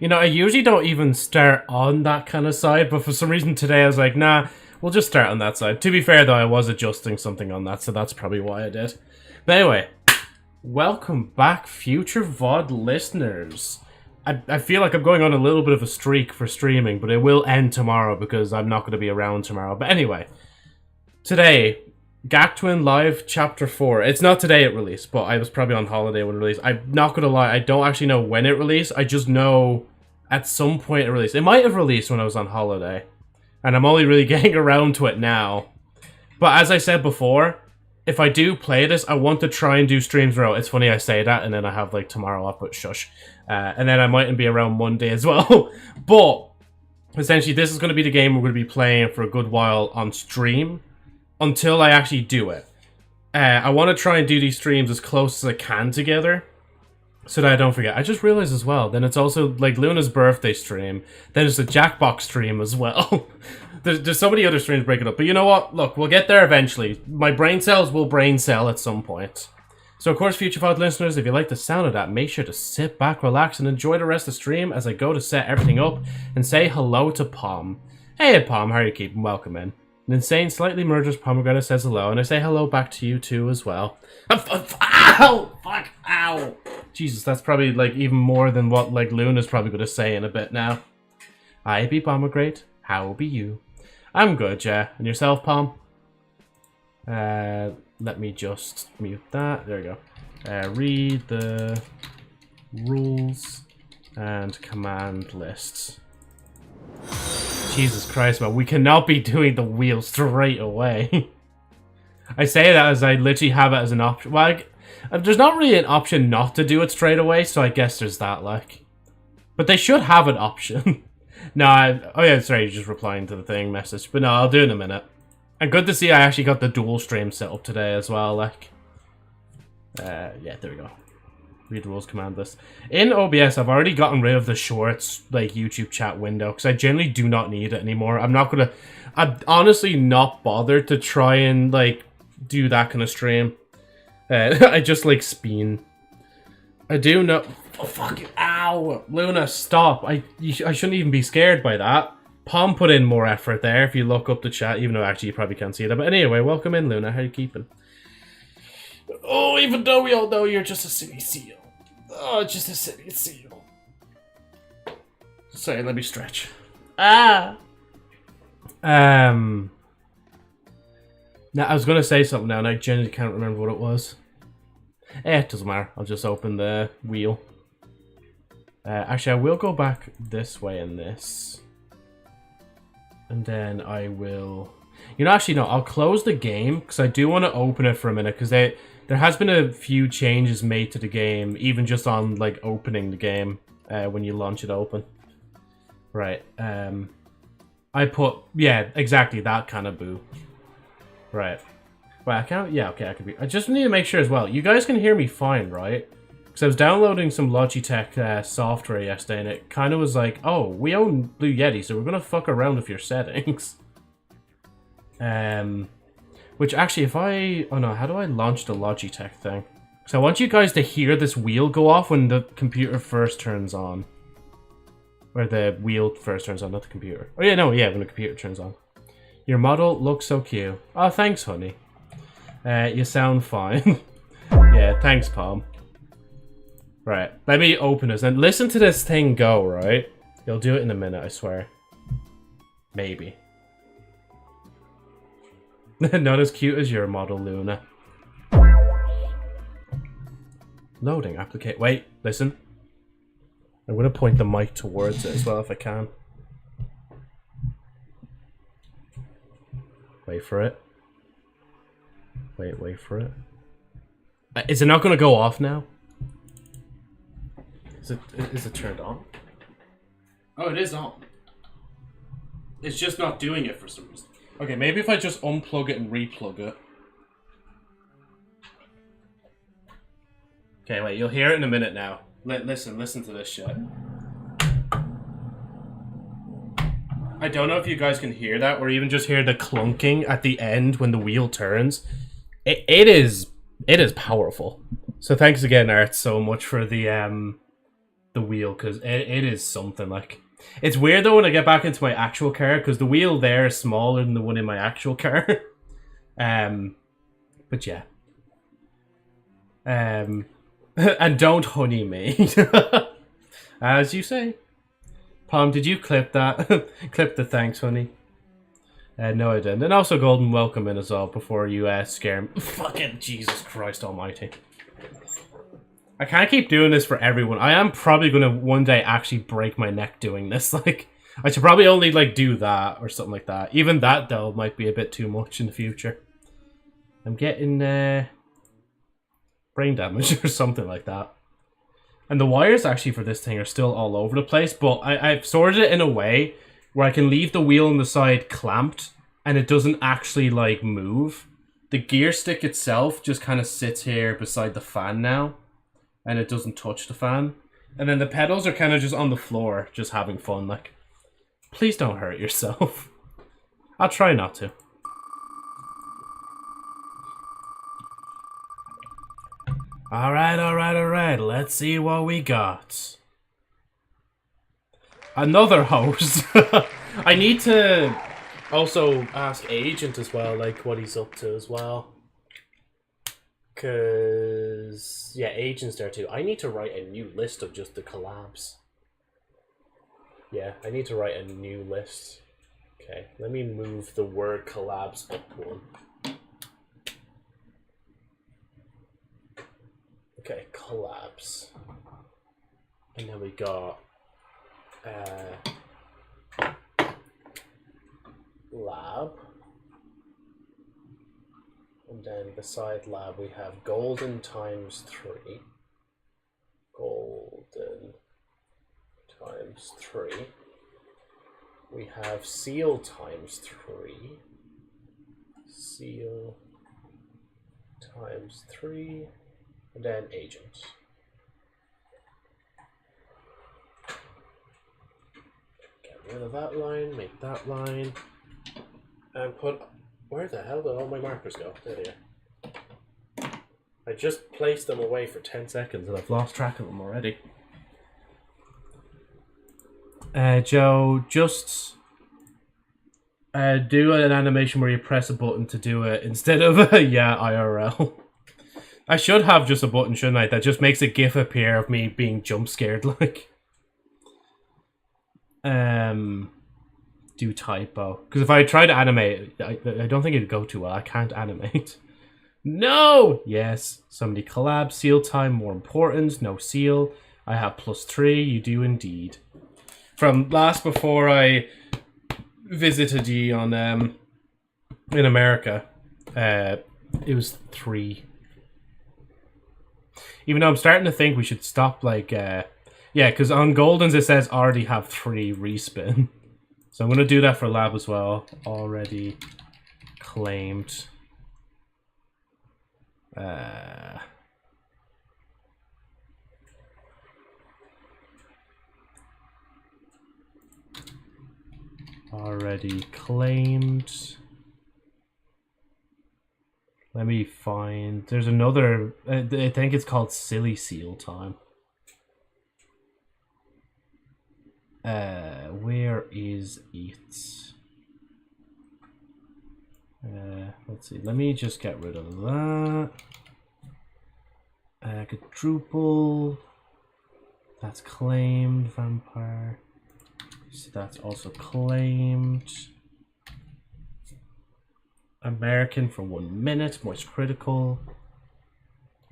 You know, I usually don't even start on that kind of side, but for some reason today I was like, nah, we'll just start on that side. To be fair though, I was adjusting something on that, so that's probably why I did. But anyway, welcome back, future VOD listeners. I feel like I'm going on a little bit of a streak for streaming, but it will end tomorrow because I'm not going to be around tomorrow. But anyway, today, Gyakuten Live Chapter 4. It's not today it released, but I was probably on holiday when it released. I'm not going to lie, I don't actually know when it released. I just know at some point it released. It might have released when I was on holiday, and I'm only really getting around to it now. But as I said before, if I do play this, I want to try and do streams in a row. It's funny I say that, and then I have like tomorrow off, but shush. And then I mightn't be around Monday as well. But essentially, this is going to be the game we're going to be playing for a good while on stream until I actually do it. I want to try and do these streams as close as I can together so that I don't forget. I just realized as well, then it's also like Luna's birthday stream. Then there's the Jackbox stream as well. There's so many other streams breaking up. But you know what? Look, we'll get there eventually. My brain cells will brain cell at some point. So of course, future VOD listeners, if you like the sound of that, make sure to sit back, relax, and enjoy the rest of the stream as I go to set everything up and say hello to Pom. Hey Pom, how are you keeping? Welcome in. An insane, slightly murderous pomegranate says hello, and I say hello back to you too as well. Ow! Fuck! Ow! Jesus, that's probably like even more than what like Luna's probably going to say in a bit now. I be pomegranate. How be you? I'm good, yeah. And yourself, Pom? Let me just mute that. There we go. Read the rules and command lists. Jesus Christ, man. We cannot be doing the wheel straight away. I say that as I literally have it as an option. Well, there's not really an option not to do it straight away, so I guess there's that, like. But they should have an option. No, oh yeah, sorry, you're just replying to the thing message. But no, I'll do it in a minute. And good to see I actually got the dual stream set up today as well, like. Yeah, there we go. Read the rules command list. In OBS, I've already gotten rid of the shorts, like, YouTube chat window, because I generally do not need it anymore. I'm honestly not bothered to try and, like, do that kind of stream. I just like Speen. I do know. Oh, fuck you. Ow! Luna, stop. I shouldn't even be scared by that. Pom put in more effort there if you look up the chat, even though actually you probably can't see that. But anyway, welcome in, Luna. How you keeping? Oh, even though we all know you're just a city seal. Oh, just a city seal. Sorry, let me stretch. Ah! Now, I was going to say something now, and I genuinely can't remember what it was. It doesn't matter. I'll just open the wheel. Actually, I will go back this way in this. And then I will... You know, actually, no. I'll close the game, because I do want to open it for a minute, because there has been a few changes made to the game, even just on, like, opening the game when you launch it open. Right. I put... Yeah, exactly that kind of boo. Right. Well, I can't... Yeah, okay, I can be... I just need to make sure as well. You guys can hear me fine, right? Because I was downloading some Logitech software yesterday, and it kind of was like, oh, we own Blue Yeti, so we're going to fuck around with your settings. Which actually, if I... Oh no, how do I launch the Logitech thing? So I want you guys to hear this wheel go off when the computer first turns on. Or the wheel first turns on, not the computer. Oh yeah, no, yeah, when the computer turns on. Your model looks so cute. Oh, thanks, honey. You sound fine. Yeah, thanks, Pom. Right, let me open this and listen to this thing go, right? You'll do it in a minute, I swear. Maybe. Not as cute as your model, Luna. Loading application. Wait, listen. I'm going to point the mic towards it as well if I can. Wait for it. Wait for it. Is it not going to go off now? Is it turned on? Oh, it is on. It's just not doing it for some reason. Okay, maybe if I just unplug it and replug it. Okay, wait, you'll hear it in a minute now. Listen to this shit. I don't know if you guys can hear that, or even just hear the clunking at the end when the wheel turns. It is powerful. So thanks again, Art, so much for the the wheel, because it is something. Like, it's weird though when I get back into my actual car, because the wheel there is smaller than the one in my actual car. But yeah. And don't honey me. As you say. Palm, did you clip that? Clip the thanks, honey. No, I didn't. And also golden welcome in as well before you scare me. Fucking Jesus Christ almighty. I can't keep doing this for everyone. I am probably going to one day actually break my neck doing this. Like, I should probably only like do that or something like that. Even that though might be a bit too much in the future. I'm getting brain damage or something like that. And the wires actually for this thing are still all over the place, but I've sorted it in a way where I can leave the wheel on the side clamped and it doesn't actually like move. The gear stick itself just kind of sits here beside the fan now and it doesn't touch the fan. And then the pedals are kind of just on the floor, just having fun. Like, please don't hurt yourself. I'll try not to. Alright, let's see what we got. Another host. I need to also ask Agent as well, like, what he's up to as well. Because, yeah, Agent's there too. I need to write a new list of just the collabs. Yeah, I need to write a new list. Okay, let me move the word collabs up one. Okay, collabs. And then we got lab. And then beside lab we have golden times 3. Golden times 3. We have seal times 3. Seal times 3. And then agent. Get rid of that line, make that line, and put... Where the hell did all my markers go? There they are. I just placed them away for 10 seconds and I've lost track of them already. Joe, just do an animation where you press a button to do it instead of yeah, IRL. I should have just a button, shouldn't I? That just makes a GIF appear of me being jump scared, like. Do typo. Because if I try to animate, I don't think it'd go too well. I can't animate. No! Yes. Somebody collab. Seal time, more important. No seal. I have +3. You do indeed. From last before I visited you on, in America, it was 3. Even though I'm starting to think we should stop, like, yeah, because on Golden's it says already have 3 respin. So I'm going to do that for lab as well. Already claimed. Already claimed. Let me find... There's another... I think it's called Silly Seal Time. Where is it? Let's see. Let me just get rid of that. Quadruple. That's claimed. Vampire. So that's also claimed. American for 1 minute. Moist critical.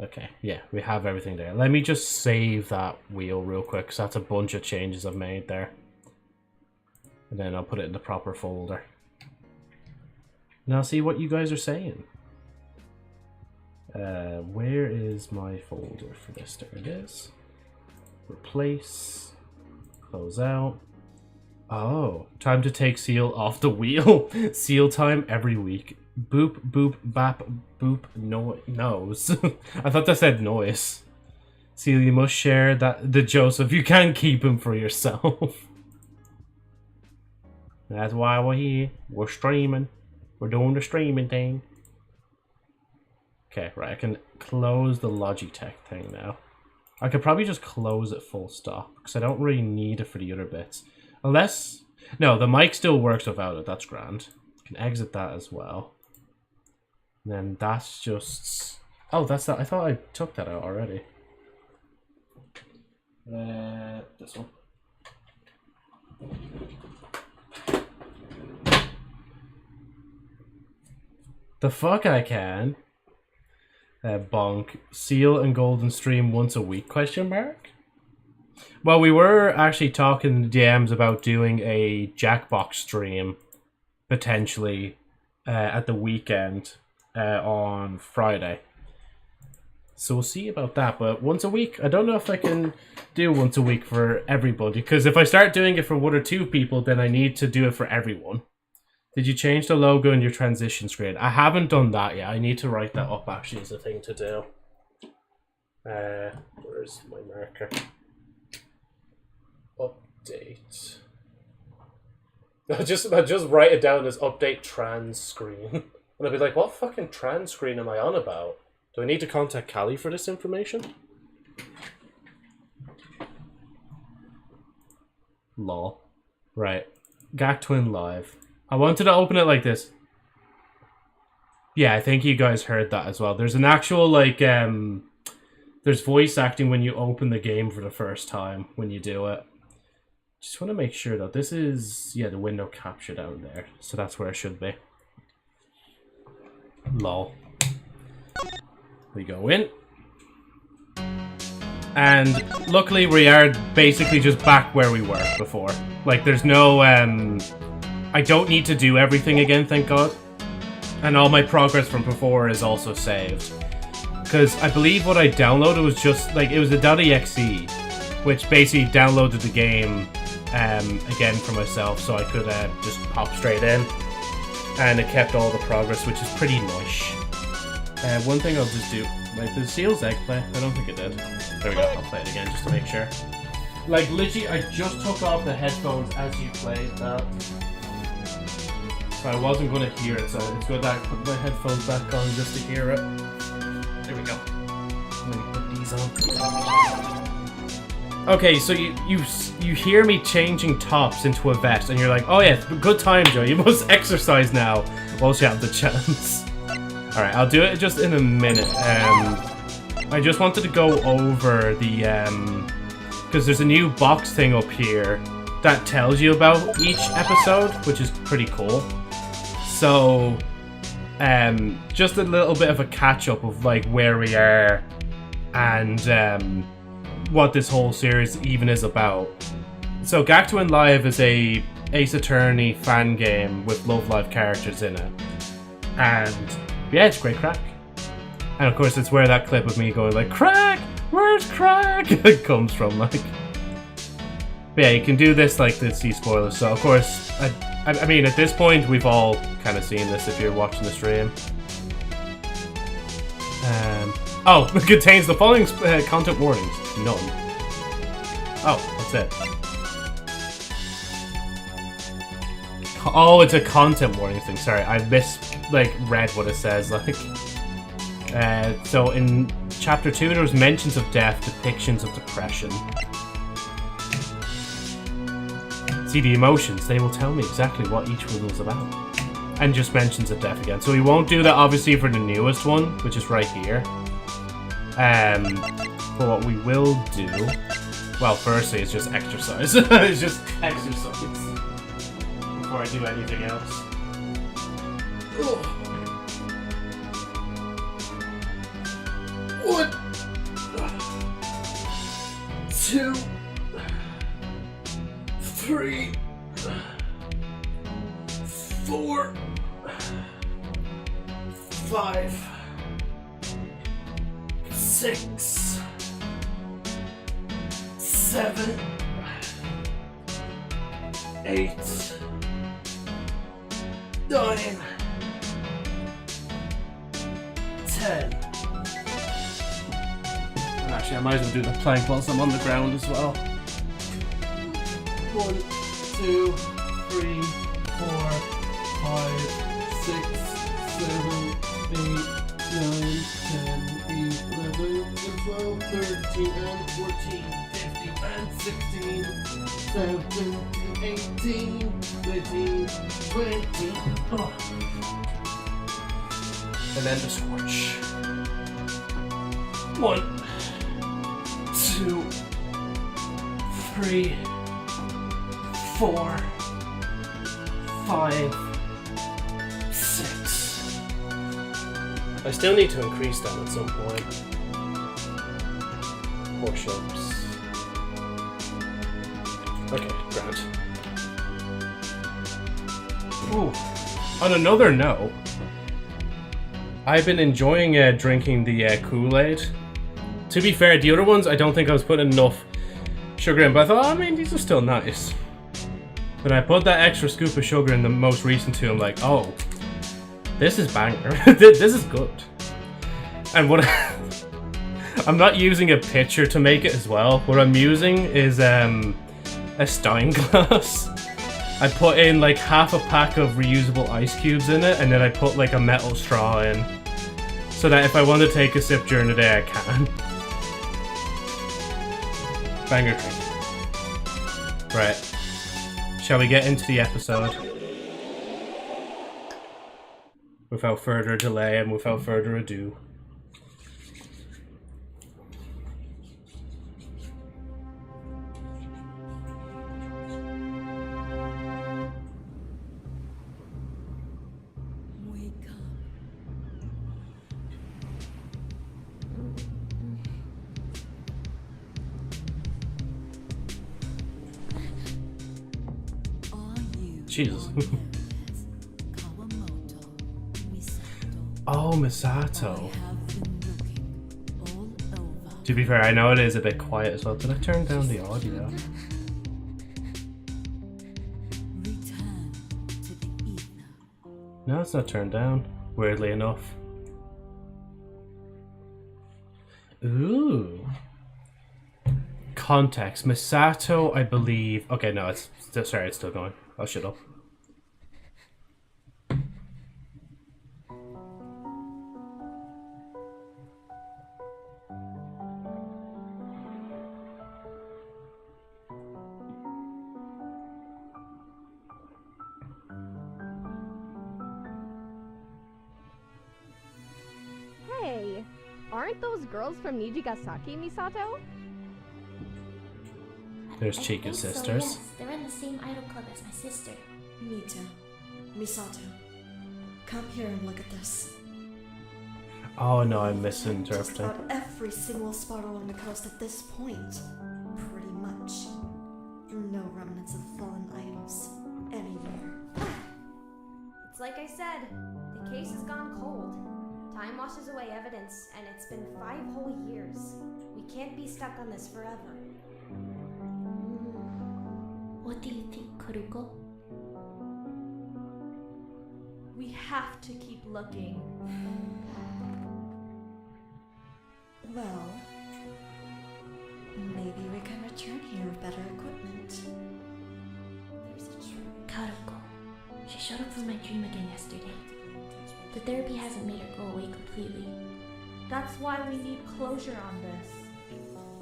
Okay, yeah, we have everything there. Let me just save that wheel real quick, because that's a bunch of changes I've made there. And then I'll put it in the proper folder. And I'll see what you guys are saying. Where is my folder for this? There it is. Replace. Close out. Oh, time to take seal off the wheel. Seal time every week. Boop, boop, bap, boop, nose. I thought that said noise. Seal, you must share the Joseph. You can't keep him for yourself. That's why we're here. We're streaming. We're doing the streaming thing. Okay, right. I can close the Logitech thing now. I could probably just close it full stop, because I don't really need it for the other bits. Unless... No, the mic still works without it. That's grand. I can exit that as well. And then that's just... Oh, that's that. I thought I took that out already. This one. The fuck I can. Bonk. Seal and Golden stream once a week, question mark? Well, we were actually talking in the DMs about doing a Jackbox stream, potentially, at the weekend, on Friday. So we'll see about that, but once a week, I don't know if I can do once a week for everybody, because if I start doing it for 1 or 2 people, then I need to do it for everyone. Did you change the logo in your transition screen? I haven't done that yet. I need to write that up, actually, as a thing to do. Where's my marker? Update. I'll just write it down as update trans screen. And I'll be like, what fucking trans screen am I on about? Do I need to contact Callie for this information? Lol. Right. Gyakuten live. I wanted to open it like this. Yeah, I think you guys heard that as well. There's an actual, like, there's voice acting when you open the game for the first time when you do it. Just want to make sure that this is, yeah, the window capture down there. So that's where it should be. Lol. We go in. And luckily we are basically just back where we were before. Like, there's no, I don't need to do everything again, thank God. And all my progress from before is also saved. Because I believe what I downloaded was just, like, it was a .exe, which basically downloaded the game again for myself, so I could just pop straight in. And it kept all the progress, which is pretty nice. One thing I'll just do, like, did Seal's egg play? I don't think it did. There we go, I'll play it again just to make sure. Like, literally, I just took off the headphones as you played that. So I wasn't going to hear it, so it's good that I put my headphones back on just to hear it. There we go. Let me put these on. Okay, so you hear me changing tops into a vest, and you're like, oh yeah, good time, Joe. You must exercise now whilst you have the chance. Alright, I'll do it just in a minute. I just wanted to go over the, because there's a new box thing up here that tells you about each episode, which is pretty cool. So, just a little bit of a catch-up of, like, where we are and what this whole series even is about. So, Gyakuten Live is a Ace Attorney fan game with Love Live characters in it. And, yeah, it's great Krak. And, of course, it's where that clip of me going, like, Krak! Where's Krak? comes from, like. But yeah, you can do this, like, to see spoilers. So, of course, I mean, at this point, we've all kind of seen this if you're watching the stream. Oh, it contains the following content warnings. None. Oh, that's it. Oh, it's a content warning thing. Sorry, I read what it says. Like, so in chapter 2, there was mentions of death, depictions of depression. See the emotions, they will tell me exactly what each one was about. And just mentions of death again. So we won't do that obviously for the newest one, which is right here. But what we will do, well, firstly, it's just exercise. It's just exercise. Before I do anything else. Ugh. 1, 2, 3, 4, 5, 6, 7, 8, 9, 10. And actually, I might as well do the plank whilst I'm on the ground as well. 1, 2, 3, 4, 5, 6, 7, 8, 9, 10, 11, 12, 13, and 14, 15, and 16, 17, 18, 19, 20. Oh. And then the scorch. 1, 2, 3, 4, 5, 6. I still need to increase them at some point. Push-ups. Okay, grand. Ooh. On another note, I've been enjoying drinking the Kool-Aid. To be fair, the other ones I don't think I was putting enough sugar in, but I thought, I mean, these are still nice. But I put that extra scoop of sugar in the most recent two, I'm like, oh, this is banger. This is good. And what I'm not using a pitcher to make it as well. What I'm using is a Stein glass. I put in like half a pack of reusable ice cubes in it, and then I put like a metal straw in, so that if I want to take a sip during the day, I can. Banger drink. Right. Shall we get into the episode? Without further delay and without further ado. Jesus. Oh, Misato. To be fair, I know it is a bit quiet as well. Did I turn down the audio? No, it's not turned down, weirdly enough. Ooh. Context. Misato, I believe... Okay, no, it's still... Sorry, it's still going. I'll shut up. Hey, aren't those girls from Nijigasaki, Misato? There's Chika's sisters. So, yes. They're in the same idol club as my sister. Me too. Misato. Come here and look at this. Oh no, I'm Just misinterpreting. about every single spot along the coast at this point. Pretty much. No remnants of fallen idols anywhere. It's like I said, the case has gone cold. Time washes away evidence, and it's been 5 whole years. We can't be stuck on this forever. What do you think, Kuruko? We have to keep looking. Well, maybe we can return here with better equipment. There's a truth. Karuko. She showed up for my dream again yesterday. The therapy hasn't made her go away completely. That's why we need closure on this.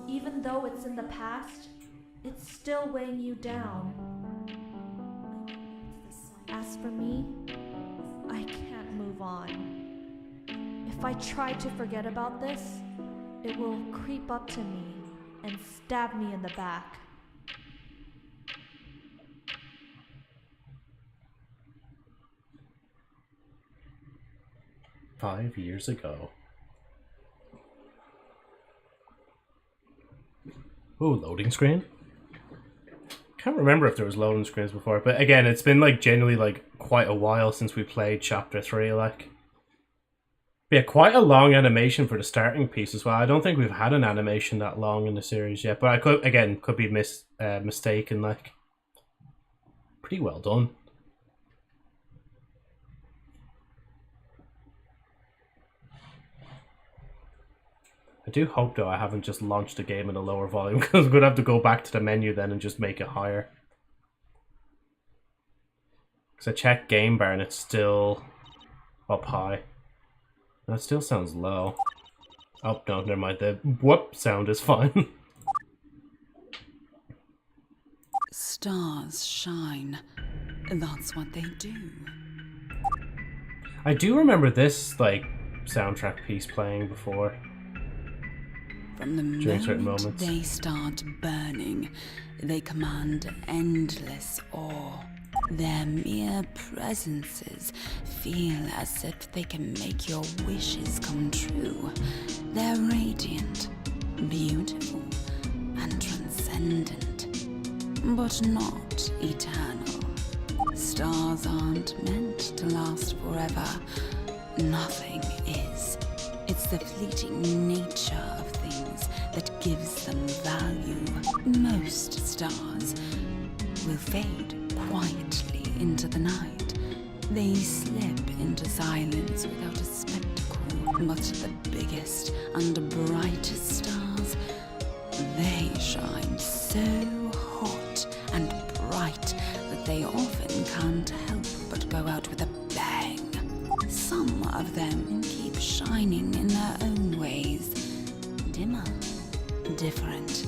Even though it's in the past, it's still weighing you down. As for me, I can't move on. If I try to forget about this, it will creep up to me and stab me in the back. "5 years ago." Ooh, loading screen? Can't remember if there was loading screens before, but again, it's been like generally like quite a while since we played chapter 3, like. Yeah, quite a long animation for the starting piece as well. I don't think we've had an animation that long in the series yet, but I could be mistaken, like. Pretty well done. I do hope, though, I haven't just launched the game in a lower volume, because I'm going to have to go back to the menu then and just make it higher. Because I checked game bar and it's still up high. That still sounds low. Oh, no, never mind. The whoop sound is fine. Stars shine. That's what they do. I do remember this, like, soundtrack piece playing before. From the During certain moment moments. they start burning, they command endless awe. Their mere presences feel as if they can make your wishes come true. They're radiant, beautiful, and transcendent, but not eternal. Stars aren't meant to last forever. Nothing is. It's the fleeting nature of things that gives them value. Most stars will fade quietly into the night. They slip into silence without a spectacle. But the biggest and brightest stars, they shine so hot and bright that they often can't help but go out with a bang. Some of them keep shining in their own ways. Dimmer, different,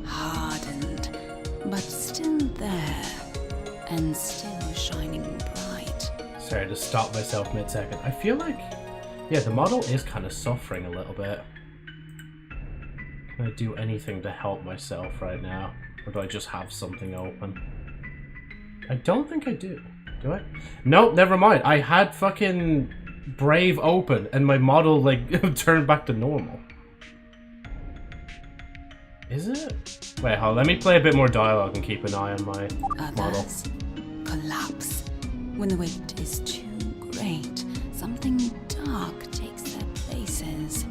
hardened, but still there, and still shining bright. Sorry to stop myself mid-second. I feel like, yeah, the model is kind of suffering a little bit. Can I do anything to help myself right now? Or do I just have something open? I don't think I do. Do I? Nope, never mind. I had fucking Brave open and my model, like, turned back to normal. Is it? Wait, hold on. Let me play a bit more dialogue and keep an eye on my model. Others collapse when the weight is too great. Something dark takes their places.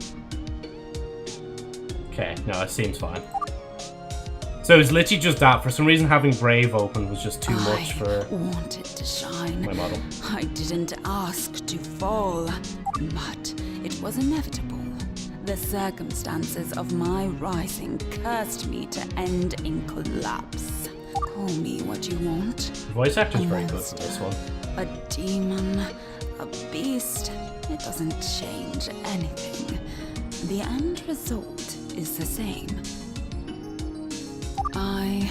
Okay, no, it seems fine. So it's literally just that. For some reason, having Brave open was just too much for I wanted to shine. my model. I didn't ask to fall, but it was inevitable. The circumstances of my rising cursed me to end in collapse. Call me what you want. The voice actor's very good for this one. A demon, a beast, it doesn't change anything. The end result is the same. I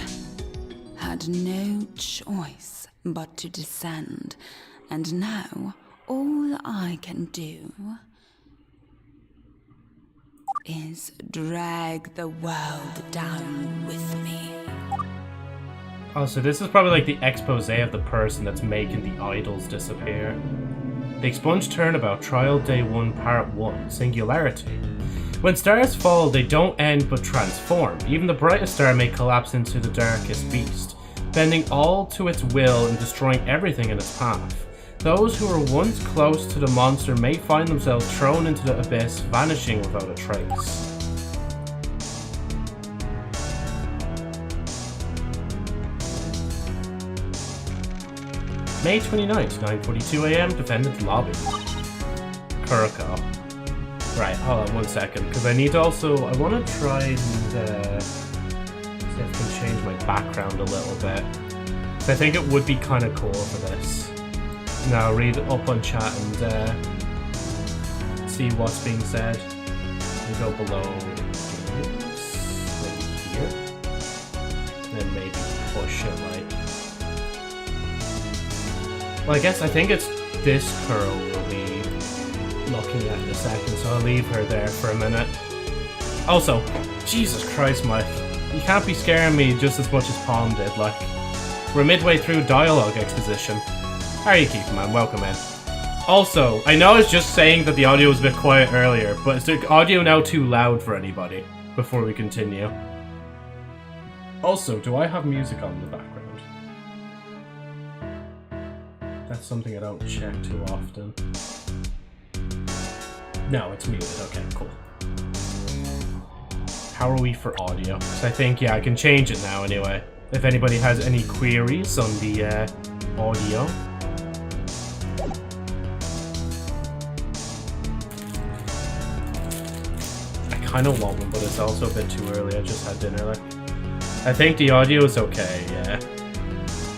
had no choice but to descend, and now all I can do is drag the world down with me. Oh, so this is probably like the expose of the person that's making the idols disappear. The Expunged Turnabout, Trial Day 1, Part 1, Singularity. When stars fall, they don't end but transform. Even the brightest star may collapse into the darkest beast, bending all to its will and destroying everything in its path. Those who were once close to the monster may find themselves thrown into the abyss, vanishing without a trace. May 29th, 9:42 AM, Defendant's Lobby. Kuroko. Right, hold on 1 second, because I need to also, I want to try and see if I can change my background a little bit. So I think it would be kind of cool for this. Now I'll read up on chat and see what's being said. We go below maybe here. And then maybe push it like... Well, I guess I think it's this curl we'll be looking at in a second, so I'll leave her there for a minute. Also, Jesus Christ, Mike, you can't be scaring me just as much as Palm did. Like, we're midway through dialogue exposition. How are you keeping, man? Welcome in. Also, I know I was just saying that the audio was a bit quiet earlier, but is the audio now too loud for anybody before we continue? Also, do I have music on in the background? That's something I don't check too often. No, it's muted. Okay, cool. How are we for audio? So I think, yeah, I can change it now anyway. If anybody has any queries on the audio. I kind of want one, but it's also a bit too early. I just had dinner. Like, I think the audio is okay, yeah.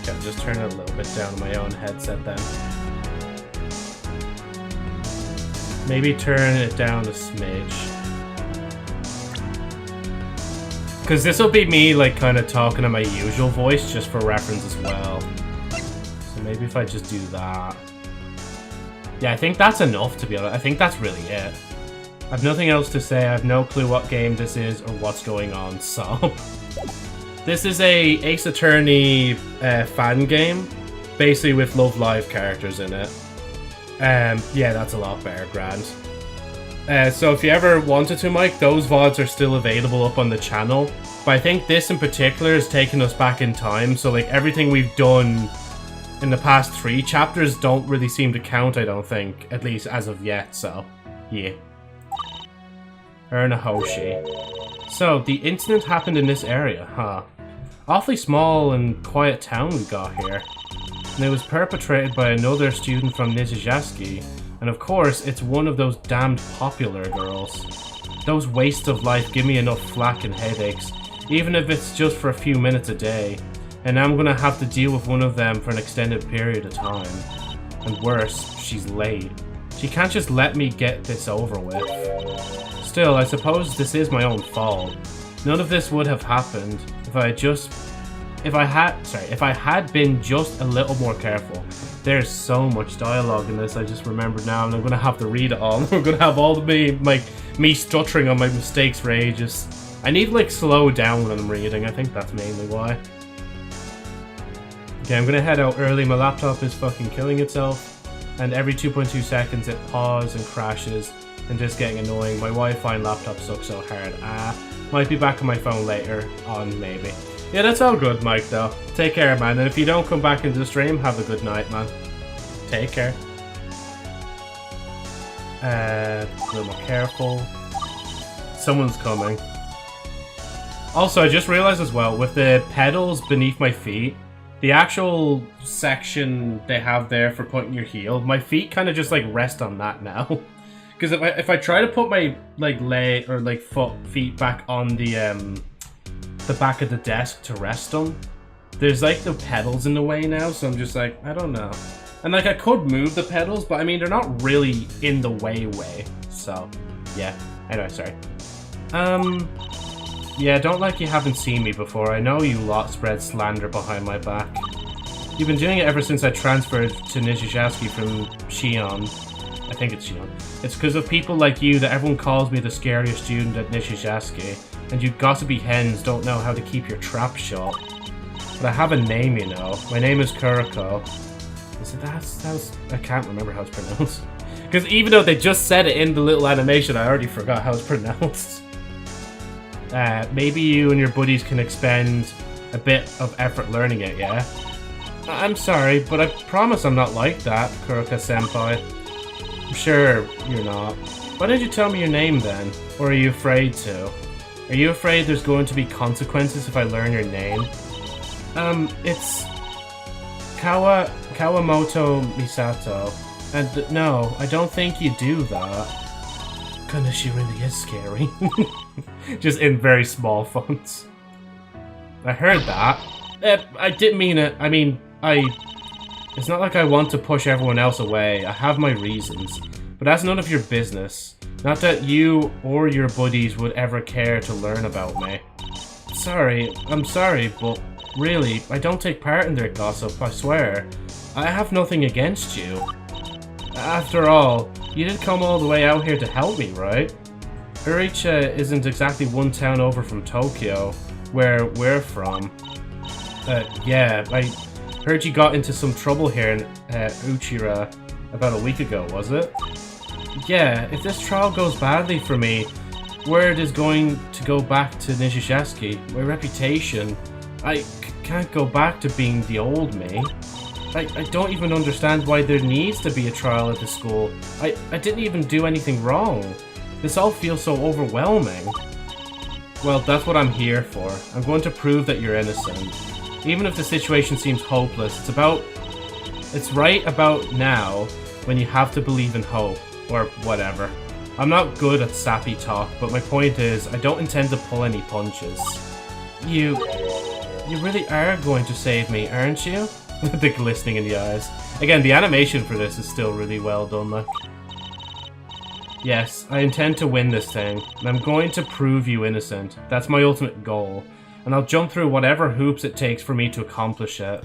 Okay, I'll just turn it a little bit down on my own headset then. Maybe turn it down a smidge. Because this will be me, like, kind of talking in my usual voice, just for reference as well. So maybe if I just do that. Yeah, I think that's enough, to be honest. I think that's really it. I have nothing else to say. I have no clue what game this is or what's going on, so... This is a Ace Attorney fan game, basically with Love Live characters in it. Yeah, that's a lot better, grand. So if you ever wanted to, Mike, those VODs are still available up on the channel. But I think this in particular is taking us back in time, so like everything we've done in the past 3 chapters don't really seem to count, I don't think, at least as of yet, so yeah. Earn a Hoshi. So, the incident happened in this area, huh? Awfully small and quiet town we got here. And it was perpetrated by another student from Nijigaski. And of course, it's one of those damned popular girls. Those wastes of life give me enough flack and headaches, even if it's just for a few minutes a day. And now I'm gonna have to deal with one of them for an extended period of time. And worse, she's late. She can't just let me get this over with. Still, I suppose this is my own fault. None of this would have happened if I had been just a little more careful. There's so much dialogue in this, I just remembered now, and I'm gonna have to read it all. We're gonna have all me stuttering on my mistakes for ages. I need to like slow down when I'm reading. I think that's mainly why. Okay, I'm gonna head out early. My laptop is fucking killing itself, and every 2.2 seconds it pauses and crashes. And just getting annoying. My Wi-Fi and laptop suck so hard. Might be back on my phone later on, maybe. Yeah, that's all good, Mike, though. Take care, man. And if you don't come back into the stream, have a good night, man. Take care. A little more careful. Someone's coming. Also, I just realized as well, with the pedals beneath my feet, the actual section they have there for putting your heel, my feet kind of just like rest on that now. Because if I try to put my like leg or like feet back on the back of the desk to rest on, there's like the pedals in the way now, so I'm just like, I don't know. And like I could move the pedals, but I mean they're not really in the way. So yeah. Anyway, sorry. Yeah, don't like you haven't seen me before. I know you lot spread slander behind my back. You've been doing it ever since I transferred to Nijigaski from Shion. I think it's Shion. It's because of people like you that everyone calls me the scariest student at Nijigaski, and you gossipy hens don't know how to keep your trap shut. But I have a name, you know. My name is Kuriko. Is it that? I can't remember how it's pronounced. Because even though they just said it in the little animation, I already forgot how it's pronounced. Maybe you and your buddies can expend a bit of effort learning it, yeah? I'm sorry, but I promise I'm not like that, Kurika-senpai. I'm sure you're not. Why didn't you tell me your name then? Or are you afraid to? Are you afraid there's going to be consequences if I learn your name? It's Kawamoto Misato. And no, I don't think you do that. Goodness, she really is scary. Just in very small fonts. I heard that. I didn't mean it. I mean, it's not like I want to push everyone else away. I have my reasons. But that's none of your business. Not that you or your buddies would ever care to learn about me. I'm sorry, but really, I don't take part in their gossip, I swear. I have nothing against you. After all, you did come all the way out here to help me, right? Uricha isn't exactly one town over from Tokyo, where we're from. Yeah, I heard you got into some trouble here in Uchira about a week ago, was it? Yeah, if this trial goes badly for me, word is going to go back to Nijigaski. My reputation. I can't go back to being the old me. I don't even understand why there needs to be a trial at the school. I didn't even do anything wrong. This all feels so overwhelming. Well, that's what I'm here for. I'm going to prove that you're innocent. Even if the situation seems hopeless, it's right about now when you have to believe in hope, or whatever. I'm not good at sappy talk, but my point is, I don't intend to pull any punches. You really are going to save me, aren't you? The glistening in the eyes. Again, the animation for this is still really well done, like. Yes, I intend to win this thing, and I'm going to prove you innocent. That's my ultimate goal, and I'll jump through whatever hoops it takes for me to accomplish it.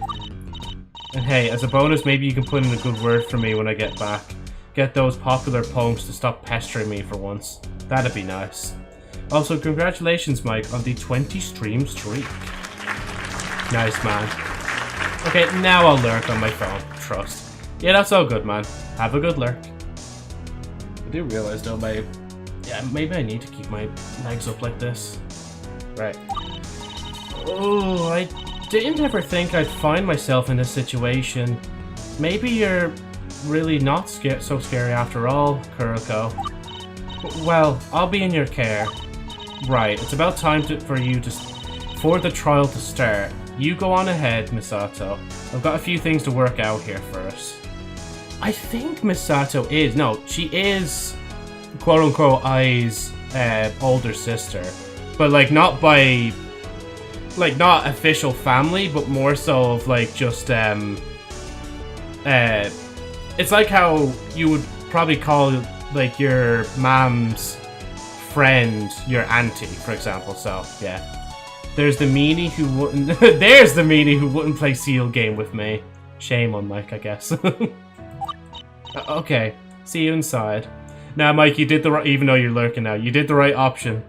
And hey, as a bonus, maybe you can put in a good word for me when I get back. Get those popular punks to stop pestering me for once. That'd be nice. Also, congratulations, Mike, on the 20 stream streak. Nice, man. Okay, now I'll lurk on my phone. Trust. Yeah, that's all good, man. Have a good lurk. I do realize, though, yeah, maybe I need to keep my legs up like this. Right. Oh, I didn't ever think I'd find myself in this situation. Maybe you're really not so scary after all, Kuroko. Well, I'll be in your care. Right, it's about time for the trial to start. You go on ahead, Misato. I've got a few things to work out here first. I think Misato is... No, she is, quote-unquote, Ai's older sister. But, like, not by... Like, not official family, but more so of, like, just, it's like how you would probably call, like, your mom's friend your auntie, for example. So, yeah. There's the meanie who wouldn't... There's the meanie who wouldn't play Seal game with me. Shame on Mike, I guess. Okay, see you inside. Now, Mike, you did the right... Even though you're lurking now, you did the right option.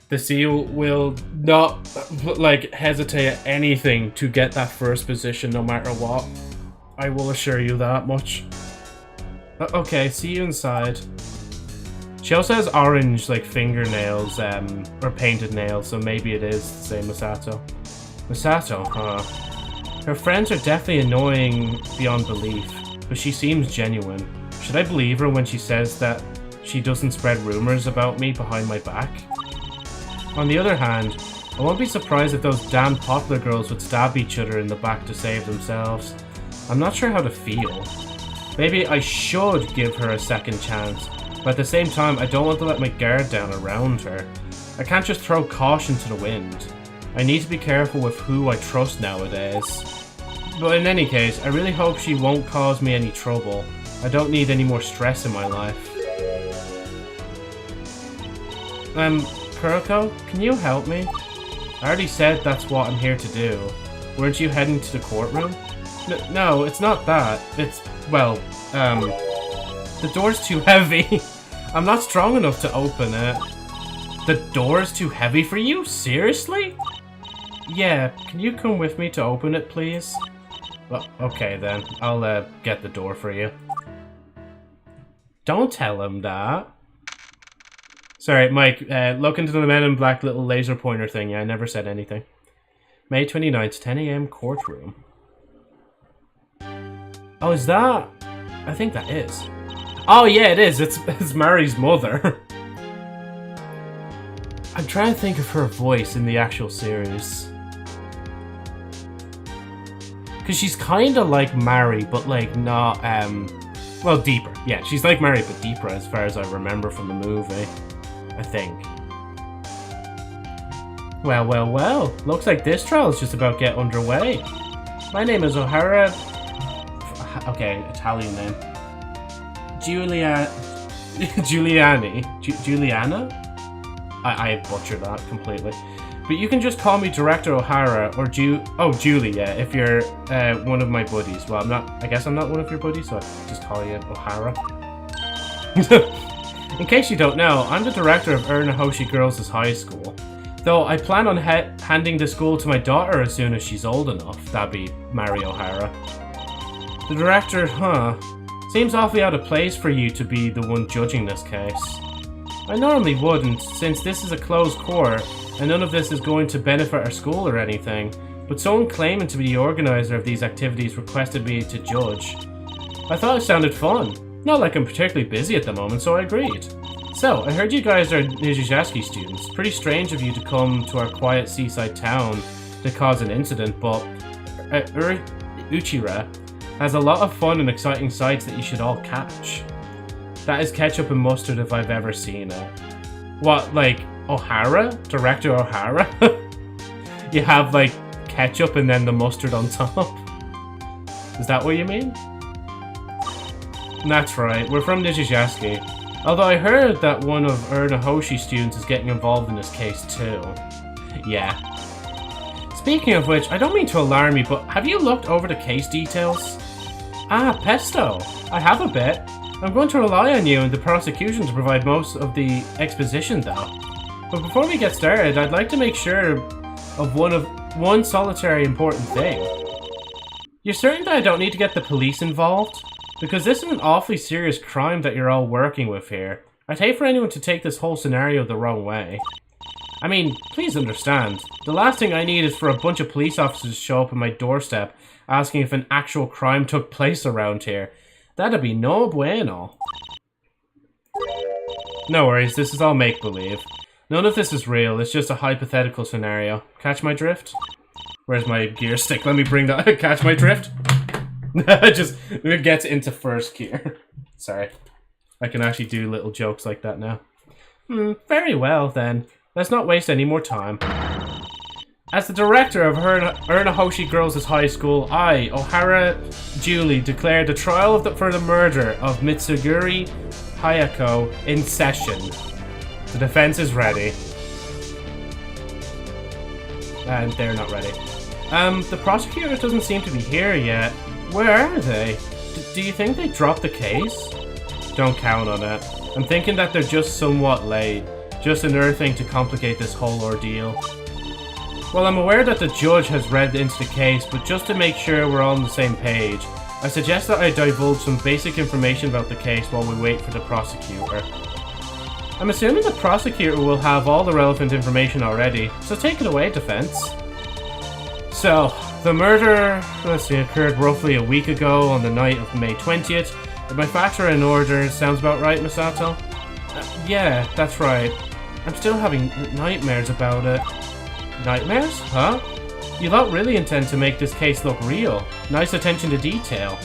The seal will not, like, hesitate at anything to get that first position, no matter what. I will assure you that much. Okay, see you inside. She also has orange, like, fingernails, or painted nails, so maybe it is the same Misato. Misato, huh? Her friends are definitely annoying beyond belief, but she seems genuine. Should I believe her when she says that she doesn't spread rumors about me behind my back? On the other hand, I won't be surprised if those damn popular girls would stab each other in the back to save themselves. I'm not sure how to feel. Maybe I should give her a second chance, but at the same time I don't want to let my guard down around her. I can't just throw caution to the wind. I need to be careful with who I trust nowadays. But in any case, I really hope she won't cause me any trouble. I don't need any more stress in my life. Kuroko, can you help me? I already said that's what I'm here to do. Weren't you heading to the courtroom? No, it's not that. It's, well, the door's too heavy. I'm not strong enough to open it. The door's too heavy for you? Seriously? Yeah, can you come with me to open it, please? Well, okay then. I'll, get the door for you. Don't tell him that. Sorry, Mike, look into the Men in Black little laser pointer thing. Yeah, I never said anything. May 29th, 10 AM courtroom. Oh, is that? I think that is. Oh, yeah, it is. It's Mari's mother. I'm trying to think of her voice in the actual series. Because she's kind of like Mari, but like not, well, deeper. Yeah, she's like Mari, but deeper as far as I remember from the movie. I think. Well, well, well. Looks like this trial is just about to get underway. My name is O'Hara. Okay, Italian name. Giuliani. Juliana? I butchered that completely. But you can just call me Director O'Hara or Julie, yeah, if you're one of my buddies. Well, I guess I'm not one of your buddies, so I'll just call you O'Hara. In case you don't know, I'm the director of Urnahoshi Girls' High School. Though I plan on handing the school to my daughter as soon as she's old enough. That'd be Mari O'Hara. The director, huh? Seems awfully out of place for you to be the one judging this case. I normally wouldn't, since this is a closed court, and none of this is going to benefit our school or anything, but someone claiming to be the organizer of these activities requested me to judge. I thought it sounded fun. Not like I'm particularly busy at the moment, so I agreed. So, I heard you guys are Nijigashi students. Pretty strange of you to come to our quiet seaside town to cause an incident, but Uchira has a lot of fun and exciting sights that you should all catch. That is ketchup and mustard if I've ever seen it. What, like, O'Hara? Director O'Hara? You have, like, ketchup and then the mustard on top? Is that what you mean? That's right, we're from Nijigashi. Although I heard that one of Hoshi's students is getting involved in this case too. Yeah. Speaking of which, I don't mean to alarm you, but have you looked over the case details? Ah, Pesto. I have a bit. I'm going to rely on you and the prosecution to provide most of the exposition though. But before we get started, I'd like to make sure of one solitary important thing. You're certain that I don't need to get the police involved? Because this is an awfully serious crime that you're all working with here. I'd hate for anyone to take this whole scenario the wrong way. I mean, please understand. The last thing I need is for a bunch of police officers to show up at my doorstep asking if an actual crime took place around here. That'd be no bueno. No worries, this is all make-believe. None of this is real, it's just a hypothetical scenario. Catch my drift? Where's my gear stick? Let me bring that. Catch my drift? Just it gets into first gear. Sorry. I can actually do little jokes like that now. Very well then. Let's not waste any more time. As the director of Hoshi Girls' High School, I, Ohara Julie, declare the trial for the murder of Mitsuguri Hayako in session. The defense is ready. And they're not ready. The prosecutor doesn't seem to be here yet. Where are they? Do you think they dropped the case? Don't count on it. I'm thinking that they're just somewhat late. Just another thing to complicate this whole ordeal. Well, I'm aware that the judge has read into the case, but just to make sure we're all on the same page, I suggest that I divulge some basic information about the case while we wait for the prosecutor. I'm assuming the prosecutor will have all the relevant information already, so take it away, defense. So, the murder, occurred roughly a week ago on the night of May 20th. If my facts are in order, sounds about right, Misato? Yeah, that's right. I'm still having nightmares about it. Nightmares? Huh? You lot really intend to make this case look real. Nice attention to detail.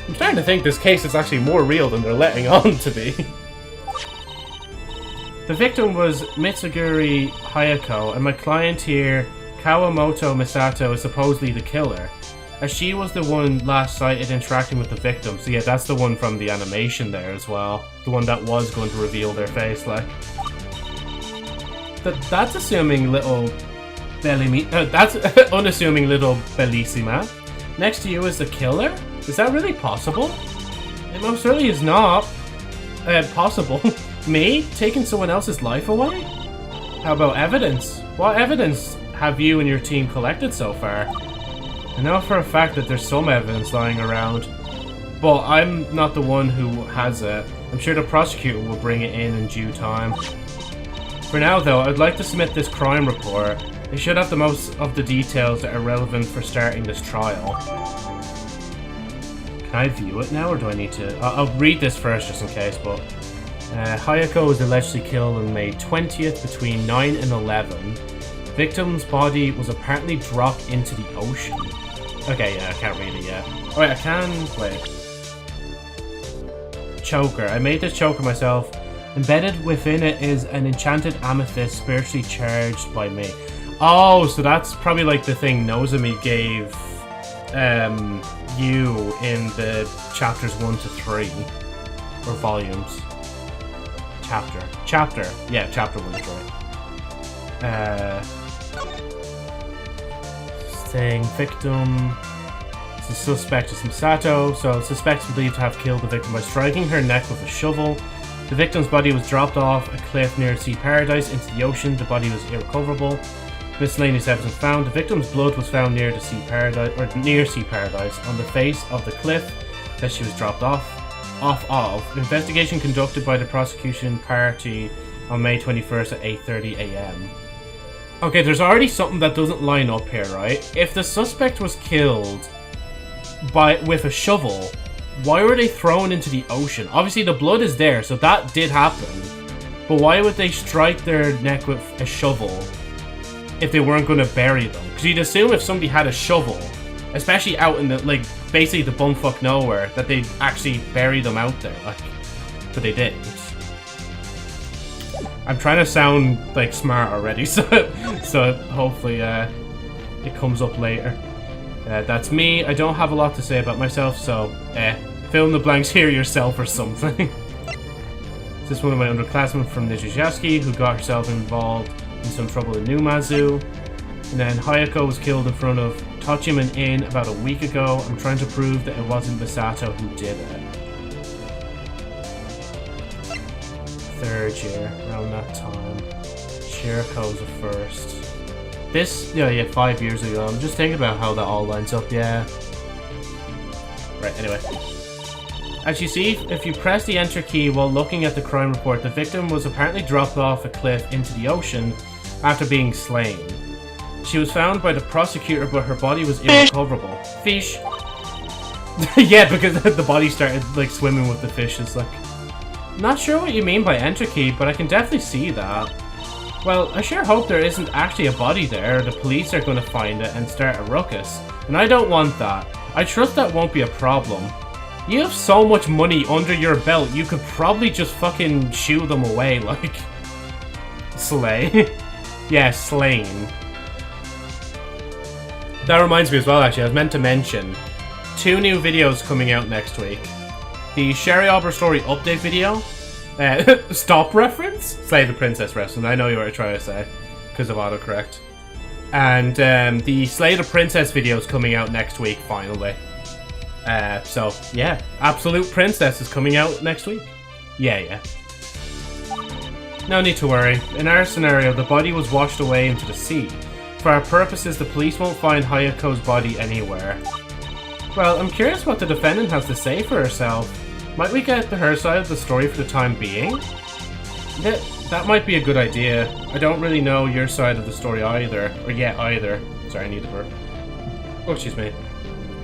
I'm starting to think this case is actually more real than they're letting on to be. The victim was Mitsuguri Hayako, and my client here, Kawamoto Misato, is supposedly the killer, as she was the one last sighted interacting with the victim. So yeah, that's the one from the animation there as well. The one that was going to reveal their face, like. That's assuming little that's unassuming little Bellissima. Next to you is the killer? Is that really possible? It most certainly is not possible. Me? Taking someone else's life away? How about evidence? What evidence have you and your team collected so far? I know for a fact that there's some evidence lying around, but I'm not the one who has it. I'm sure the prosecutor will bring it in due time. For now though, I'd like to submit this crime report. It should have the most of the details that are relevant for starting this trial. Can I view it now, or do I need to? I'll read this first just in case, but... Hayako was allegedly killed on May 20th between 9 and 11. The victim's body was apparently dropped into the ocean. Okay, yeah, I can't read it yet. Oh wait, I can... wait. Choker. I made this choker myself. Embedded within it is an enchanted amethyst spiritually charged by me. Oh, so that's probably like the thing Nozomi gave you in the chapters 1 to 3. Or volumes. Chapter. Yeah, chapter 1 to 3. Thing, victim. The suspect is Misato, so the suspect is believed to have killed the victim by striking her neck with a shovel. The victim's body was dropped off a cliff near Sea Paradise into the ocean. The body was irrecoverable. Miscellaneous evidence found. The victim's blood was found near the Sea Paradise, or near Sea Paradise, on the face of the cliff that she was dropped off of. Investigation conducted by the prosecution party on May 21st at 8:30 AM. Okay, there's already something that doesn't line up here, right? If the suspect was killed with a shovel, why were they thrown into the ocean? Obviously the blood is there, so that did happen. But why would they strike their neck with a shovel if they weren't going to bury them? Because you'd assume if somebody had a shovel, especially out in the, like, basically the bumfuck nowhere, that they'd actually bury them out there, like. But they didn't. I'm trying to sound, like, smart already, so hopefully it comes up later. That's me. I don't have a lot to say about myself, so fill in the blanks here yourself or something. This is one of my underclassmen from Nijijaski who got herself involved in some trouble in Numazu. And then Hayako was killed in front of Tochiman Inn about a week ago. I'm trying to prove that it wasn't Misato who did it. 3rd year, around that time. Shiriko's the 1st. This, yeah, 5 years ago. I'm just thinking about how that all lines up, yeah. Right, anyway. As you see, if you press the enter key while looking at the crime report, the victim was apparently dropped off a cliff into the ocean after being slain. She was found by the prosecutor, but her body was irrecoverable. Fish! Yeah, because the body started, like, swimming with the fishes, like... Not sure what you mean by enter key, but I can definitely see that. Well, I sure hope there isn't actually a body there, or the police are going to find it and start a ruckus. And I don't want that. I trust that won't be a problem. You have so much money under your belt, you could probably just fucking shoo them away, like... Slay. Yeah, slain. That reminds me as well, actually, I was meant to mention 2 new videos coming out next week. The Sherry Arbor Story update video. Stop reference? Slay the Princess reference, I know you were trying to say, because of autocorrect. And the Slay the Princess video is coming out next week, finally. So, yeah, Absolute Princess is coming out next week. Yeah. No need to worry. In our scenario, the body was washed away into the sea. For our purposes, the police won't find Hayako's body anywhere. Well, I'm curious what the defendant has to say for herself. Might we get her side of the story for the time being? That might be a good idea. I don't really know your side of the story either. Or yet either. Sorry, I need to burp. Oh, excuse me.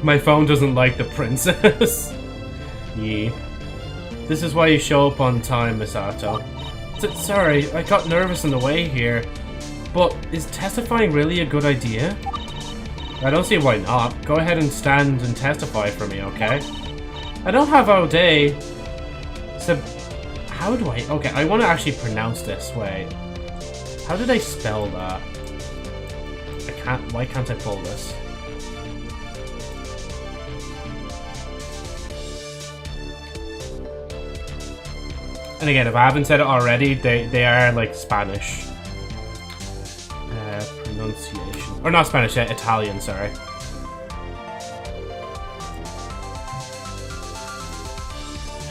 My phone doesn't like the princess. Yeah. This is why you show up on time, Misato. Sorry, I got nervous on the way here. But is testifying really a good idea? I don't see why not. Go ahead and stand and testify for me, okay? I don't have all day. So, how do I... Okay, I want to actually pronounce this. Wait. How did I spell that? I can't... Why can't I pull this? And again, if I haven't said it already, they are like Spanish. Pronunciation. Or not Spanish, Italian, sorry.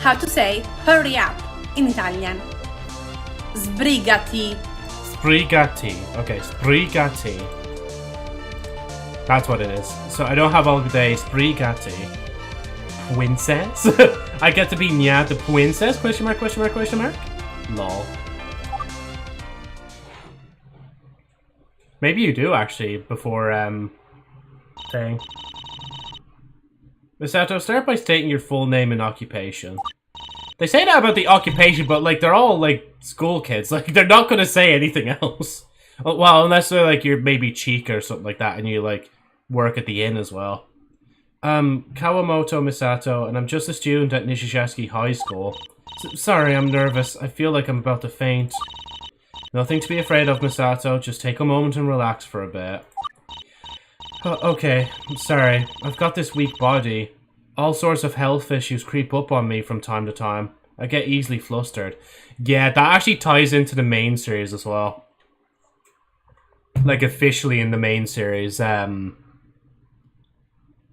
How to say hurry up in Italian. Sbrigati. Sbrigati. Okay, sbrigati. That's what it is. So I don't have all day. Sbrigati. Princess? I get to be Nya the princess? Question mark, question mark, question mark? Lol. Maybe you do, actually, before, thing. Misato, start by stating your full name and occupation. They say that about the occupation, but, like, they're all, like, school kids. Like, they're not gonna say anything else. Well, unless they're, like, you're maybe Chica or something like that, and you, like, work at the inn as well. Kawamoto Misato, and I'm just a student at Nishizashi High School. Sorry, I'm nervous. I feel like I'm about to faint. Nothing to be afraid of, Misato. Just take a moment and relax for a bit. Okay, I'm sorry. I've got this weak body. All sorts of health issues creep up on me from time to time. I get easily flustered. Yeah, that actually ties into the main series as well. Like, officially in the main series.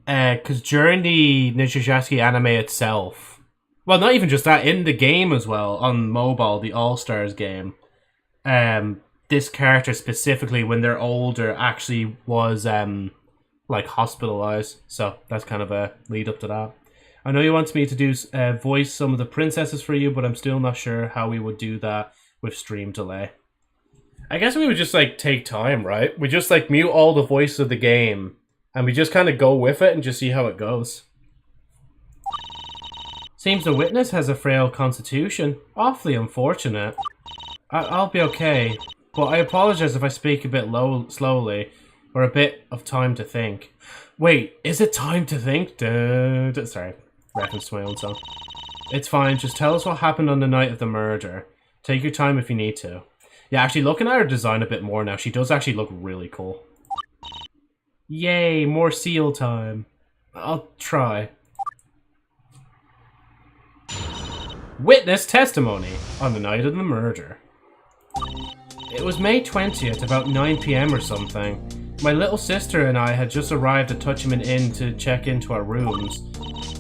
Because during the Nijizashi anime itself... Well, not even just that, in the game as well, on mobile, the All-Stars game. This character specifically, when they're older, actually was, like, hospitalized. So, that's kind of a lead up to that. I know you want me to do voice some of the princesses for you, but I'm still not sure how we would do that with stream delay. I guess we would just, like, take time, right? We just, like, mute all the voices of the game, and we just kind of go with it and just see how it goes. Seems the witness has a frail constitution. Awfully unfortunate. I'll be okay, but I apologize if I speak a bit slowly, or a bit of time to think. Wait, is it time to think? Sorry, reference to my own song. It's fine, just tell us what happened on the night of the murder. Take your time if you need to. Yeah, actually, looking at her design a bit more now, she does actually look really cool. Yay, more seal time. I'll try. Witness testimony on the night of the murder. It was May 20th, about 9 PM or something. My little sister and I had just arrived at Touchman Inn to check into our rooms.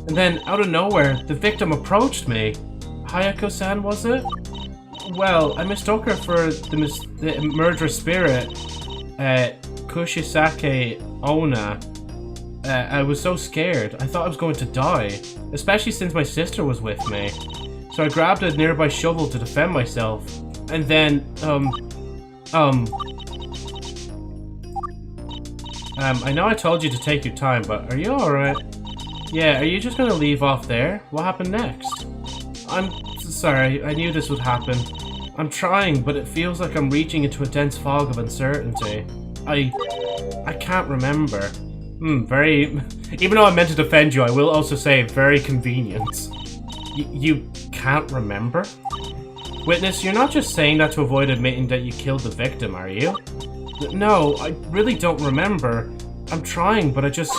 And then, out of nowhere, the victim approached me. Hayako-san, was it? Well, I mistook her for the murderous spirit, Kushisake Ona. I was so scared. I thought I was going to die, especially since my sister was with me. So I grabbed a nearby shovel to defend myself. And then, I know I told you to take your time, but are you alright? Yeah, are you just gonna leave off there? What happened next? I'm sorry, I knew this would happen. I'm trying, but it feels like I'm reaching into a dense fog of uncertainty. I can't remember. Even though I meant to defend you, I will also say very convenient. You can't remember? Witness, you're not just saying that to avoid admitting that you killed the victim, are you? No, I really don't remember. I'm trying, but I just...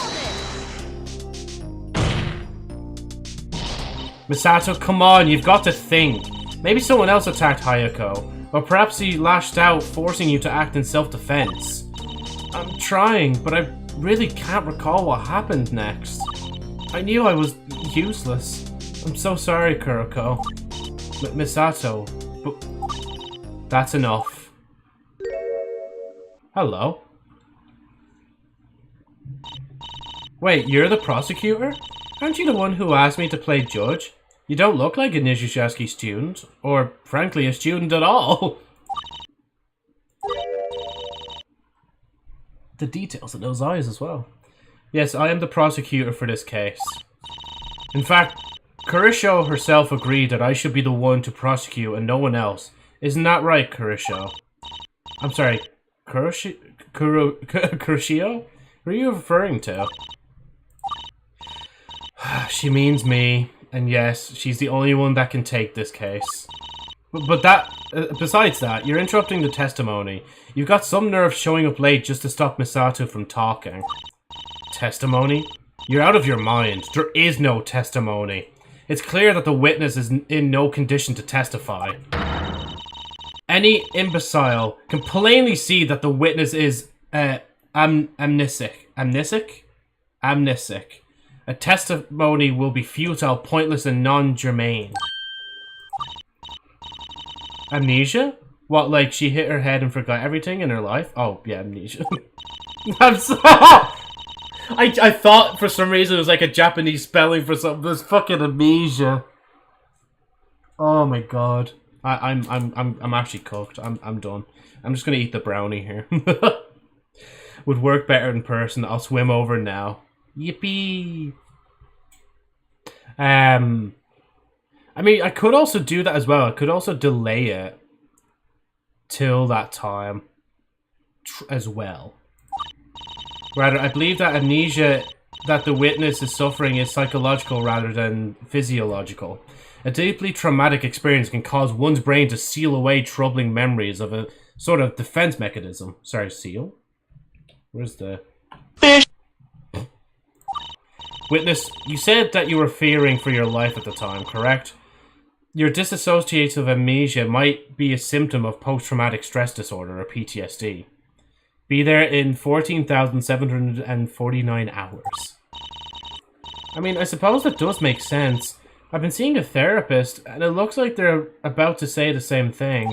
Misato, come on, you've got to think. Maybe someone else attacked Hayako, or perhaps he lashed out, forcing you to act in self-defense. I'm trying, but I really can't recall what happened next. I knew I was useless. I'm so sorry, Kuroko. Misato, but that's enough. Hello? Wait, you're the prosecutor? Aren't you the one who asked me to play judge? You don't look like a Nijishasuke student, or frankly a student at all. The details of those eyes as well. Yes, I am the prosecutor for this case. In fact, Kurisho herself agreed that I should be the one to prosecute and no one else. Isn't that right, Kurisho? I'm sorry, Kurishio? Who are you referring to? She means me, and yes, she's the only one that can take this case. But that, besides that, you're interrupting the testimony. You've got some nerve showing up late just to stop Misato from talking. Testimony? You're out of your mind. There is no testimony. It's clear that the witness is in no condition to testify. Any imbecile can plainly see that the witness is amnesic. A testimony will be futile, pointless, and non-germane. Amnesia? What, like she hit her head and forgot everything in her life? Oh, yeah, amnesia. I'm so... I thought for some reason it was like a Japanese spelling for something. There's fucking amnesia. Oh my god. I'm actually cooked. I'm done. I'm just gonna eat the brownie here. Would work better in person. I'll swim over now. Yippee. I mean, I could also do that as well. I could also delay it till that time as well. Rather, I believe that amnesia that the witness is suffering is psychological rather than physiological. A deeply traumatic experience can cause one's brain to seal away troubling memories of a sort of defense mechanism. Sorry, seal? Where's the... Fish! Witness, you said that you were fearing for your life at the time, correct? Your dissociative amnesia might be a symptom of post-traumatic stress disorder, or PTSD. Be there in 14,749 hours. I mean, I suppose that does make sense. I've been seeing a therapist, and it looks like they're about to say the same thing.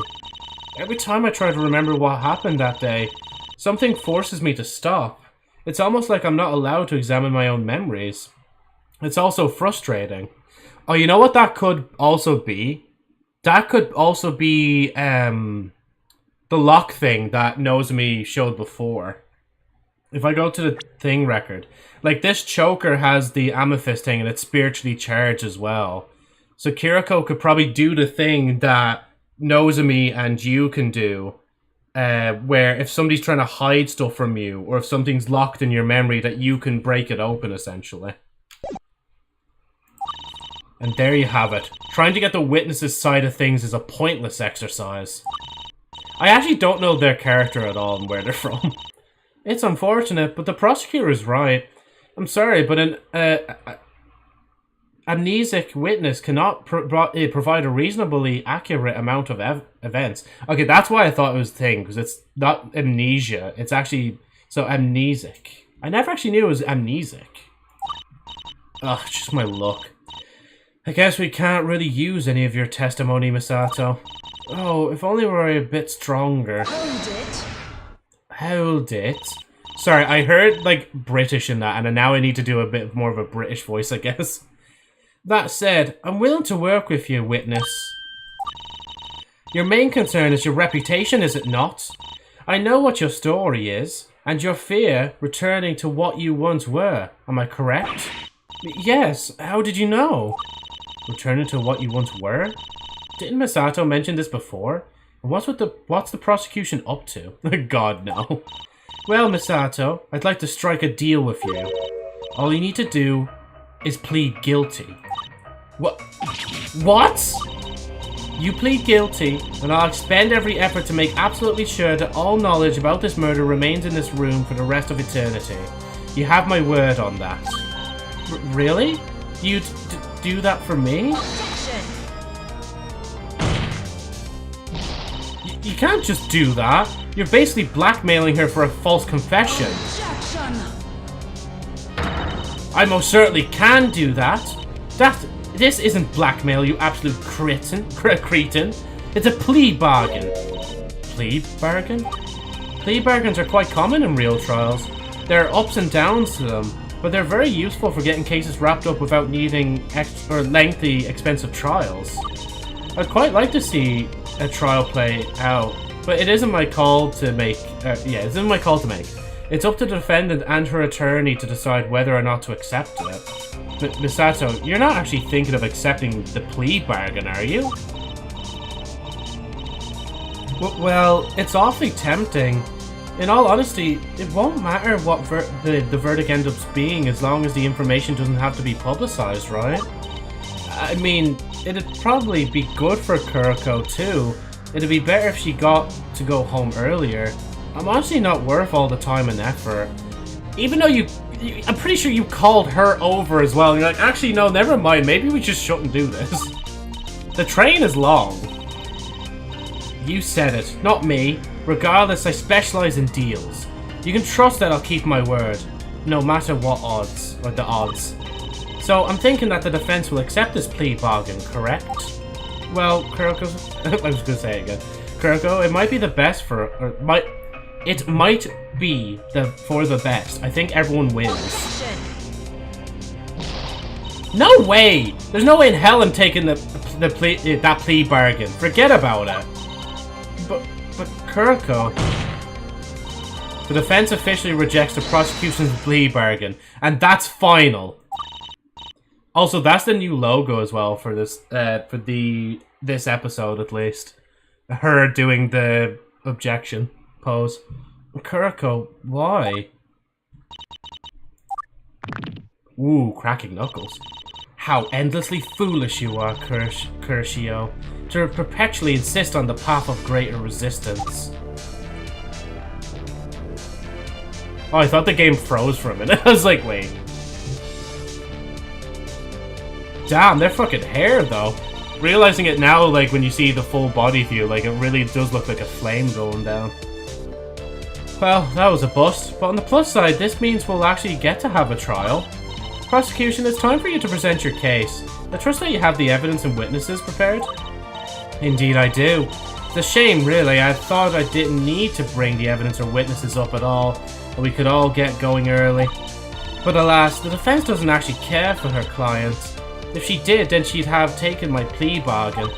Every time I try to remember what happened that day, something forces me to stop. It's almost like I'm not allowed to examine my own memories. It's also frustrating. Oh, you know what that could also be? That could also be, the lock thing that Nozomi showed before. If I go to the thing record, like this choker has the amethyst thing and it's spiritually charged as well. So Kiriko could probably do the thing that Nozomi and you can do, where if somebody's trying to hide stuff from you, or if something's locked in your memory, that you can break it open, essentially. And there you have it. Trying to get the witness's side of things is a pointless exercise. I actually don't know their character at all and where they're from. It's unfortunate, but the prosecutor is right. I'm sorry, but amnesic witness cannot provide a reasonably accurate amount of events. Okay, that's why I thought it was a thing, because it's not amnesia. It's actually... So, amnesic. I never actually knew it was amnesic. Ugh, just my luck. I guess we can't really use any of your testimony, Misato. Oh, if only we were a bit stronger. Hold it. Hold it. Sorry, I heard, like, British in that, and now I need to do a bit more of a British voice, I guess. That said, I'm willing to work with you, witness. Your main concern is your reputation, is it not? I know what your story is, and your fear returning to what you once were. Am I correct? Yes, how did you know? Returning to what you once were? Didn't Misato mention this before? And what's the prosecution up to? God, no. Well, Misato, I'd like to strike a deal with you. All you need to do is plead guilty. What? What? You plead guilty, and I'll expend every effort to make absolutely sure that all knowledge about this murder remains in this room for the rest of eternity. You have my word on that. Really? You'd do that for me? You can't just do that. You're basically blackmailing her for a false confession. I most certainly can do that. This isn't blackmail, you absolute cretin. It's a plea bargain. Plea bargain? Plea bargains are quite common in real trials. There are ups and downs to them, but they're very useful for getting cases wrapped up without needing lengthy, expensive trials. I'd quite like to see a trial play out, but it isn't my call to make. It isn't my call to make. It's up to the defendant and her attorney to decide whether or not to accept it. Misato, you're not actually thinking of accepting the plea bargain, are you? Well, it's awfully tempting. In all honesty, it won't matter what the verdict ends up being as long as the information doesn't have to be publicized, right? I mean, it'd probably be good for Kuroko too. It'd be better if she got to go home earlier. I'm honestly not worth all the time and effort. Even though I'm pretty sure you called her over as well. You're like, actually, no, never mind. Maybe we just shouldn't do this. The train is long. You said it, not me. Regardless, I specialize in deals. You can trust that I'll keep my word, no matter what odds, or the odds. So, I'm thinking that the defense will accept this plea bargain, correct? Well, Kuroko... I was gonna say it again. Kuroko, it might be the best for... It might be for the best. I think everyone wins. No way! There's no way in hell I'm taking that plea bargain. Forget about it. But Kuroko... The defense officially rejects the prosecution's plea bargain. And that's final. Also, that's the new logo as well for this this episode at least. Her doing the objection pose. Kuroko, why? Ooh, cracking knuckles. How endlessly foolish you are, Kurshio, to perpetually insist on the path of greater resistance. Oh, I thought the game froze for a minute. I was like, wait. Damn, their fucking hair, though. Realizing it now, like, when you see the full body view, like, it really does look like a flame going down. Well, that was a bust, but on the plus side, this means we'll actually get to have a trial. Prosecution, it's time for you to present your case. I trust that you have the evidence and witnesses prepared? Indeed I do. It's a shame, really. I thought I didn't need to bring the evidence or witnesses up at all, and we could all get going early. But alas, the defense doesn't actually care for her client. If she did, then she'd have taken my plea bargain.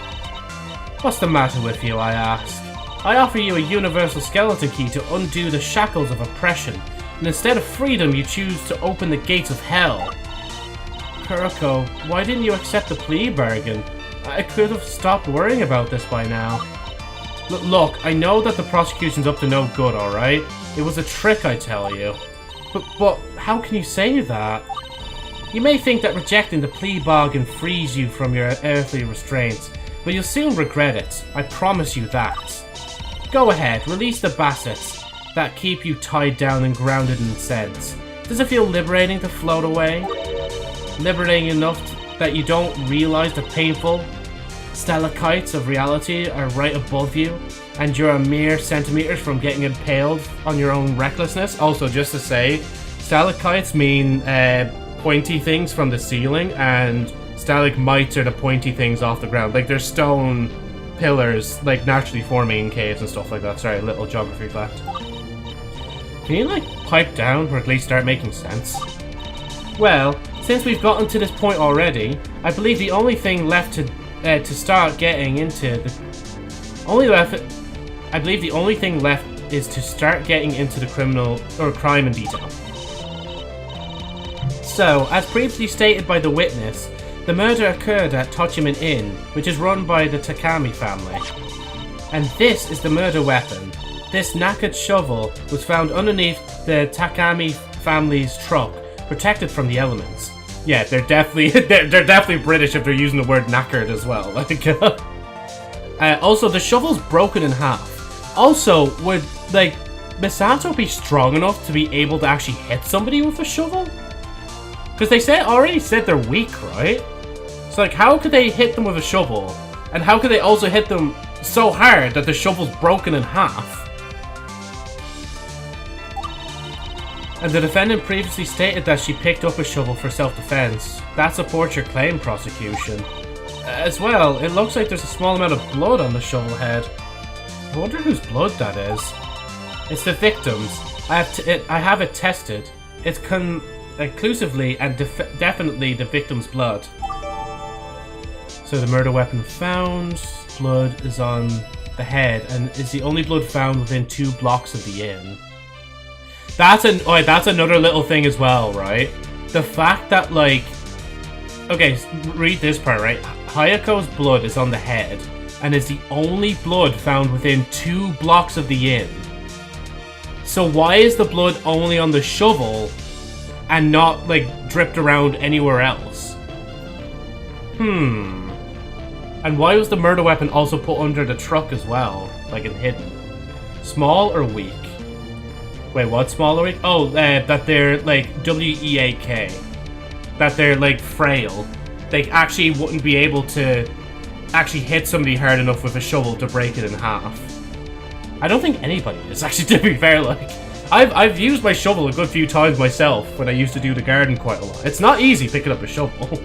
What's the matter with you, I ask? I offer you a universal skeleton key to undo the shackles of oppression, and instead of freedom you choose to open the gates of hell. Kuroko, why didn't you accept the plea bargain? I could have stopped worrying about this by now. Look, I know that the prosecution's up to no good, alright? It was a trick, I tell you. But how can you say that? You may think that rejecting the plea bargain frees you from your earthly restraints, but you'll soon regret it. I promise you that. Go ahead, release the bassets that keep you tied down and grounded in sense. Does it feel liberating to float away? Liberating enough that you don't realize the painful stalactites of reality are right above you, and you're a mere centimeters from getting impaled on your own recklessness. Also, just to say, stalactites mean pointy things from the ceiling, and stalagmites are the pointy things off the ground. Like, they're stone pillars, like, naturally forming in caves and stuff like that. Sorry, a little geography fact. Can you, like, pipe down, or at least start making sense? Well, since we've gotten to this point already, I believe the only thing left to start getting into the... I believe the only thing left is to start getting into the criminal, or crime in detail. So, as previously stated by the witness, the murder occurred at Tochiman Inn, which is run by the Takami family. And this is the murder weapon. This knackered shovel was found underneath the Takami family's truck, protected from the elements. Yeah, they're definitely they're definitely British if they're using the word knackered as well. Like, also, the shovel's broken in half. Also, would like Misato be strong enough to be able to actually hit somebody with a shovel? Because they already said they're weak, right? So, like, how could they hit them with a shovel? And how could they also hit them so hard that the shovel's broken in half? And the defendant previously stated that she picked up a shovel for self-defense. That supports your claim, prosecution. As well, it looks like there's a small amount of blood on the shovel head. I wonder whose blood that is. It's the victim's. I have it tested. It's conclusively and definitely the victim's blood. So the murder weapon found. Blood is on the head and is the only blood found within 2 blocks of the inn. That's another little thing as well, right? The fact that, like... Okay, read this part, right? Hayako's blood is on the head, and is the only blood found within 2 blocks of the inn. So why is the blood only on the shovel, and not, like, dripped around anywhere else? And why was the murder weapon also put under the truck as well? Like, and hidden? Small or weak? Wait, what? Small or weak? Oh, that they're, like, W-E-A-K. That they're, like, frail. They actually wouldn't be able to actually hit somebody hard enough with a shovel to break it in half. I don't think anybody is, actually, to be fair. Like, I've used my shovel a good few times myself when I used to do the garden quite a lot. It's not easy picking up a shovel.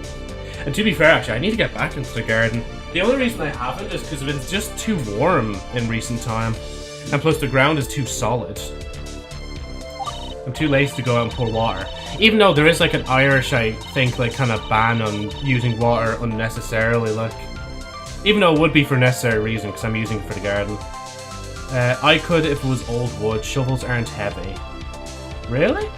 And to be fair, actually, I need to get back into the garden. The only reason I haven't is because it's just too warm in recent time. And plus the ground is too solid. I'm too lazy to go out and pour water. Even though there is like an Irish, I think, like kind of ban on using water unnecessarily, like. Even though it would be for necessary reason, because I'm using it for the garden. I could if it was old wood. Shovels aren't heavy. Really?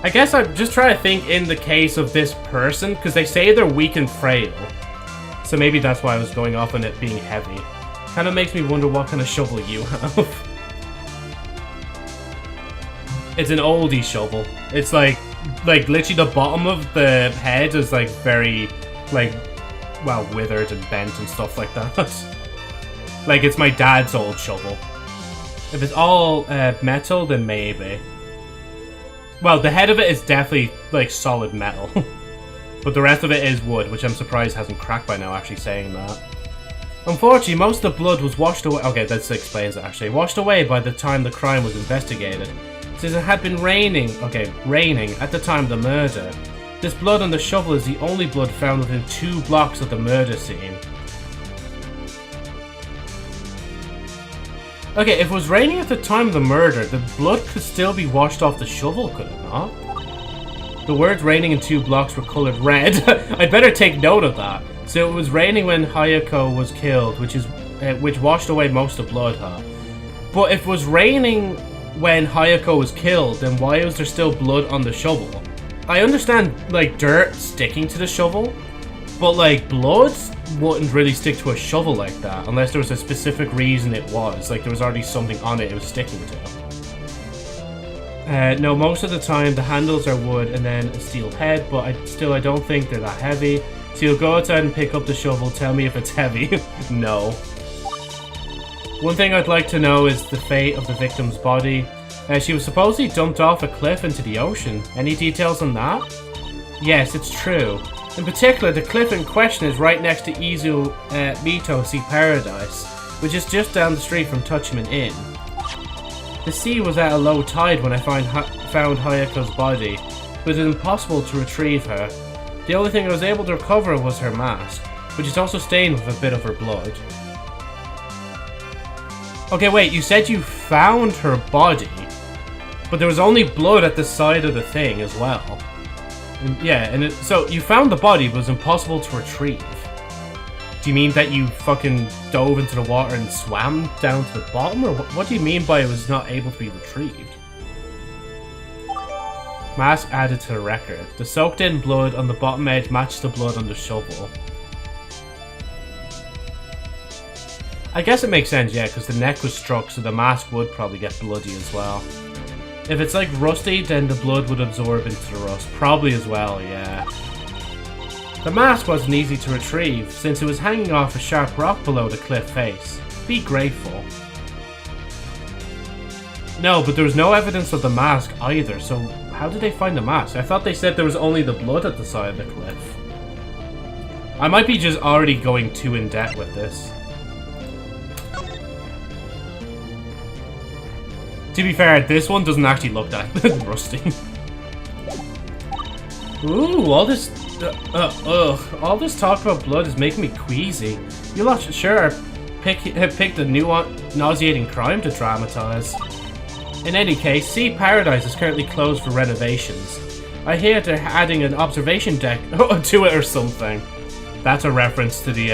I guess I'm just trying to think in the case of this person, because they say they're weak and frail. So maybe that's why I was going off on it being heavy. Kind of makes me wonder what kind of shovel you have. It's an oldie shovel. It's like literally the bottom of the head is like very, like, well, withered and bent and stuff like that. Like, it's my dad's old shovel. If it's all metal, then maybe. Well, the head of it is definitely, like, solid metal. But the rest of it is wood, which I'm surprised hasn't cracked by now, actually saying that. Unfortunately, most of the blood was washed away. Okay, that explains it, actually. Washed away by the time the crime was investigated. Since it had been raining at the time of the murder. This blood on the shovel is the only blood found within 2 blocks of the murder scene. Okay, if it was raining at the time of the murder, the blood could still be washed off the shovel, could it not? The words raining in 2 blocks were colored red. I'd better take note of that. So it was raining when Hayako was killed, which washed away most of the blood, huh? But if it was raining when Hayako was killed, then why was there still blood on the shovel? I understand, like, dirt sticking to the shovel, but, like, blood wouldn't really stick to a shovel like that, unless there was a specific reason it was. Like, there was already something on it was sticking to. No, most of the time, the handles are wood and then a steel head, but I don't think they're that heavy. So you'll go outside and pick up the shovel, tell me if it's heavy. No. One thing I'd like to know is the fate of the victim's body. She was supposedly dumped off a cliff into the ocean. Any details on that? Yes, it's true. In particular, the cliff in question is right next to Izu Mito Sea Paradise, which is just down the street from Touchman Inn. The sea was at a low tide when I found Hayako's body, but it was impossible to retrieve her. The only thing I was able to recover was her mask, which is also stained with a bit of her blood. Okay, wait, you said you found her body, but there was only blood at the side of the thing as well. And so you found the body, but it was impossible to retrieve. Do you mean that you fucking dove into the water and swam down to the bottom? Or what do you mean by it was not able to be retrieved? Mask added to the record. The soaked in blood on the bottom edge matched the blood on the shovel. I guess it makes sense, yeah, because the neck was struck, so the mask would probably get bloody as well. If it's like rusty, then the blood would absorb into the rust. Probably as well, yeah. The mask wasn't easy to retrieve, since it was hanging off a sharp rock below the cliff face. Be grateful. No, but there was no evidence of the mask either, so how did they find the mask? I thought they said there was only the blood at the side of the cliff. I might be just already going too in debt with this. To be fair, this one doesn't actually look that rusty. Ooh, all this talk about blood is making me queasy. You lot sure picked a nauseating crime to dramatize. In any case, Sea Paradise is currently closed for renovations. I hear they're adding an observation deck to it or something. That's a reference to the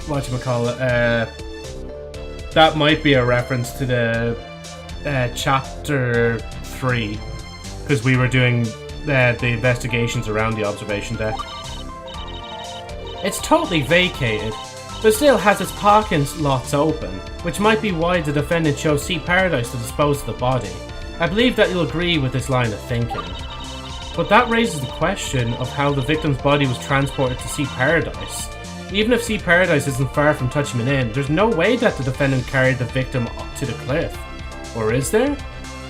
whatchamacallit, that might be a reference to the chapter 3, because we were doing the investigations around the observation deck. It's totally vacated, but still has its parking lots open, which might be why the defendant chose Sea Paradise to dispose of the body. I believe that you'll agree with this line of thinking. But that raises the question of how the victim's body was transported to Sea Paradise. Even if Sea Paradise isn't far from Touchman Inn, there's no way that the defendant carried the victim up to the cliff. Or is there?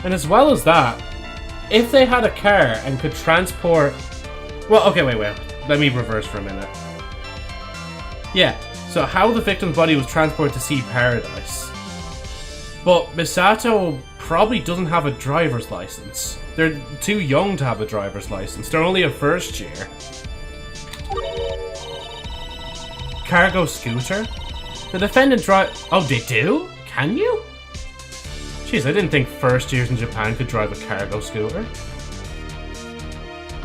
And as well as that, if they had a car and could transport... Well, okay, wait. Let me reverse for a minute. Yeah, so how the victim's body was transported to Sea Paradise. But Misato probably doesn't have a driver's license. They're too young to have a driver's license. They're only a first year. Cargo scooter? The defendant Oh, they do? Can you? Jeez, I didn't think first years in Japan could drive a cargo scooter.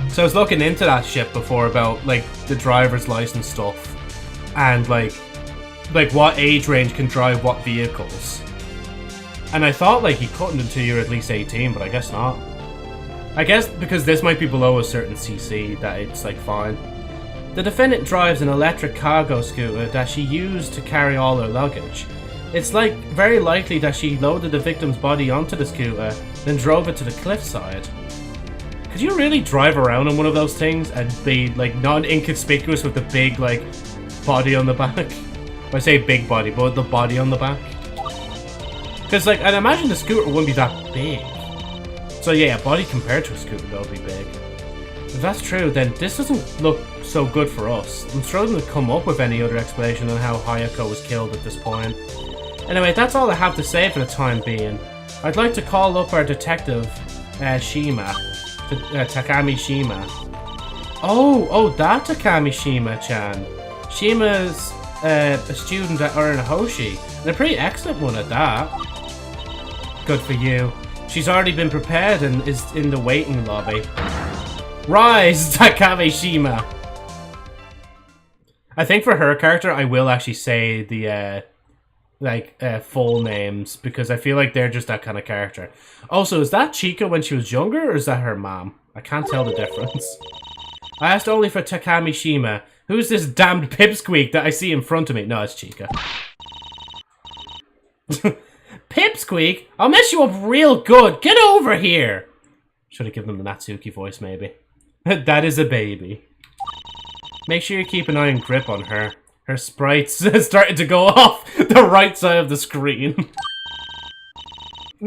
So I was looking into that shit before about, like, the driver's license stuff. And, like what age range can drive what vehicles. And I thought, like, you couldn't until you're at least 18, but I guess not. I guess because this might be below a certain CC that it's, like, fine. The defendant drives an electric cargo scooter that she used to carry all her luggage. It's like very likely that she loaded the victim's body onto the scooter, then drove it to the cliffside. Could you really drive around on one of those things and be like non-inconspicuous with the big like body on the back? I say big body, but the body on the back. Because like I'd imagine the scooter wouldn't be that big. So yeah, body compared to a scooter that would be big. If that's true, then this doesn't look so good for us. I'm struggling to come up with any other explanation on how Hayako was killed at this point. Anyway, that's all I have to say for the time being. I'd like to call up our detective, Shima. Takami Shima. Oh, that Takami Shima-chan. Shima's a student at Uranohoshi, and a pretty excellent one at that. Good for you. She's already been prepared and is in the waiting lobby. Rise, Takami Shima! I think for her character, I will actually say the, full names, because I feel like they're just that kind of character. Also, is that Chika when she was younger, or is that her mom? I can't tell the difference. I asked only for Takami Shima. Who's this damned pipsqueak that I see in front of me? No, it's Chika. Pipsqueak? I'll mess you up real good! Get over here! Should have given them the Natsuki voice, maybe. That is a baby. Make sure you keep an iron grip on her. Her sprite's starting to go off the right side of the screen.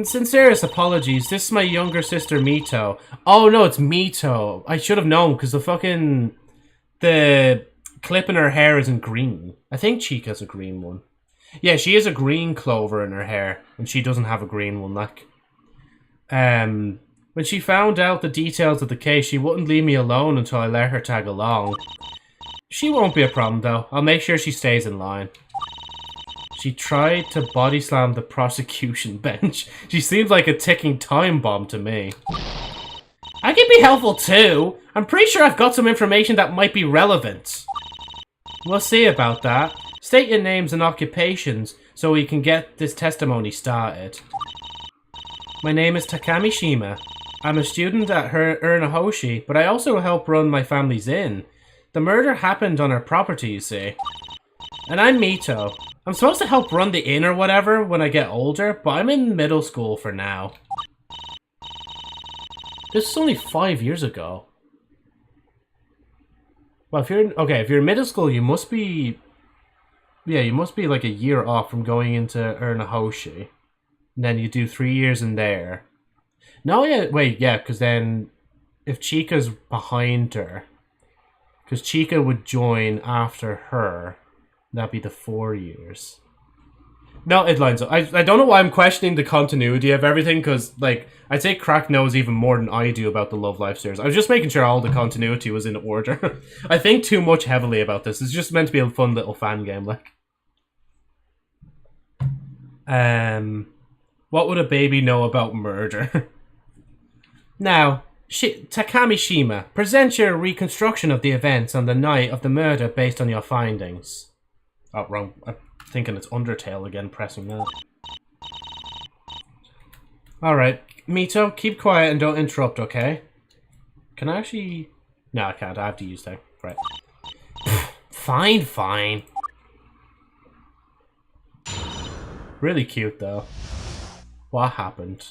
Sincerest apologies. This is my younger sister, Mito. Oh, no, it's Mito. I should have known, because the clip in her hair isn't green. I think Chica's a green one. Yeah, she has a green clover in her hair, and she doesn't have a green one, like. When she found out the details of the case, she wouldn't leave me alone until I let her tag along. She won't be a problem, though. I'll make sure she stays in line. She tried to body slam the prosecution bench. She seems like a ticking time bomb to me. I can be helpful too. I'm pretty sure I've got some information that might be relevant. We'll see about that. State your names and occupations so we can get this testimony started. My name is Takamishima. I'm a student at Urnahoshi, but I also help run my family's inn. The murder happened on our property, you see. And I'm Mito. I'm supposed to help run the inn or whatever when I get older, but I'm in middle school for now. This is only 5 years ago. Well, if you're in middle school, you must be... Yeah, you must be like a year off from going into Urnahoshi. And then you do 3 years in there. No, yeah, wait, yeah, because then if Chica's behind her, because Chica would join after her, that'd be the 4 years. No, it lines up. I don't know why I'm questioning the continuity of everything, because, like, I'd say Krak knows even more than I do about the Love Life series. I was just making sure all the continuity was in order. I think too much heavily about this. It's just meant to be a fun little fan game, like. What would a baby know about murder? Now, Takamishima, present your reconstruction of the events on the night of the murder based on your findings. Oh, wrong. I'm thinking it's Undertale again, pressing that. Alright, Mito, keep quiet and don't interrupt, okay? Can I actually... No, I can't. I have to use that. Right. Fine, fine. Really cute, though. What happened?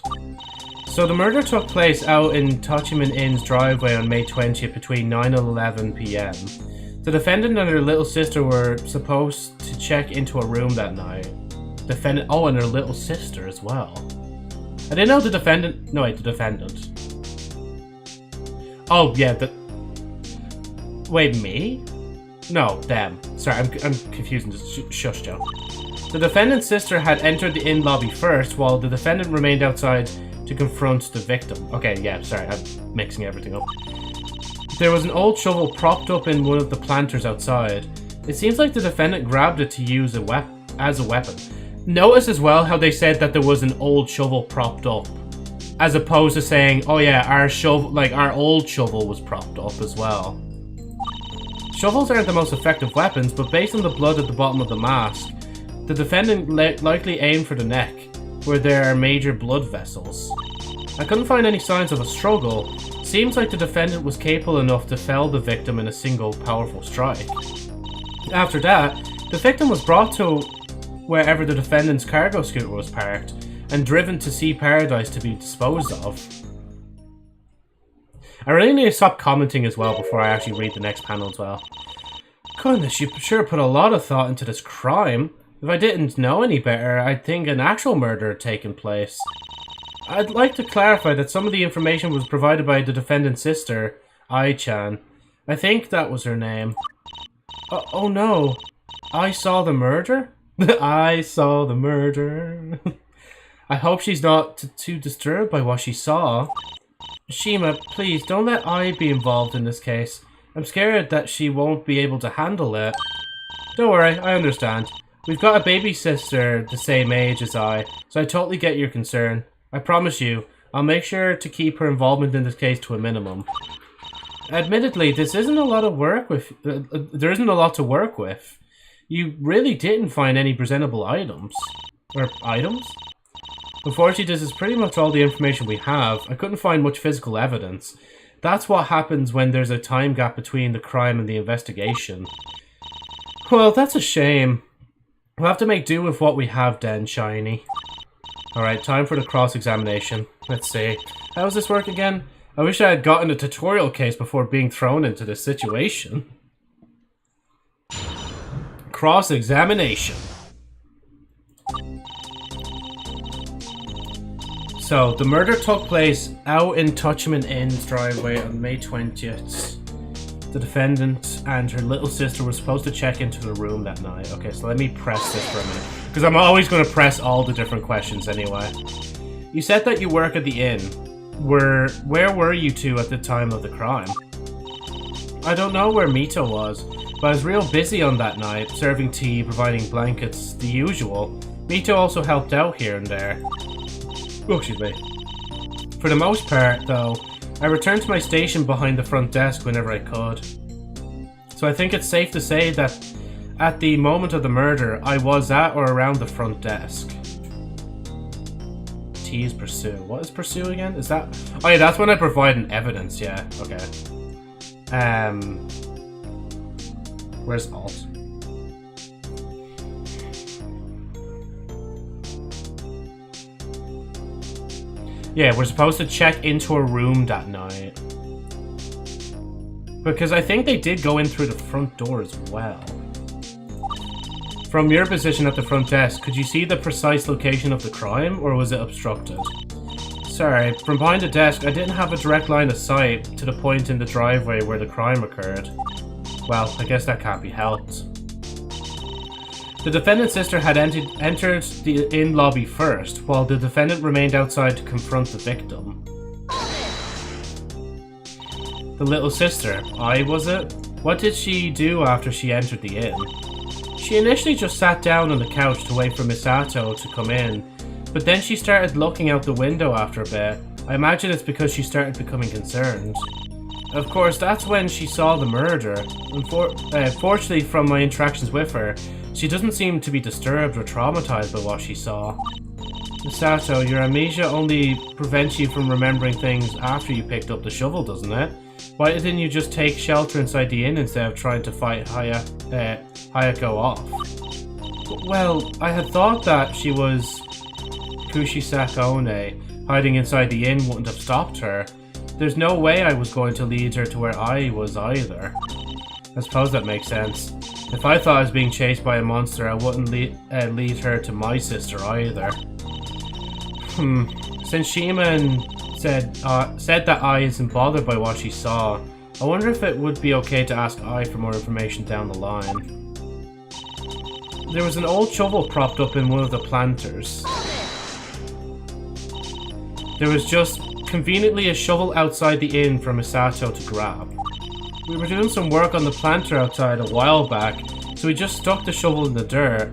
So the murder took place out in Tochiman Inn's driveway on May 20th between 9 and 11 p.m. The defendant and her little sister were supposed to check into a room that night. Oh, and her little sister as well. I didn't know the defendant... No, wait, the defendant. Oh, yeah, Wait, me? No, them. Sorry, I'm confusing. Just shush, Joe. The defendant's sister had entered the inn lobby first, while the defendant remained outside to confront the victim. Okay, yeah, sorry, I'm mixing everything up. There was an old shovel propped up in one of the planters outside. It seems like the defendant grabbed it to use as a weapon. Notice as well how they said that there was an old shovel propped up, as opposed to saying, oh yeah, our old shovel was propped up as well. Shovels aren't the most effective weapons, but based on the blood at the bottom of the mask, the defendant likely aimed for the neck, where there are major blood vessels. I couldn't find any signs of a struggle. Seems like the defendant was capable enough to fell the victim in a single powerful strike. After that, the victim was brought to wherever the defendant's cargo scooter was parked, and driven to Sea Paradise to be disposed of. I really need to stop commenting as well before I actually read the next panel as well. Goodness, you sure put a lot of thought into this crime. If I didn't know any better, I'd think an actual murder had taken place. I'd like to clarify that some of the information was provided by the defendant's sister, Ai-chan. I think that was her name. Oh no. I saw the murder? I saw the murder. I hope she's not too disturbed by what she saw. Shima, please, don't let I be involved in this case. I'm scared that she won't be able to handle it. Don't worry, I understand. We've got a baby sister the same age as I, so I totally get your concern. I promise you, I'll make sure to keep her involvement in this case to a minimum. Admittedly, this isn't a lot of work with. There isn't a lot to work with. You really didn't find any presentable items. Or items? Unfortunately, this is pretty much all the information we have. I couldn't find much physical evidence. That's what happens when there's a time gap between the crime and the investigation. Well, that's a shame. We'll have to make do with what we have then, Shiny. Alright, time for the cross-examination. Let's see. How does this work again? I wish I had gotten a tutorial case before being thrown into this situation. Cross-examination. So, the murder took place out in Touchman Inn's driveway on May 20th. The defendant and her little sister were supposed to check into the room that night. Okay, so let me press this for a minute. Because I'm always going to press all the different questions anyway. You said that you work at the inn. Where were you two at the time of the crime? I don't know where Mito was, but I was real busy on that night, serving tea, providing blankets, the usual. Mito also helped out here and there. Oh, excuse me. For the most part, though, I returned to my station behind the front desk whenever I could. So I think it's safe to say that at the moment of the murder, I was at or around the front desk. T is pursue. What is pursue again? Is that... Oh yeah, that's when I provide an evidence, yeah. Okay. Where's alt? Yeah, we're supposed to check into a room that night. Because I think they did go in through the front door as well. From your position at the front desk, could you see the precise location of the crime, or was it obstructed? Sorry, from behind the desk, I didn't have a direct line of sight to the point in the driveway where the crime occurred. Well, I guess that can't be helped. The defendant's sister had entered the inn lobby first, while the defendant remained outside to confront the victim. The little sister, was it? What did she do after she entered the inn? She initially just sat down on the couch to wait for Misato to come in, but then she started looking out the window after a bit. I imagine it's because she started becoming concerned. Of course, that's when she saw the murder. Fortunately, from my interactions with her, she doesn't seem to be disturbed or traumatized by what she saw. Misato, your amnesia only prevents you from remembering things after you picked up the shovel, doesn't it? Why didn't you just take shelter inside the inn instead of trying to fight Hayako off? Well, I had thought that she was Kushisaka-one. Hiding inside the inn wouldn't have stopped her. There's no way I was going to lead her to where I was either. I suppose that makes sense. If I thought I was being chased by a monster, I wouldn't lead her to my sister either. Since Shima said that Ai isn't bothered by what she saw, I wonder if it would be okay to ask Ai for more information down the line. There was an old shovel propped up in one of the planters. There was just conveniently a shovel outside the inn for Misato to grab. We were doing some work on the planter outside a while back, so we just stuck the shovel in the dirt.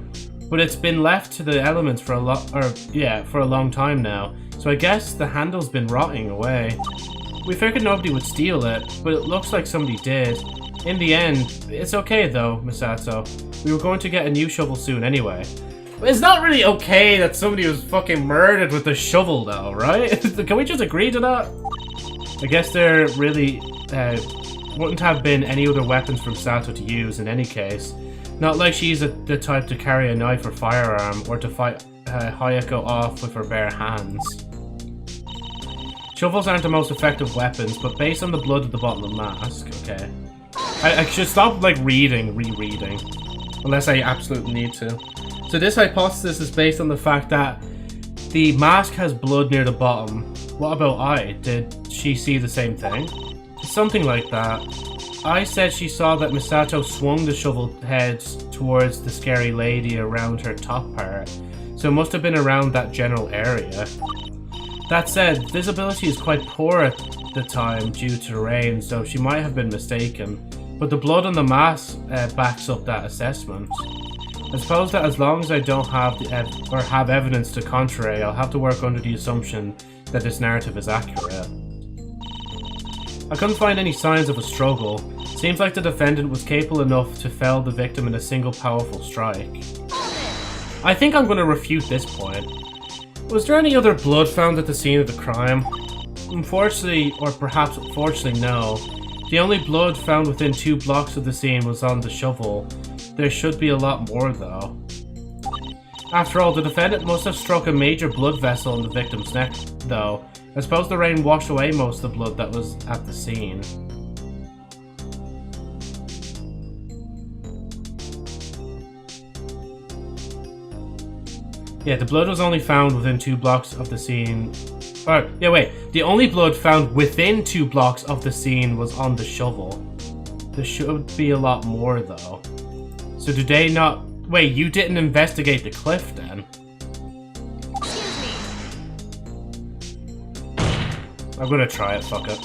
But it's been left to the elements for a long time now, so I guess the handle's been rotting away. We figured nobody would steal it, but it looks like somebody did. In the end, it's okay though, Misato. We were going to get a new shovel soon anyway. It's not really okay that somebody was fucking murdered with a shovel though, right? Can we just agree to that? I guess there really wouldn't have been any other weapons for Misato to use in any case. Not like she's the type to carry a knife or firearm, or to fight Hayako off with her bare hands. Shovels aren't the most effective weapons, but based on the blood at the bottom of the mask, okay. I should stop, like, rereading. Unless I absolutely need to. So this hypothesis is based on the fact that the mask has blood near the bottom. What about Ai? Did she see the same thing? Something like that. Ai said she saw that Misato swung the shovel head towards the scary lady around her top part, so it must have been around that general area. That said, visibility is quite poor at the time due to the rain, so she might have been mistaken, but the blood on the mask backs up that assessment. I suppose that as long as I don't have have evidence to contrary, I'll have to work under the assumption that this narrative is accurate. I couldn't find any signs of a struggle. Seems like the defendant was capable enough to fell the victim in a single powerful strike. I think I'm going to refute this point. Was there any other blood found at the scene of the crime? Unfortunately, or perhaps fortunately, no. The only blood found within 2 blocks of the scene was on the shovel. There should be a lot more though. After all, the defendant must have struck a major blood vessel in the victim's neck, though. I suppose the rain washed away most of the blood that was at the scene. Yeah, the blood was only found within 2 blocks of the scene Or, yeah, wait. The only blood found within 2 blocks of the scene was on the shovel. There should be a lot more, though. So do they not... Wait, you didn't investigate the cliff, then? I'm gonna try it, fuck it.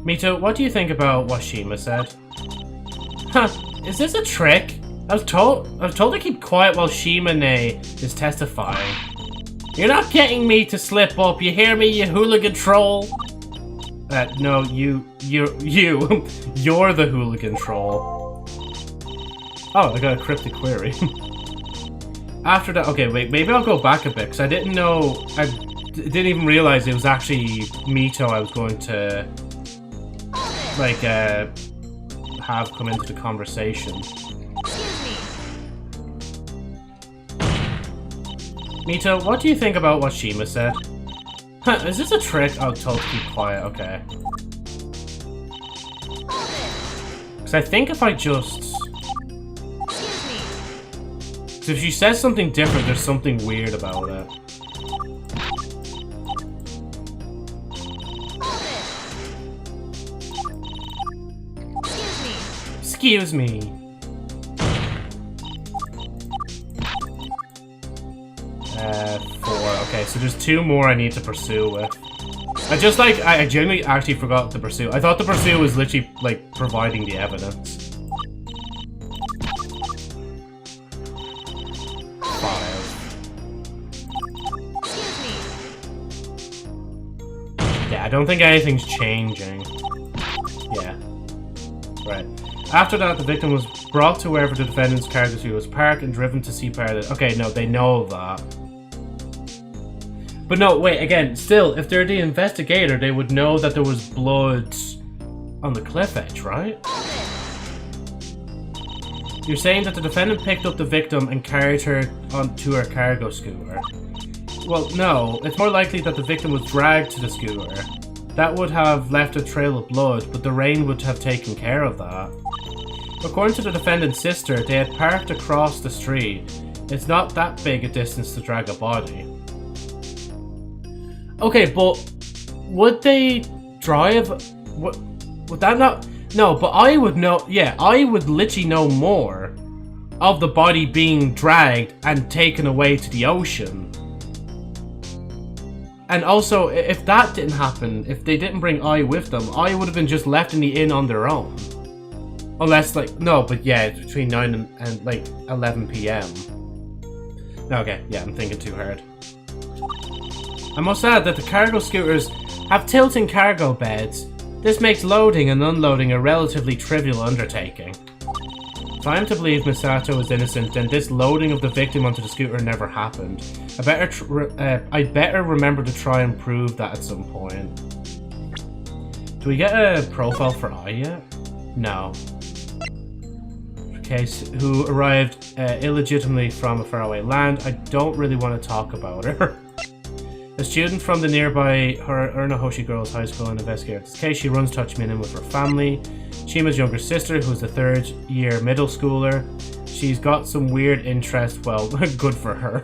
Mito, what do you think about what Shima said? Huh, is this a trick? I was told to keep quiet while Shimane is testifying. You're not getting me to slip up, you hear me, you hooligan troll? No, you're the hooligan troll. Oh, I got a cryptic query. After that, okay, wait, maybe I'll go back a bit, because I didn't know, I didn't even realize it was actually Mito I was going to, like, have come into the conversation. Mito, what do you think about what Shima said? Huh, is this a trick? Oh, told to keep quiet, okay. Because I think if I just... So if she says something different, there's something weird about it. Excuse me. Okay, so there's 2 more I need to pursue with. I genuinely actually forgot to pursue. I thought the pursue was literally, like, providing the evidence. 5. Yeah, I don't think anything's changing. Yeah. Right. After that, the victim was brought to wherever the defendant's car was parked and driven to see part of it. Okay, no, they know that. But no, wait, again, still, if they're the investigator, they would know that there was blood on the cliff edge, right? You're saying that the defendant picked up the victim and carried her onto her cargo scooter. Well, no, it's more likely that the victim was dragged to the scooter. That would have left a trail of blood, but the rain would have taken care of that. According to the defendant's sister, they had parked across the street. It's not that big a distance to drag a body. Okay, but would they drive? Would that not? No, but I would know. Yeah, I would literally know more of the body being dragged and taken away to the ocean. And also, if that didn't happen, if they didn't bring I with them, I would have been just left in the inn on their own. Unless, like, no, but yeah, it's between 9 and like 11 PM. Okay, yeah, I'm thinking too hard. I must add that the cargo scooters have tilting cargo beds. This makes loading and unloading a relatively trivial undertaking. If I am to believe Misato was innocent, then this loading of the victim onto the scooter never happened. I'd better remember to try and prove that at some point. Do we get a profile for I yet? No. Case who arrived illegitimately from a faraway land. I don't really want to talk about her. A student from the nearby Urnahoshi Girls High School and investigator this case. She runs Touch Minin with her family. Shima's younger sister, who's a 3rd year middle schooler. She's got some weird interest. Well, good for her.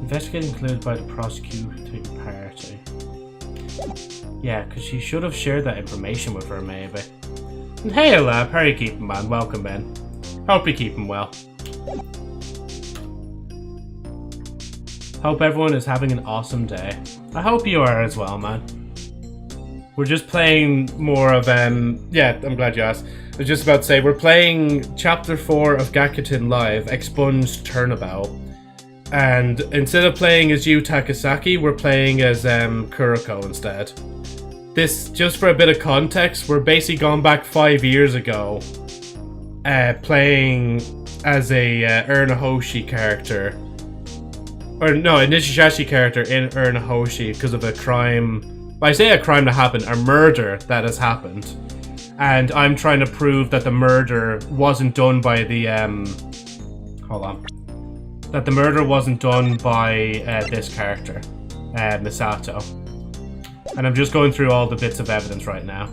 Investigating included by the prosecuting party. Yeah, because she should have shared that information with her, maybe. And hey, lab, how are you keeping, man? Welcome in. Hope you're keeping well. Hope everyone is having an awesome day. I hope you are as well, man. We're just playing more of, yeah, I'm glad you asked. I was just about to say, we're playing Chapter 4 of Gyakuten Live, Expunged Turnabout. And instead of playing as Yu Takasaki, we're playing as Kuroko instead. This, just for a bit of context, we're basically gone back 5 years ago, playing as a Urnahoshi character. Or no, a Nishizashi character in Urnahoshi because of a crime. I say a crime that happened, a murder that has happened. And I'm trying to prove that the murder wasn't done by the, hold on. that the murder wasn't done by this character, Misato. And I'm just going through all the bits of evidence right now.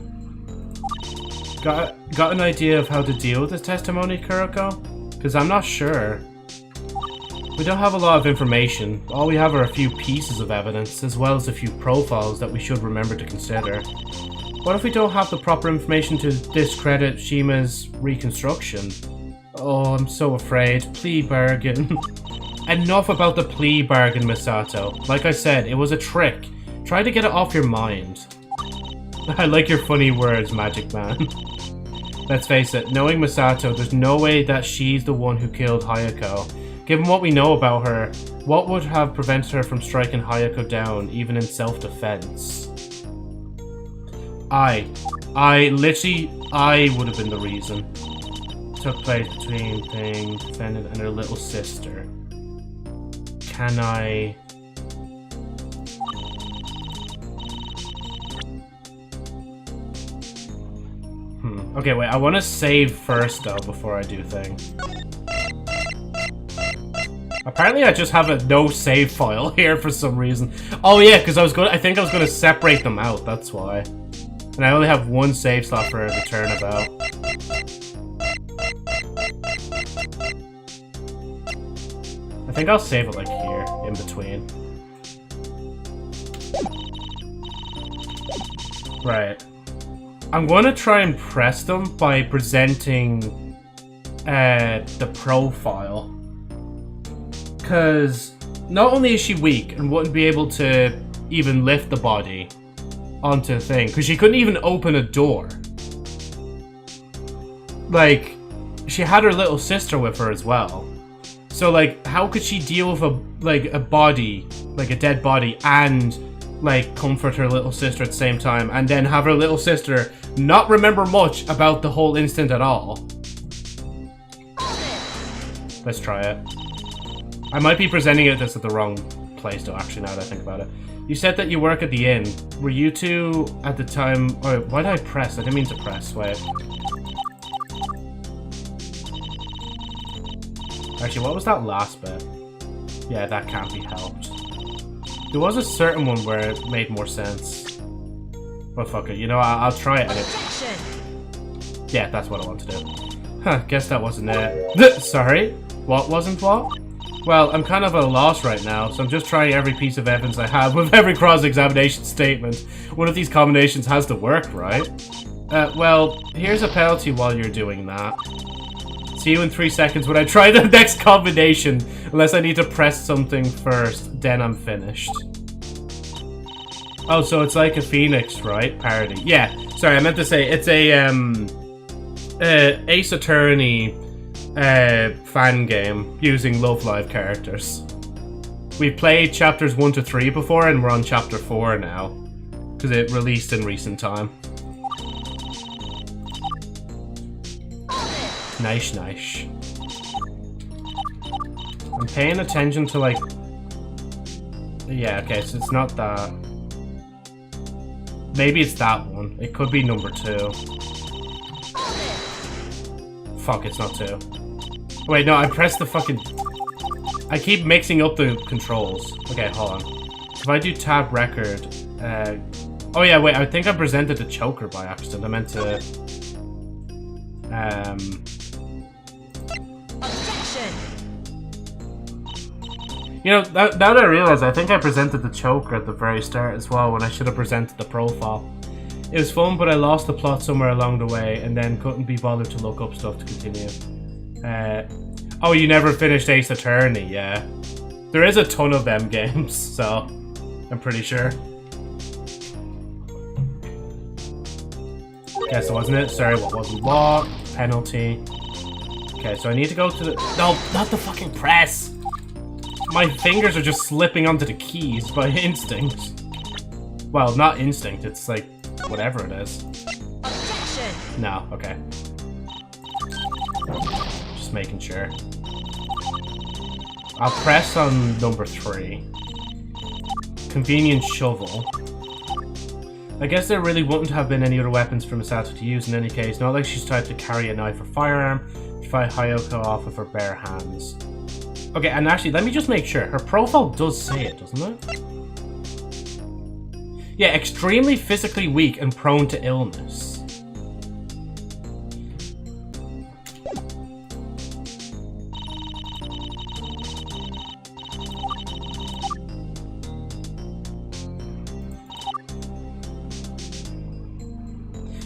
Got an idea of how to deal with this testimony, Kuroko? Because I'm not sure. We don't have a lot of information. All we have are a few pieces of evidence, as well as a few profiles that we should remember to consider. What if we don't have the proper information to discredit Shima's reconstruction? Oh, I'm so afraid. Plea bargain. Enough about the plea bargain, Misato. Like I said, it was a trick. Try to get it off your mind. I like your funny words, Magic Man. Let's face it, knowing Misato, there's no way that she's the one who killed Hayako. Given what we know about her, what would have prevented her from striking Hayako down, even in self-defense? I would have been the reason. Took place between the defendant and her little sister. Can I... Okay, wait, I want to save first, though, before I do things. Apparently I just have a no save file here for some reason. Oh yeah, because I think I was going to separate them out, that's why. And I only have one save slot for the turnabout. I think I'll save it like here, in between. Right. I'm going to try and press them by presenting the profile. Because not only is she weak and wouldn't be able to even lift the body onto the thing, because she couldn't even open a door. Like, she had her little sister with her as well. So, like, how could she deal with a body, like a dead body, and, like, comfort her little sister at the same time, and then have her little sister not remember much about the whole incident at all? Let's try it. I might be presenting this at the wrong place, though, actually, now that I think about it. You said that you work at the inn. Were you two at the time... Oh, why did I press? I didn't mean to press. Wait. Actually, what was that last bit? Yeah, that can't be helped. There was a certain one where it made more sense. But fuck it. You know, I'll try it anyway. Yeah, that's what I want to do. Huh, guess that wasn't it. Sorry? What wasn't what? Well, I'm kind of at a loss right now, so I'm just trying every piece of evidence I have with every cross-examination statement. One of these combinations has to work, right? Well, here's a penalty while you're doing that. See you in 3 seconds when I try the next combination. Unless I need to press something first, then I'm finished. Oh, so it's like a Phoenix, right? Parody. Yeah, sorry, I meant to say, it's a, Ace Attorney... fan game using Love Live characters. We played chapters 1 to 3 before, and we're on chapter 4 now because it released in recent time. Nice. I'm paying attention to, like... Yeah, okay, so it's not that. Maybe it's that one. It could be number 2. Fuck, it's not 2. Wait, no, I pressed the fucking... I keep mixing up the controls. Okay, hold on. If I do tab record... Oh yeah, wait, I think I presented the choker by accident. I meant to... You know, now that I realize, I think I presented the choker at the very start as well, when I should have presented the profile. It was fun, but I lost the plot somewhere along the way, and then couldn't be bothered to look up stuff to continue. Oh, you never finished Ace Attorney, yeah. There is a ton of them games, so I'm pretty sure. Guess it wasn't it? Sorry, what wasn't what? Penalty. Okay, so I need to go to the... No, not the fucking press! My fingers are just slipping onto the keys by instinct. Well, not instinct, it's like... whatever it is. No, okay. Just making sure. I'll press on number 3. Convenient shovel. I guess there really wouldn't have been any other weapons for Misato to use in any case. Not like she's tried to carry a knife or firearm to fight Hayako off with her bare hands. Okay, and actually, let me just make sure. Her profile does say it, doesn't it? Yeah, extremely physically weak and prone to illness.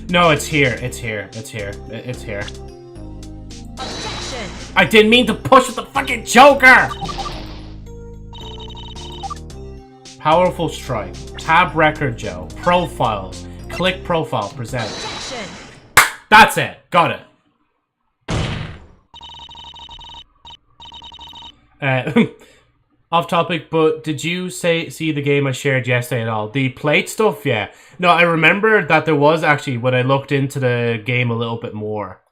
No, it's here. It's here. It's here. It's here. Objection! I didn't mean to push with the fucking Joker! Powerful strike. Tab record Joe. Profiles. Click profile. Present. Objection! That's it. Got it. Off topic, but did you see the game I shared yesterday at all? The plate stuff, yeah. No, I remember that there was actually, when I looked into the game a little bit more,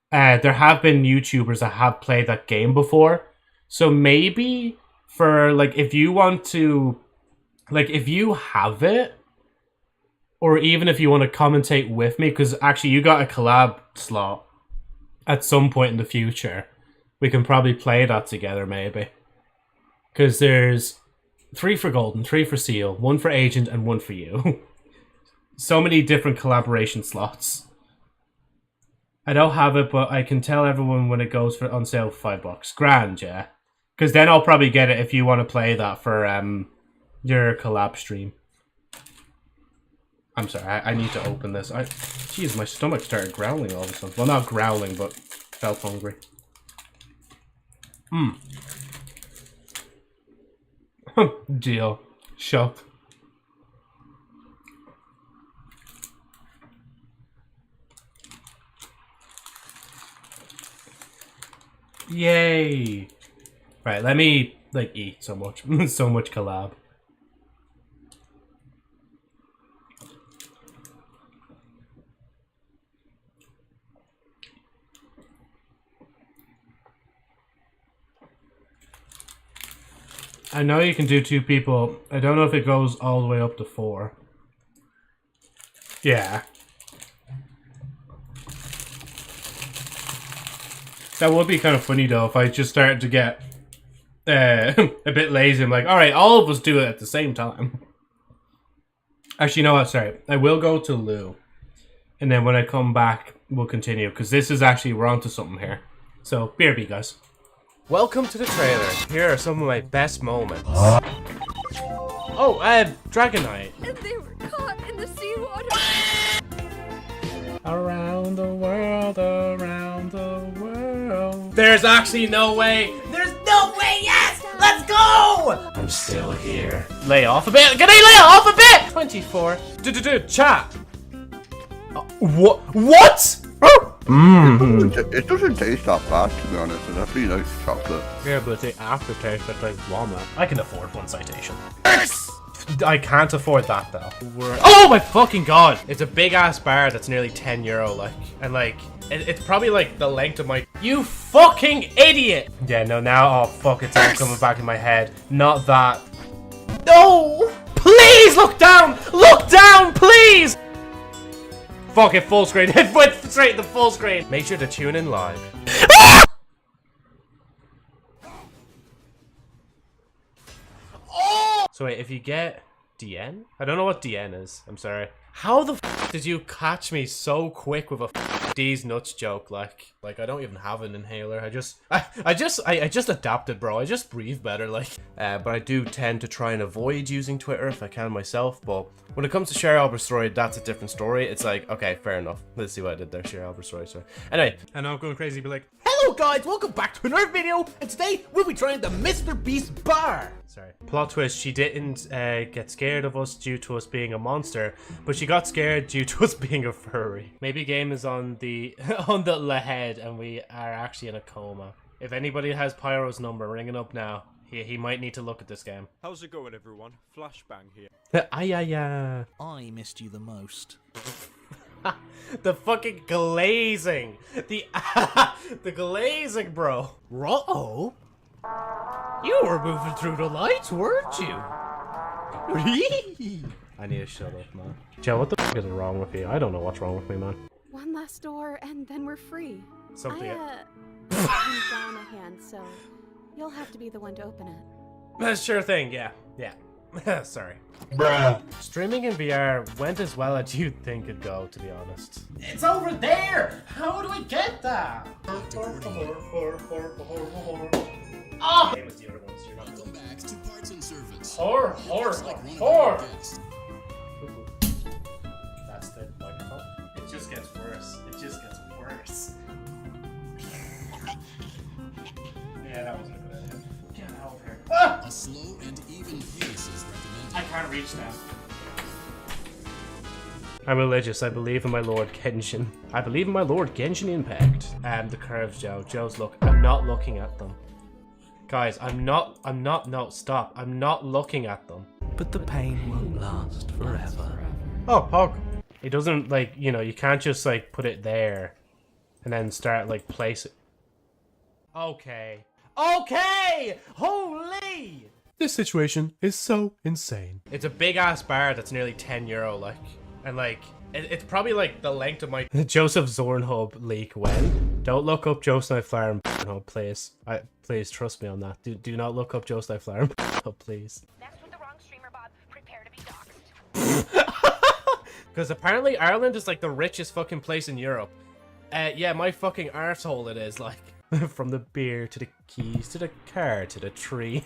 there have been YouTubers that have played that game before. So maybe for, like, if you want to, like, if you have it, or even if you want to commentate with me, because actually you got a collab slot at some point in the future, we can probably play that together, maybe. Because there's 3 for Golden, 3 for Seal, 1 for Agent, and 1 for you. So many different collaboration slots. I don't have it, but I can tell everyone when it goes for on sale for $5. Grand, yeah. Because then I'll probably get it if you want to play that for your collab stream. I'm sorry, I need to open this. Jeez, my stomach started growling all of a sudden. Well, not growling, but felt hungry. Deal. Shock. Yay! Right, let me, like, eat so much. So much collab. I know you can do 2 people. I don't know if it goes all the way up to 4. Yeah. That would be kind of funny though if I just started to get a bit lazy. I'm like, alright, all of us do it at the same time. Actually, you know what? Sorry. I will go to Lou. And then when I come back, we'll continue. Because this is actually, we're onto something here. So, BRB, guys. Welcome to the trailer. Here are some of my best moments. Oh, Dragonite. And they were caught in the seawater. Around the world, around the world. There's actually no way. There's no way, yes! Let's go! I'm still here. Lay off a bit. Can I lay off a bit? 24. Chat. What? It doesn't taste that bad, to be honest. It's actually nice chocolate. Yeah, but the aftertaste is like vomit. I can afford 1 citation. Yes! I can't afford that though. Oh my fucking god! It's a big ass bar that's nearly €10, like, and like, it's probably like the length of my. You fucking idiot! Yeah, no, now, oh fuck, it's all coming back in my head. Not that. No! Please look down! Look down, please! Fuck it, full screen. It went straight to full screen. Make sure to tune in live. So wait, if you get DN? I don't know what DN is. I'm sorry. How the f did you catch me so quick with a D's nuts joke? Like I don't even have an inhaler. I just adapted, bro. I just breathe better, like. But I do tend to try and avoid using Twitter if I can myself. But when it comes to Share Albert story, that's a different story. It's like, okay, fair enough. Let's see what I did there. Share Albert story. Sorry. Anyway, I know I'm going crazy. Be like, hello guys, welcome back to another video, and today we'll be trying the Mr. Beast bar. Sorry. Plot twist: she didn't get scared of us due to us being a monster, but she got scared due to us being a furry. Maybe game is on the on the head, and we are actually in a coma. If anybody has Pyro's number, ring it up now. He might need to look at this game. How's it going, everyone? Flashbang here. I missed you the most. The fucking glazing. The glazing, bro. Uh-oh. You were moving through the lights, weren't you? I need to shut up, man. Joe, what the fuck is wrong with you? I don't know what's wrong with me, man. One last door, and then we're free. Something. I'm down a hand, so You'll have to be the one to open it. Sure thing, yeah. Sorry. Bruh. Streaming in VR went as well as you'd think it'd go, to be honest. It's over there! How do I get that? Oh! Same as the other ones, you're not Welcome back to Parts and Service. Horror. That's the microphone. It just gets worse. Yeah, that wasn't a good idea. Get out of here. Ah! A slow and even pace is recommended. I can't reach now. I'm religious. I believe in my Lord Genshin. I believe in my Lord Genshin Impact. The curves, Joe. Joe's look. I'm not looking at them. Guys, no, stop. I'm not looking at them. But the pain won't last forever. Oh, Pog. It doesn't, like, you know, you can't just, like, put it there and then start, like, place it. Okay. Holy! This situation is so insane. It's a big-ass bar that's nearly €10, like, and, like, it's probably, like, the length of my Joseph Zornhub leak when. Don't look up Joe Snowflower Zornhub, please. Please trust me on that. Do not look up Joe Snowflower please. Messed with the wrong streamer, Bob. Prepare to be doxxed. Because apparently Ireland is, like, the richest fucking place in Europe. Yeah, my fucking arsehole it is, like. From the beer to the keys to the car to the tree.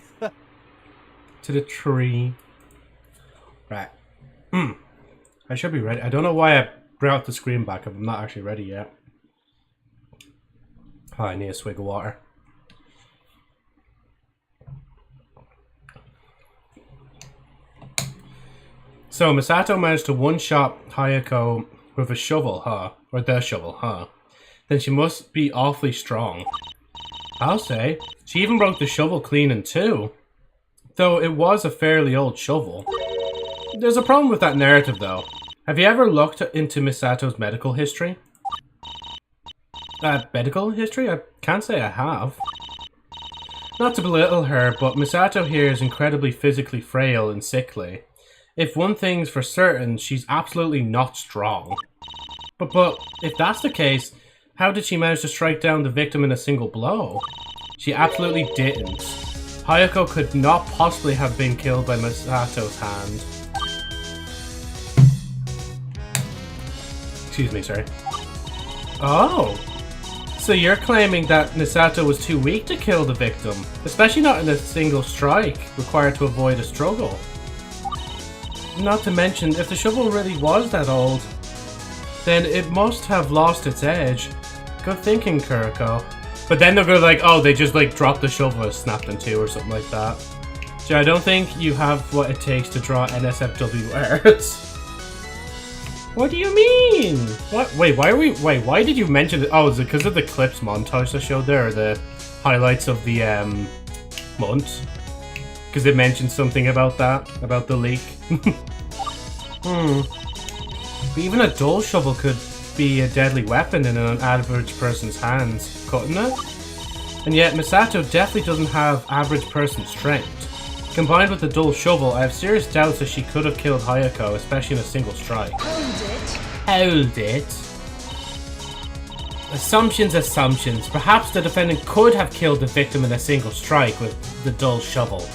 To the tree. Right. I should be ready. I don't know why I brought the screen back up. I'm not actually ready yet. Oh, I need a swig of water. So Misato managed to one-shot Hayako with a shovel, huh? Or the shovel, huh? Then she must be awfully strong. I'll say. She even broke the shovel clean in two. Though it was a fairly old shovel. There's a problem with that narrative though. Have you ever looked into Misato's medical history? Medical history? I can't say I have. Not to belittle her, but Misato here is incredibly physically frail and sickly. If one thing's for certain, she's absolutely not strong. But if that's the case, how did she manage to strike down the victim in a single blow? She absolutely didn't. Hayako could not possibly have been killed by Misato's hand. Excuse me, sorry. Oh! So you're claiming that Misato was too weak to kill the victim, especially not in a single strike required to avoid a struggle. Not to mention, if the shovel really was that old, then it must have lost its edge. Good thinking, Kuriko. But then they're gonna like, oh, they just like dropped the shovel and snapped in two or something like that. So I don't think you have what it takes to draw NSFW arts. What do you mean? What? Wait, why did you mention it? Oh, is it because of the clips montage that showed there, or the highlights of the month? Because it mentioned something about that, about the leak. But even a dull shovel could be a deadly weapon in an average person's hands, couldn't it? And yet Misato definitely doesn't have average person strength. Combined with the dull shovel, I have serious doubts that she could have killed Hayako, especially in a single strike. Hold it. Assumptions. Perhaps the defendant could have killed the victim in a single strike with the dull shovel.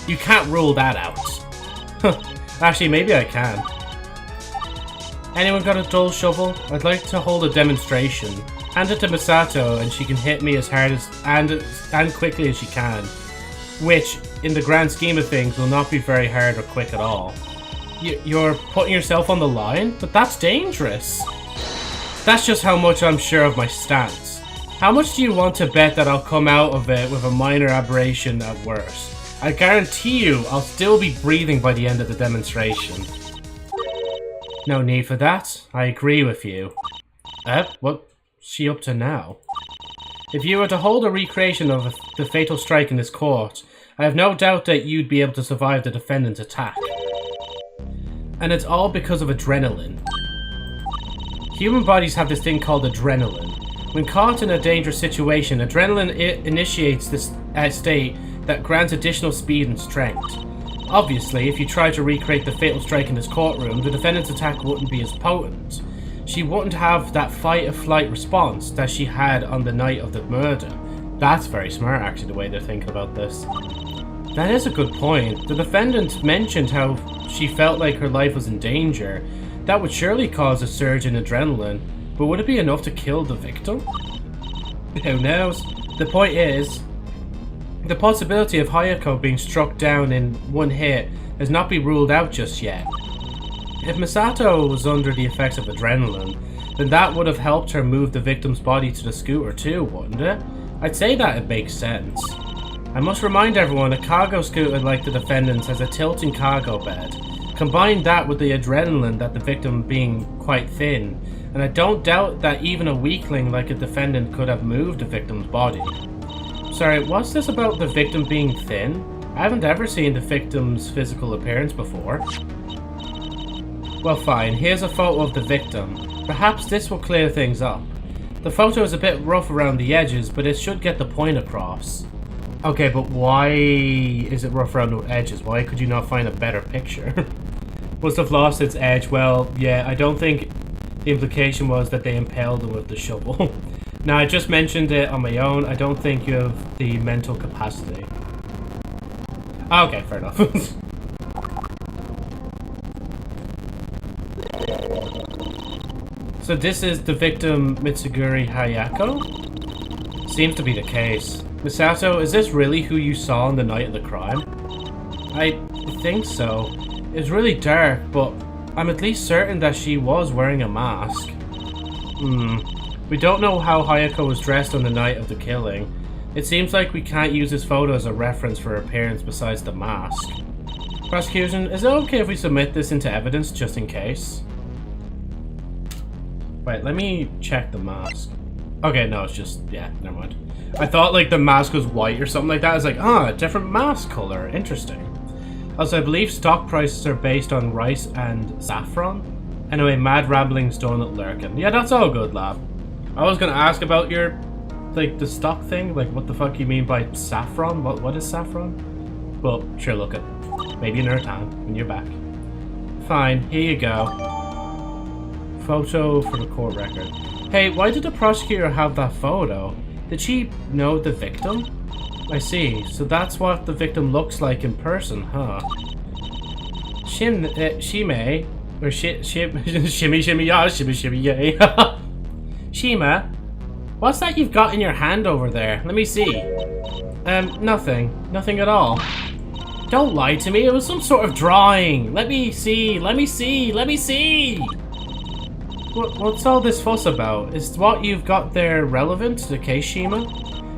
You can't rule that out. Actually, maybe I can. Anyone got a dull shovel? I'd like to hold a demonstration. Hand it to Misato and she can hit me as hard as and quickly as she can. Which, in the grand scheme of things, will not be very hard or quick at all. You're putting yourself on the line? But that's dangerous. That's just how much I'm sure of my stance. How much do you want to bet that I'll come out of it with a minor aberration at worst? I guarantee you I'll still be breathing by the end of the demonstration. No need for that. I agree with you. What's she up to now? If you were to hold a recreation of the fatal strike in this court, I have no doubt that you'd be able to survive the defendant's attack. And it's all because of adrenaline. Human bodies have this thing called adrenaline. When caught in a dangerous situation, adrenaline initiates this state that grants additional speed and strength. Obviously, if you try to recreate the fatal strike in this courtroom, the defendant's attack wouldn't be as potent. She wouldn't have that fight-or-flight response that she had on the night of the murder. That's very smart, actually, the way they're thinking about this. That is a good point. The defendant mentioned how she felt like her life was in danger. That would surely cause a surge in adrenaline, but would it be enough to kill the victim? Who knows? The point is, the possibility of Hayako being struck down in one hit has not been ruled out just yet. If Misato was under the effects of adrenaline, then that would have helped her move the victim's body to the scooter too, wouldn't it? I'd say that it makes sense. I must remind everyone, a cargo scooter like the defendant's has a tilting cargo bed. Combine that with the adrenaline that the victim being quite thin, and I don't doubt that even a weakling like a defendant could have moved the victim's body. Sorry, what's this about the victim being thin? I haven't ever seen the victim's physical appearance before. Well fine, here's a photo of the victim. Perhaps this will clear things up. The photo is a bit rough around the edges, but it should get the point across. Okay, but why is it rough around the edges? Why could you not find a better picture? Must have lost its edge. Well, yeah, I don't think the implication was that they impaled him with the shovel. Now, I just mentioned it on my own. I don't think you have the mental capacity. Okay, fair enough. So this is the victim, Mitsuguri Hayako? Seems to be the case. Misato, is this really who you saw on the night of the crime? I think so. It's really dark, but I'm at least certain that she was wearing a mask. We don't know how Hayako was dressed on the night of the killing. It seems like we can't use this photo as a reference for her appearance besides the mask. Prosecution, is it okay if we submit this into evidence just in case? Wait, let me check the mask. Okay, no, it's just, yeah, never mind. I thought like the mask was white or something like that. I was like, a different mask color, interesting. Also, I believe stock prices are based on rice and saffron. Anyway, mad ramblings donut lurking. Yeah, that's all good, lad. I was gonna ask about your, like, the stock thing. Like, what the fuck you mean by saffron? What is saffron? Well, sure, look it. Maybe another time when you're back. Fine, here you go. Photo for the court record. Hey, why did the prosecutor have that photo? Did she know the victim? I see. So that's what the victim looks like in person, huh? Shime, or shimmy shimmy ya, shimmy shimmy yay. Shima, what's that you've got in your hand over there? Let me see. Nothing. Nothing at all. Don't lie to me. It was some sort of drawing. Let me see. Let me see. Let me see. What's all this fuss about? Is what you've got there relevant to the case, Shima?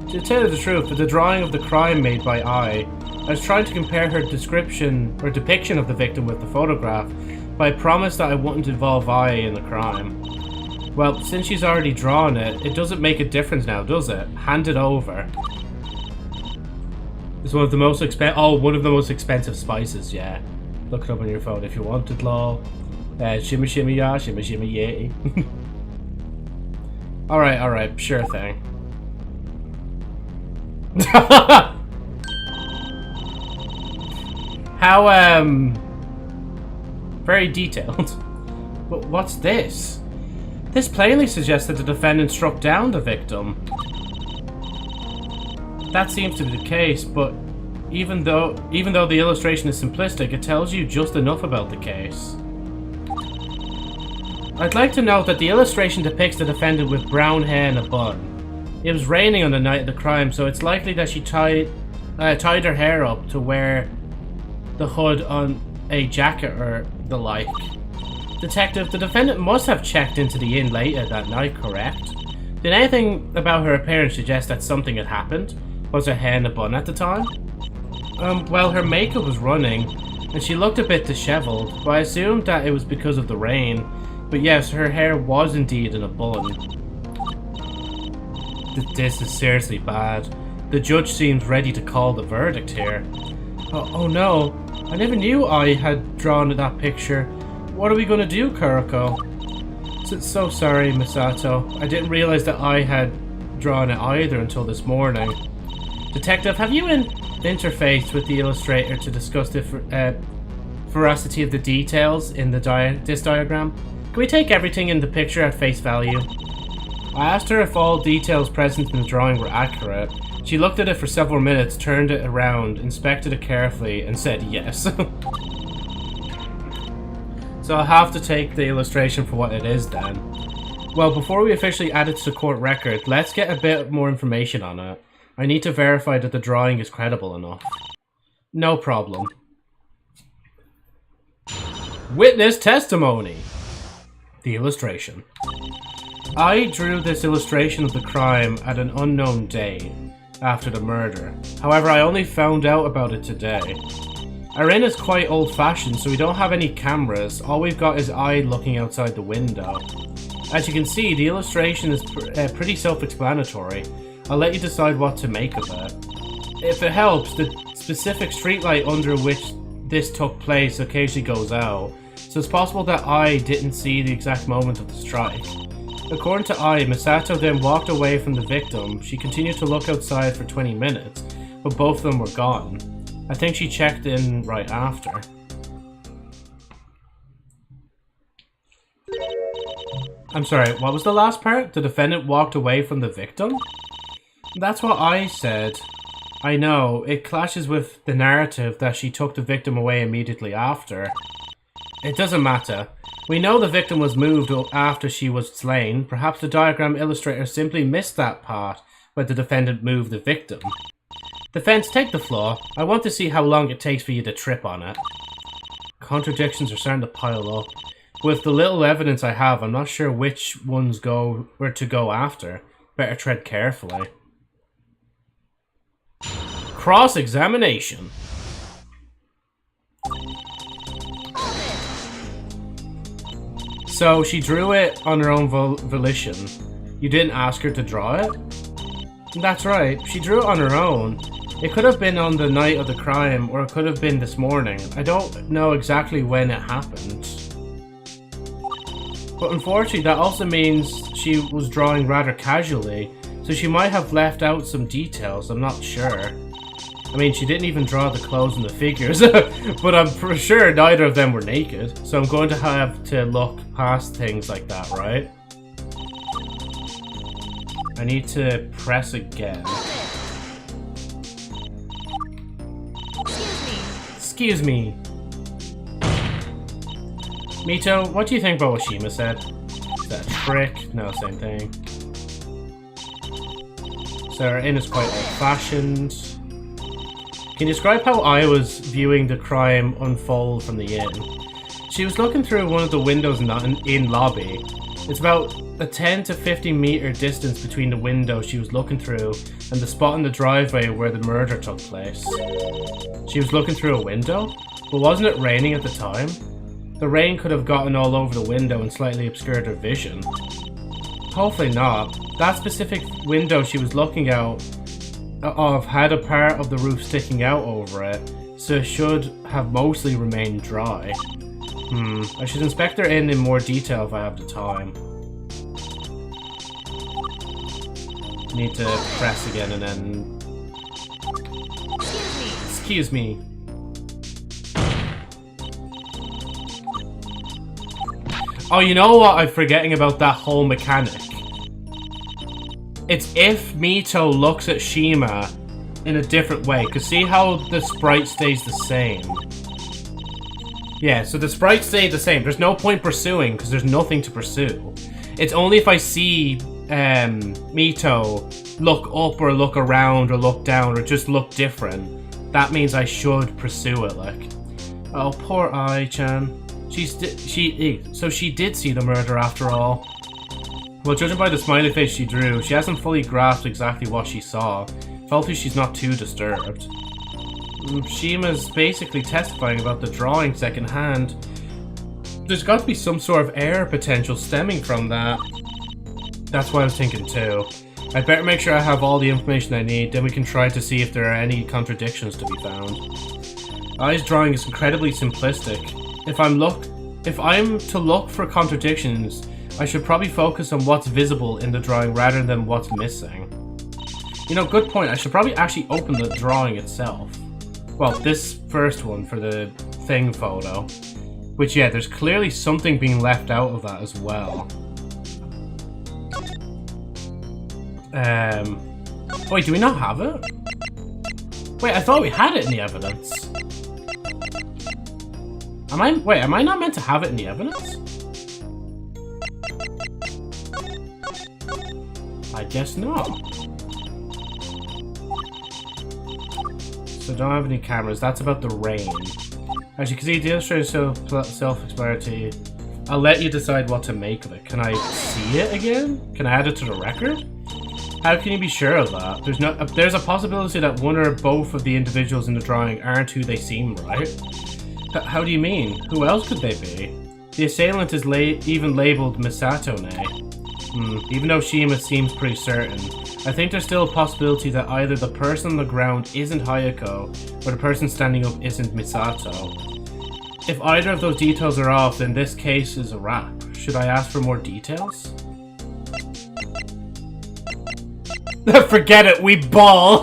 To tell you the truth, for the drawing of the crime made by I was trying to compare her description or depiction of the victim with the photograph, but I promised that I wouldn't involve I in the crime. Well, since she's already drawn it, it doesn't make a difference now, does it? Hand it over. It's one of the most one of the most expensive spices, yeah. Look it up on your phone if you wanted, lol. Shimmy shimmy ya, shimmy shimmy yay. Alright, sure thing. How, very detailed. But what's this? This plainly suggests that the defendant struck down the victim. That seems to be the case, but even though the illustration is simplistic, it tells you just enough about the case. I'd like to note that the illustration depicts the defendant with brown hair and a bun. It was raining on the night of the crime, so it's likely that she tied her hair up to wear the hood on a jacket or the like. Detective, the defendant must have checked into the inn later that night, correct? Did anything about her appearance suggest that something had happened? Was her hair in a bun at the time? Well, her makeup was running, and she looked a bit disheveled, but I assumed that it was because of the rain. But yes, her hair was indeed in a bun. This is seriously bad. The judge seems ready to call the verdict here. Oh no, I never knew I had drawn that picture. What are we gonna do, Kuroko? So sorry, Misato. I didn't realize that I had drawn it either until this morning. Detective, have you interfaced with the illustrator to discuss the veracity of the details in this diagram? Can we take everything in the picture at face value? I asked her if all details present in the drawing were accurate, She looked at it for several minutes, turned it around, inspected it carefully, and said yes. So I'll have to take the illustration for what it is then. Well, before we officially add it to the court record, let's get a bit more information on it. I need to verify that the drawing is credible enough. No problem. Witness testimony! The illustration. I drew this illustration of the crime at an unknown date after the murder. However, I only found out about it today. Our inn is quite old-fashioned, so we don't have any cameras. All we've got is I looking outside the window. As you can see, the illustration is pretty self-explanatory. I'll let you decide what to make of it. If it helps, the specific streetlight under which this took place occasionally goes out, so it's possible that I didn't see the exact moment of the strike. According to I, Misato then walked away from the victim. She continued to look outside for 20 minutes, but both of them were gone. I think she checked in right after. I'm sorry, what was the last part? The defendant walked away from the victim? That's what I said. I know, it clashes with the narrative that she took the victim away immediately after. It doesn't matter. We know the victim was moved after she was slain. Perhaps the diagram illustrator simply missed that part where the defendant moved the victim. Defense, take the floor. I want to see how long it takes for you to trip on it. Contradictions are starting to pile up. With the little evidence I have, I'm not sure which ones where to go after. Better tread carefully. Cross-examination. So she drew it on her own volition. You didn't ask her to draw it? That's right, she drew it on her own. It could have been on the night of the crime, or it could have been this morning. I don't know exactly when it happened. But unfortunately, that also means she was drawing rather casually, so she might have left out some details, I'm not sure. I mean, she didn't even draw the clothes and the figures, but I'm for sure neither of them were naked, so I'm going to have to look past things like that, right? I need to press again. Excuse me. Mito, what do you think about what Shima said? Is that a trick? No, same thing. So our inn is quite old-fashioned. Can you describe how I was viewing the crime unfold from the inn? She was looking through one of the windows in the inn lobby. It's about a 10 to 50 meter distance between the window she was looking through and the spot in the driveway where the murder took place. She was looking through a window? But wasn't it raining at the time? The rain could have gotten all over the window and slightly obscured her vision. Hopefully not. That specific window she was looking out of had a part of the roof sticking out over it, so it should have mostly remained dry. I should inspect her in more detail if I have the time. Need to press again and then... Excuse me. Oh, you know what I'm forgetting about that whole mechanic? It's if Mito looks at Shima in a different way. Because see how the sprite stays the same? Yeah, so the sprite stayed the same. There's no point pursuing because there's nothing to pursue. It's only if I see Mito look up or look around or look down or just look different. That means I should pursue it, like. Oh, poor Ai-chan. So she did see the murder after all. Well, judging by the smiley face she drew, she hasn't fully grasped exactly what she saw. Hopefully she's not too disturbed. Shima's basically testifying about the drawing secondhand. There's got to be some sort of error potential stemming from that. That's what I was thinking too. I'd better make sure I have all the information I need, then we can try to see if there are any contradictions to be found. Ai's drawing is incredibly simplistic. If I'm to look for contradictions, I should probably focus on what's visible in the drawing rather than what's missing. You know, good point. I should probably actually open the drawing itself. Well, this first one for the thing photo. Which, yeah, there's clearly something being left out of that as well. Wait, do we not have it? Wait, I thought we had it in the evidence. Am I not meant to have it in the evidence? I guess not. So don't have any cameras. That's about the rain. As you can see, the illustrator is so self-explanatory. I'll let you decide what to make of it. Can I see it again? Can I add it to the record? How can you be sure of that? There's a possibility that one or both of the individuals in the drawing aren't who they seem, right? How do you mean? Who else could they be? The assailant is even labeled Misato Ne. Even though Shima seems pretty certain, I think there's still a possibility that either the person on the ground isn't Hayako, or the person standing up isn't Misato. If either of those details are off, then this case is a wrap. Should I ask for more details? Forget it, we ball!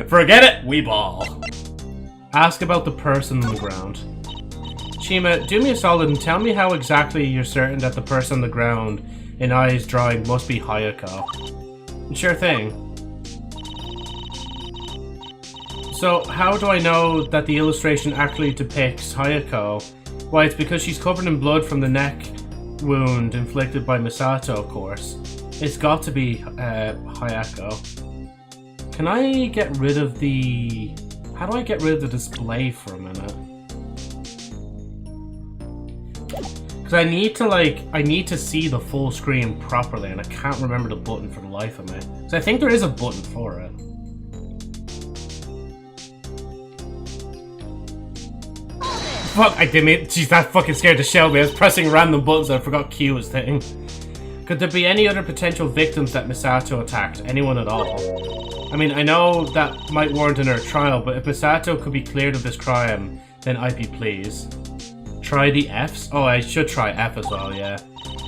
Forget it, we ball! Ask about the person on the ground. Shima, do me a solid and tell me how exactly you're certain that the person on the ground in Ai's drawing must be Hayako. Sure thing. So, how do I know that the illustration actually depicts Hayako? Why, it's because she's covered in blood from the neck wound inflicted by Misato, of course. It's got to be Hayako. Can I get rid of the... How do I get rid of the display for a minute? Because I need to see the full screen properly, and I can't remember the button for the life of me. So I think there is a button for it. Fuck, I didn't mean, she's that fucking scared to show me. I was pressing random buttons and I forgot Q was thing. Could there be any other potential victims that Misato attacked? Anyone at all? I mean, I know that might warrant another trial, but if Misato could be cleared of this crime, then I'd be pleased. Try the Fs? Oh, I should try F as well, yeah.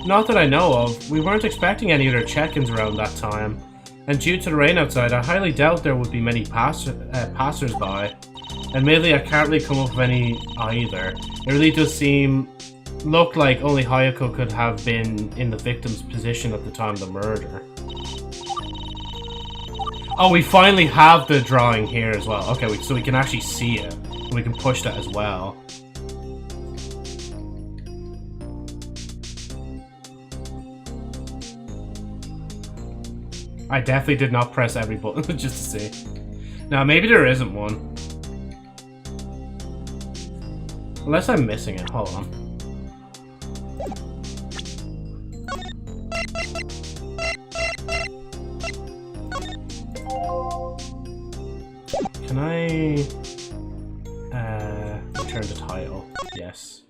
Not that I know of. We weren't expecting any other check-ins around that time. And due to the rain outside, I highly doubt there would be many passers-by. Admittedly, I can't really come up with any either. It really does look like only Hayako could have been in the victim's position at the time of the murder. Oh, we finally have the drawing here as well. Okay, so we can actually see it. We can push that as well. I definitely did not press every button just to see. Now, maybe there isn't one. Unless I'm missing it. Hold on. Can I return the title? Yes.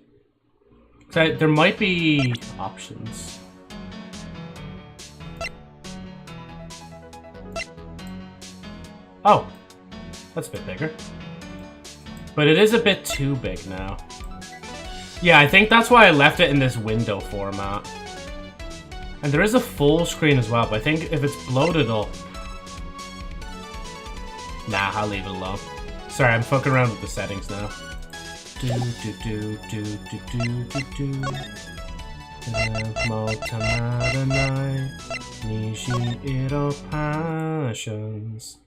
So there might be options. Oh, that's a bit bigger. But it is a bit too big now. Yeah, I think that's why I left it in this window format. And there is a full screen as well, but I think if it's bloated up... Nah, I'll leave it alone. Sorry, I'm fucking around with the settings now. Passions.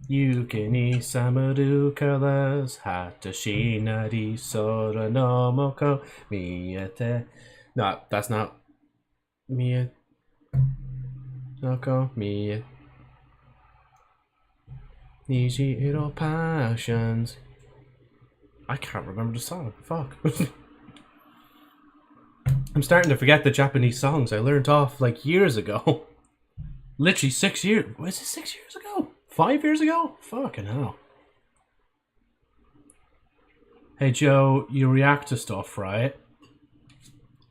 Yuki ni samaru colors, hatashi nari sora no moko miete. No, that's not miete. Noko miete. Nishiro passions. I can't remember the song. Fuck. I'm starting to forget the Japanese songs I learned off like years ago. Literally 6 years. Was it 6 years ago? 5 years ago? Fucking hell. Hey Joe, you react to stuff, right?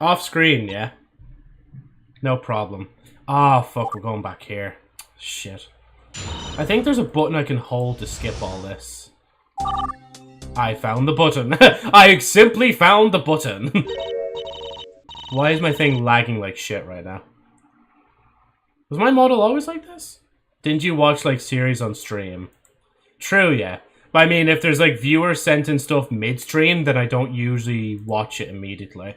Off screen, yeah? No problem. Ah, fuck, we're going back here. Shit. I think there's a button I can hold to skip all this. I found the button. I simply found the button. Why is my thing lagging like shit right now? Was my model always like this? Didn't you watch, like, series on stream? True, yeah. But I mean, if there's, like, viewers sent in stuff mid-stream, then I don't usually watch it immediately.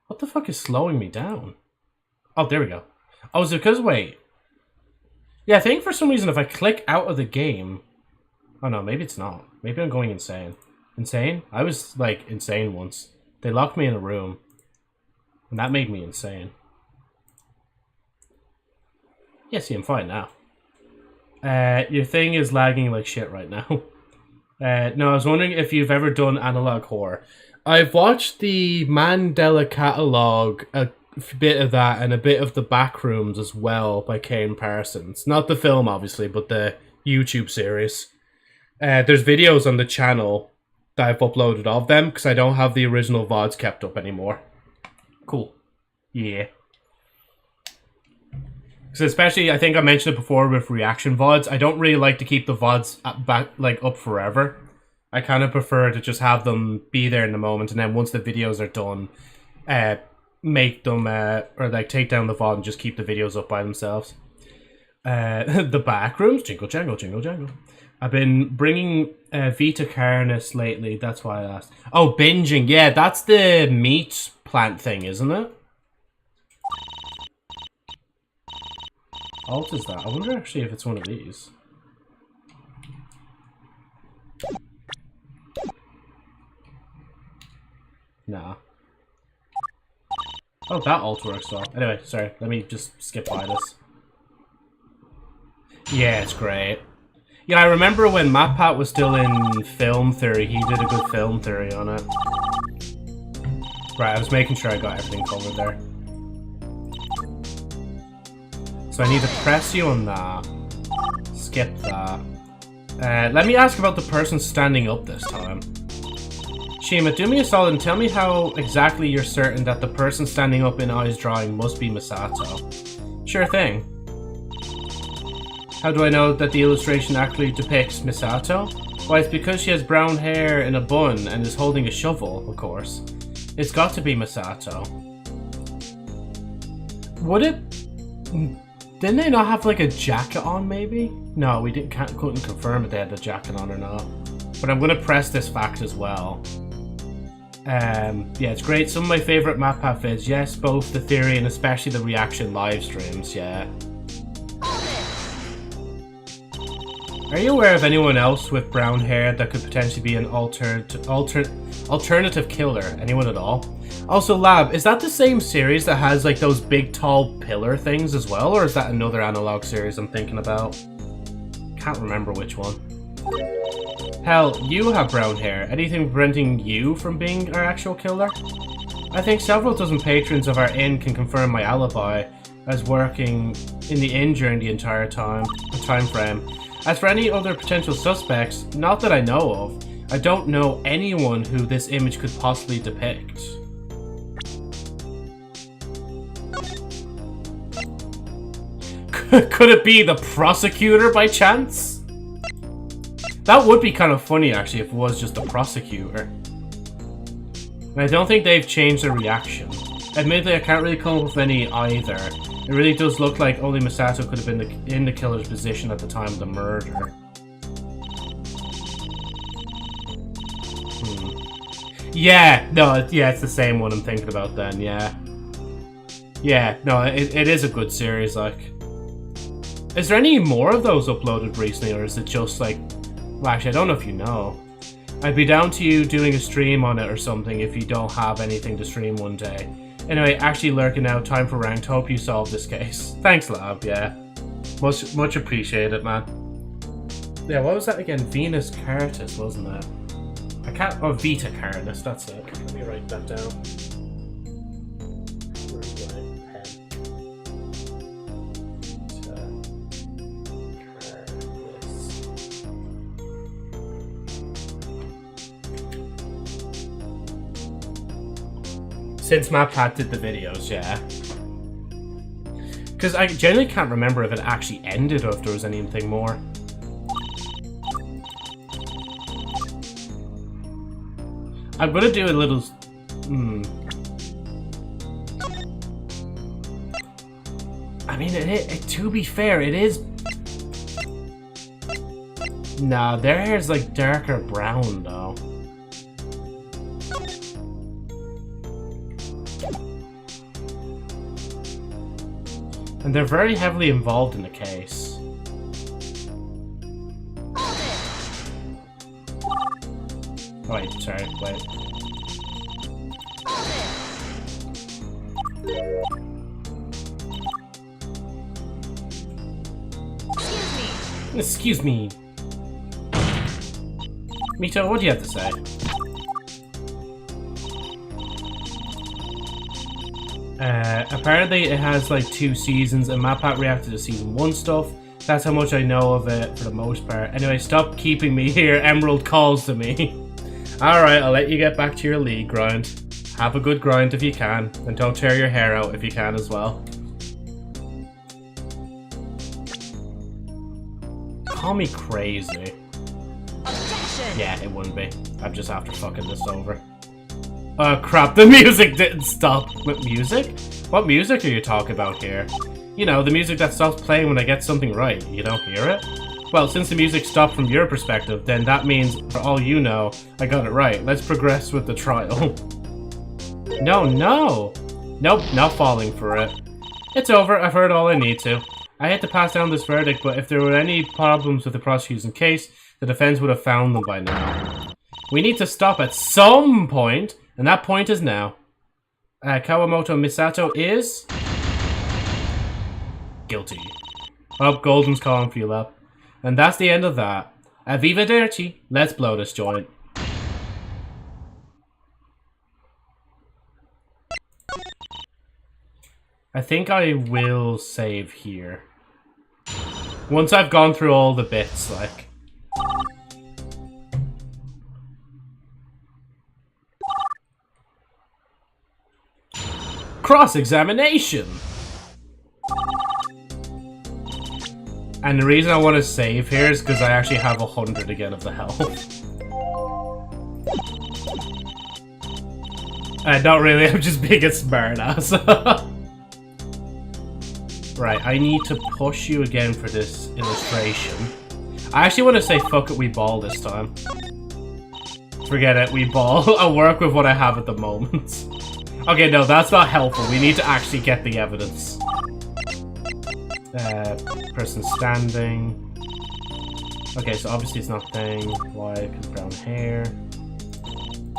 What the fuck is slowing me down? Oh, there we go. Oh, is it because, wait. Yeah, I think for some reason if I click out of the game... Oh no, maybe it's not. Maybe I'm going insane. Insane? I was, like, insane once. They locked me in a room. And that made me insane. Yeah, see, I'm fine now. Your thing is lagging like shit right now. No, I was wondering if you've ever done analog horror. I've watched the Mandela Catalogue, a bit of that, and a bit of the Backrooms as well by Kane Parsons. Not the film, obviously, but the YouTube series. There's videos on the channel that I've uploaded of them, because I don't have the original VODs kept up anymore. Cool. Yeah. Because especially, I think I mentioned it before with reaction VODs, I don't really like to keep the VODs up forever. I kind of prefer to just have them be there in the moment, and then once the videos are done, make them, or like take down the VOD and just keep the videos up by themselves. The Backrooms, jingle jangle, jingle jangle. I've been bringing Vita Carnis lately, that's why I asked. Oh, binging, yeah, that's the meat plant thing, isn't it? Alt is that? I wonder actually if it's one of these. Nah. Oh, that alt works well. Anyway, sorry, let me just skip by this. Yeah, it's great. Yeah, I remember when MatPat was still in film theory, he did a good film theory on it. Right, I was making sure I got everything covered there. So I need to press you on that. Skip that. Let me ask about the person standing up this time. Shima, do me a solid and tell me how exactly you're certain that the person standing up in Ai's drawing must be Misato. Sure thing. How do I know that the illustration actually depicts Misato? Why, it's because she has brown hair in a bun and is holding a shovel, of course. It's got to be Misato. Would it... Didn't they not have like a jacket on maybe? No, we couldn't confirm if they had the jacket on or not. But I'm going to press this fact as well. Yeah, it's great. Some of my favourite MatPat vids. Yes, both the theory and especially the reaction live streams, yeah. Are you aware of anyone else with brown hair that could potentially be an alternative killer? Anyone at all? Also, Lab, is that the same series that has like those big tall pillar things as well? Or is that another analog series I'm thinking about? Can't remember which one. Hell, you have brown hair. Anything preventing you from being our actual killer? I think several dozen patrons of our inn can confirm my alibi as working in the inn during the entire time frame. As for any other potential suspects, not that I know of, I don't know anyone who this image could possibly depict. Could it be the prosecutor by chance? That would be kind of funny actually if it was just the prosecutor. And I don't think they've changed their reaction. Admittedly, I can't really come up with any either. It really does look like only Misato could have been in the killer's position at the time of the murder. Yeah, no, yeah, it's the same one I'm thinking about then, yeah. Yeah, no, it is a good series, like. Is there any more of those uploaded recently, or is it just like... Well, actually, I don't know if you know. I'd be down to you doing a stream on it or something if you don't have anything to stream one day. Anyway, actually lurking now, time for ranked. Hope you solve this case. Thanks, Lab, yeah. Much appreciated, man. Yeah, what was that again? Venus Cartus, wasn't it? I can't... Oh, Vita Cartus, that's it. Let me write that down. Where's my pen? Since MatPat did the videos, yeah. Because I genuinely can't remember if it actually ended or if there was anything more. I'm gonna do a little... I mean, to be fair, it is... Nah, their hair's like darker brown, though. And they're very heavily involved in the case. sorry, wait. Excuse me. Mito, what do you have to say? Apparently it has like 2 seasons and MatPat reacted to season 1 stuff. That's how much I know of it for the most part. Anyway, stop keeping me here. Emerald calls to me. Alright, I'll let you get back to your league grind. Have a good grind if you can. And don't tear your hair out if you can as well. Call me crazy. Objection. Yeah, it wouldn't be. I'm just after fucking this over. Oh crap, the music didn't stop. What music? What music are you talking about here? You know, the music that stops playing when I get something right. You don't hear it? Well, since the music stopped from your perspective, then that means, for all you know, I got it right. Let's progress with the trial. No. Nope, not falling for it. It's over, I've heard all I need to. I had to pass down this verdict, but if there were any problems with the prosecution case, the defense would have found them by now. We need to stop at some point, and that point is now. Kawamoto Misato is... guilty. Oh, Golden's calling for you, love. And that's the end of that. Arrivederci. Let's blow this joint. I think I will save here. Once I've gone through all the bits, like... Cross-examination! And the reason I want to save here is because I actually have 100 again of the health. Not really, I'm just being a smartass. Right, I need to push you again for this illustration. I actually want to say fuck it, we ball this time. Forget it, we ball. I'll work with what I have at the moment. Okay, no, that's not helpful. We need to actually get the evidence. Person standing. Okay, so obviously it's not thing. Why? Because brown hair.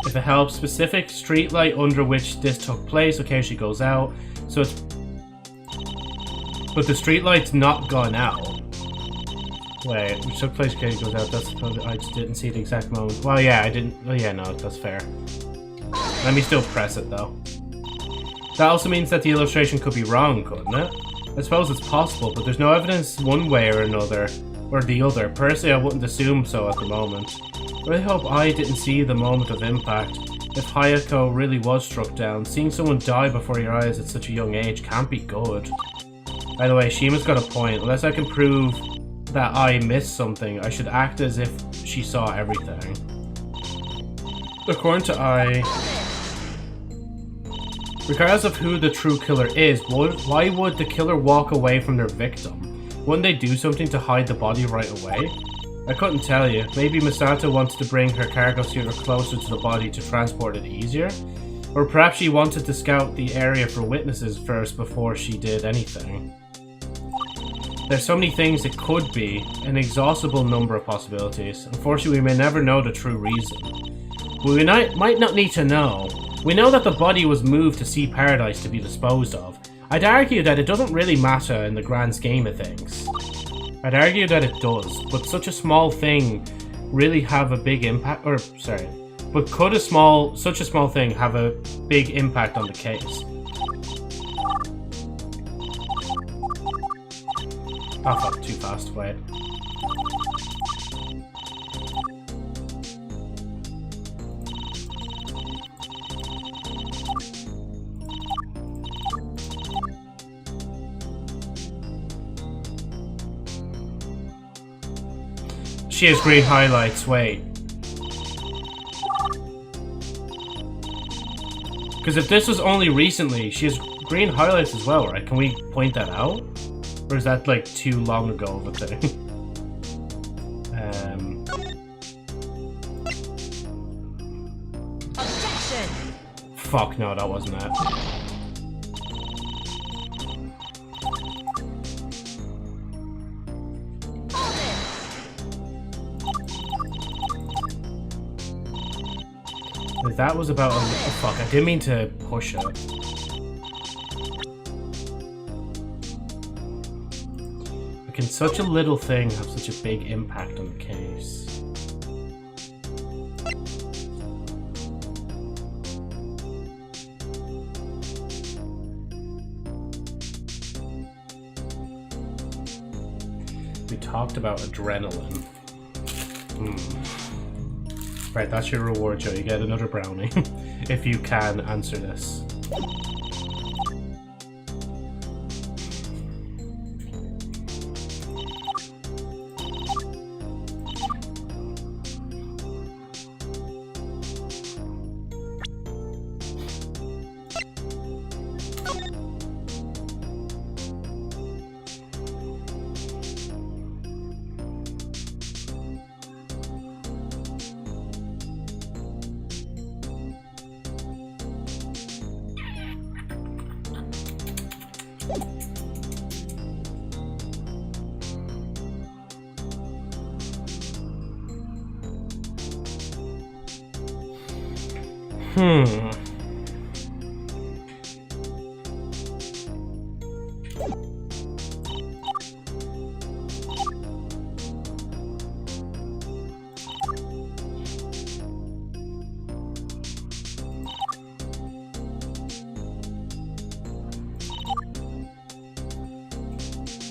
If it helps, specific street light under which this took place. Okay, she goes out. So it's... But the street light's not gone out. Wait, which took place, okay, goes out. That's probably, I just didn't see the exact moment. Well, yeah, I didn't... Oh, yeah, no, that's fair. Let me still press it, though. That also means that the illustration could be wrong, couldn't it? I suppose it's possible, but there's no evidence one way or another, or the other. Personally, I wouldn't assume so at the moment. I really hope I didn't see the moment of impact. If Hayako really was struck down, seeing someone die before your eyes at such a young age can't be good. By the way, Shima's got a point. Unless I can prove that I missed something, I should act as if she saw everything. According to I... Regardless of who the true killer is, why would the killer walk away from their victim? Wouldn't they do something to hide the body right away? I couldn't tell you. Maybe Misato wanted to bring her cargo scooter closer to the body to transport it easier? Or perhaps she wanted to scout the area for witnesses first before she did anything. There's so many things it could be, an inexhaustible number of possibilities. Unfortunately, we may never know the true reason. But we might not need to know. We know that the body was moved to Sea Paradise to be disposed of. I'd argue that it doesn't really matter in the grand scheme of things. I'd argue that it does, but such a small thing really have a big impact, or sorry, but could such a small thing have a big impact on the case? Oh fuck, too fast, wait. She has green highlights, wait. Because if this was only recently, she has green highlights as well, right? Can we point that out? Or is that like too long ago of a thing? Objection! Fuck no, that wasn't it. Like, that was about oh fuck, I didn't mean to push it. Like, can such a little thing have such a big impact on the case? We talked about adrenaline. Right, that's your reward, Joe. You get another brownie if you can answer this.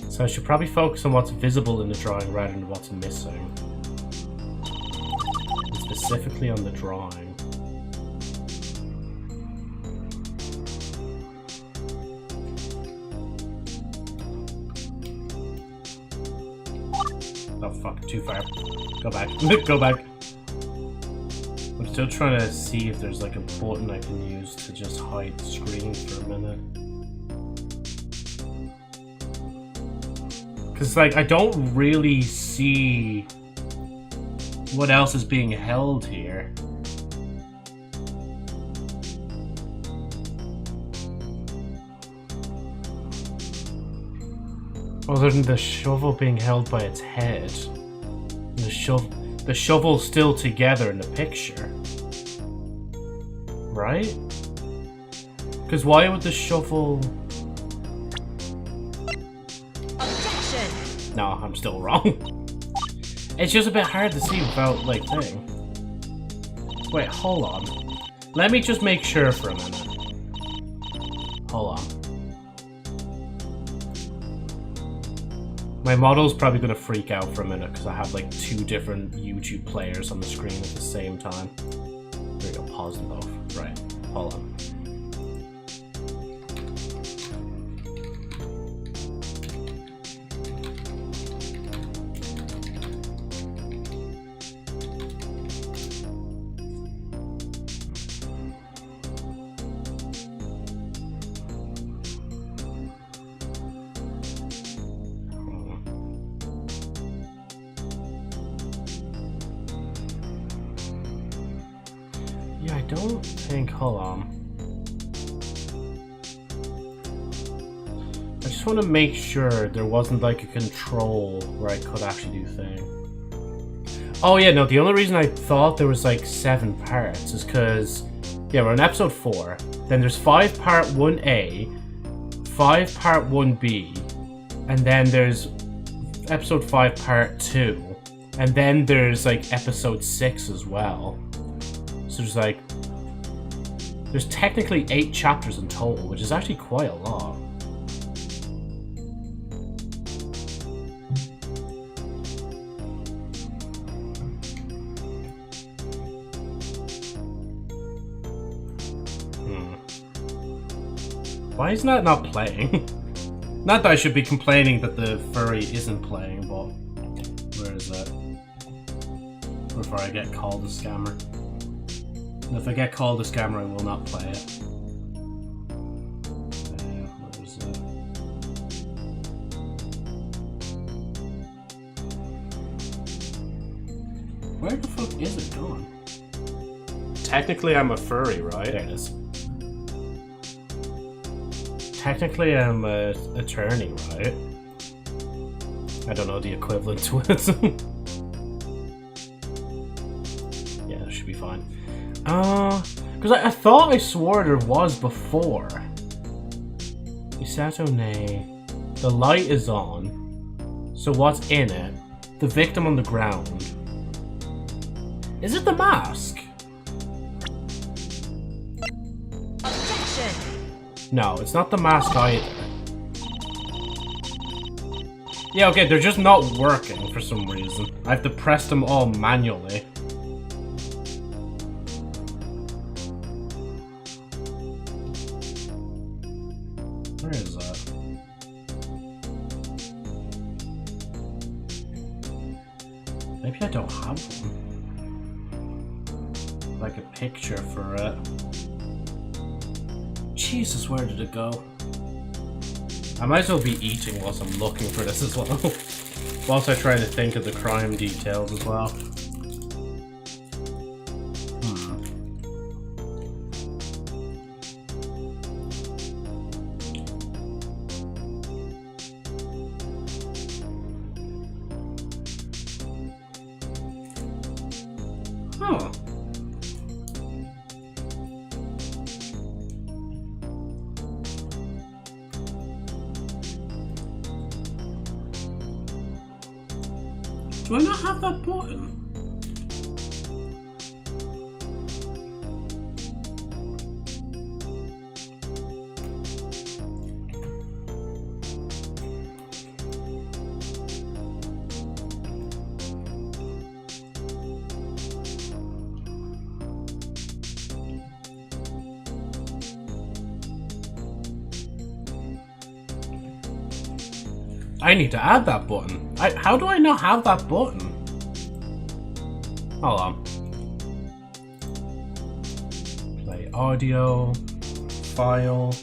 So I should probably focus on what's visible in the drawing rather than what's missing. Specifically on the drawing. Oh fuck, too far. Go back. Go back. I'm still trying to see if there's like a button I can use to just hide the screen for a minute. Because, like, I don't really see what else is being held here. Other than the shovel being held by its head. The shovel's still together in the picture. Right? Because why would the shovel... No, I'm still wrong. It's just a bit hard to see without, like, thing. Wait, hold on. Let me just make sure for a minute. Hold on. My model's probably gonna freak out for a minute because I have, like, 2 different YouTube players on the screen at the same time. There we go, pause them both. Right, hold on. Yeah, I don't think... Hold on. I just want to make sure there wasn't like a control where I could actually do thing. Oh yeah, no, the only reason I thought there was like 7 parts is because... Yeah, we're on episode 4. Then there's 5 part 1A, 5 part 1B, and then there's episode 5 part 2. And then there's like episode 6 as well. So there's like... There's technically 8 chapters in total, which is actually quite a lot. Why is that not playing? Not that I should be complaining that the furry isn't playing, but... Where is that? Before I get called a scammer. And if I get called a scammer, I will not play it. Where is it? Where the fuck is it gone? Technically, I'm a furry, right? There it is. Technically, I'm an attorney, right? I don't know the equivalent to it. Yeah, that should be fine. Because I thought I swore there was before. Misato Nei. The light is on. So what's in it? The victim on the ground. Is it the mask? Objection! No, it's not the mask either. Yeah, okay, they're just not working for some reason. I have to press them all manually. Where is that? Maybe I don't have one. Like a picture for it. Jesus, where did it go? I might as well be eating whilst I'm looking for this as well. Whilst I try to think of the crime details as well. Huh. Do I not have that button? I need to add that button. How do I not have that button? Hold on. Play audio. File.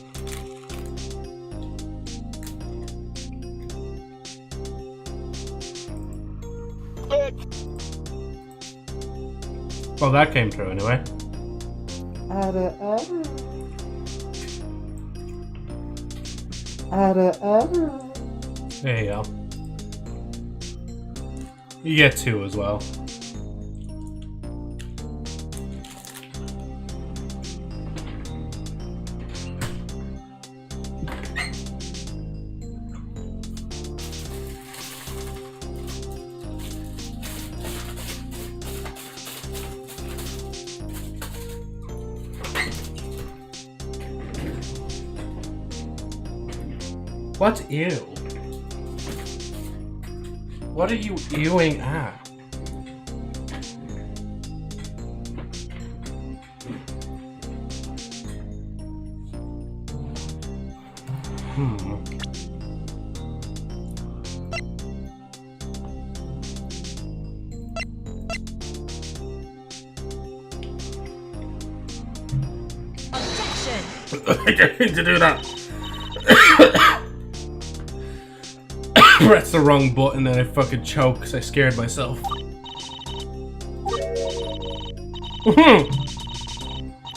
Well, that came through anyway. There you go. You get 2 as well. What ew? What are you ewing at? I didn't mean to do that. Press the wrong button and I fucking choke because I scared myself.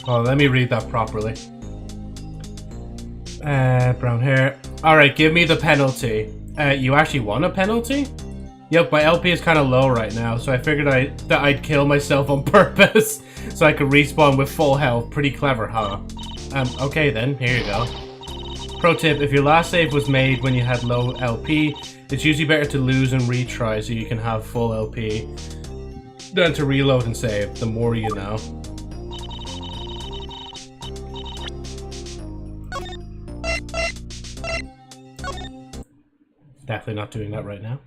Oh, let me read that properly. Brown hair. Alright, give me the penalty. You actually want a penalty? Yep, my LP is kind of low right now, so I figured that I'd kill myself on purpose so I could respawn with full health. Pretty clever, huh? Okay then, here you go. Pro tip, if your last save was made when you had low LP, it's usually better to lose and retry so you can have full LP than to reload and save, the more you know. Definitely not doing that right now.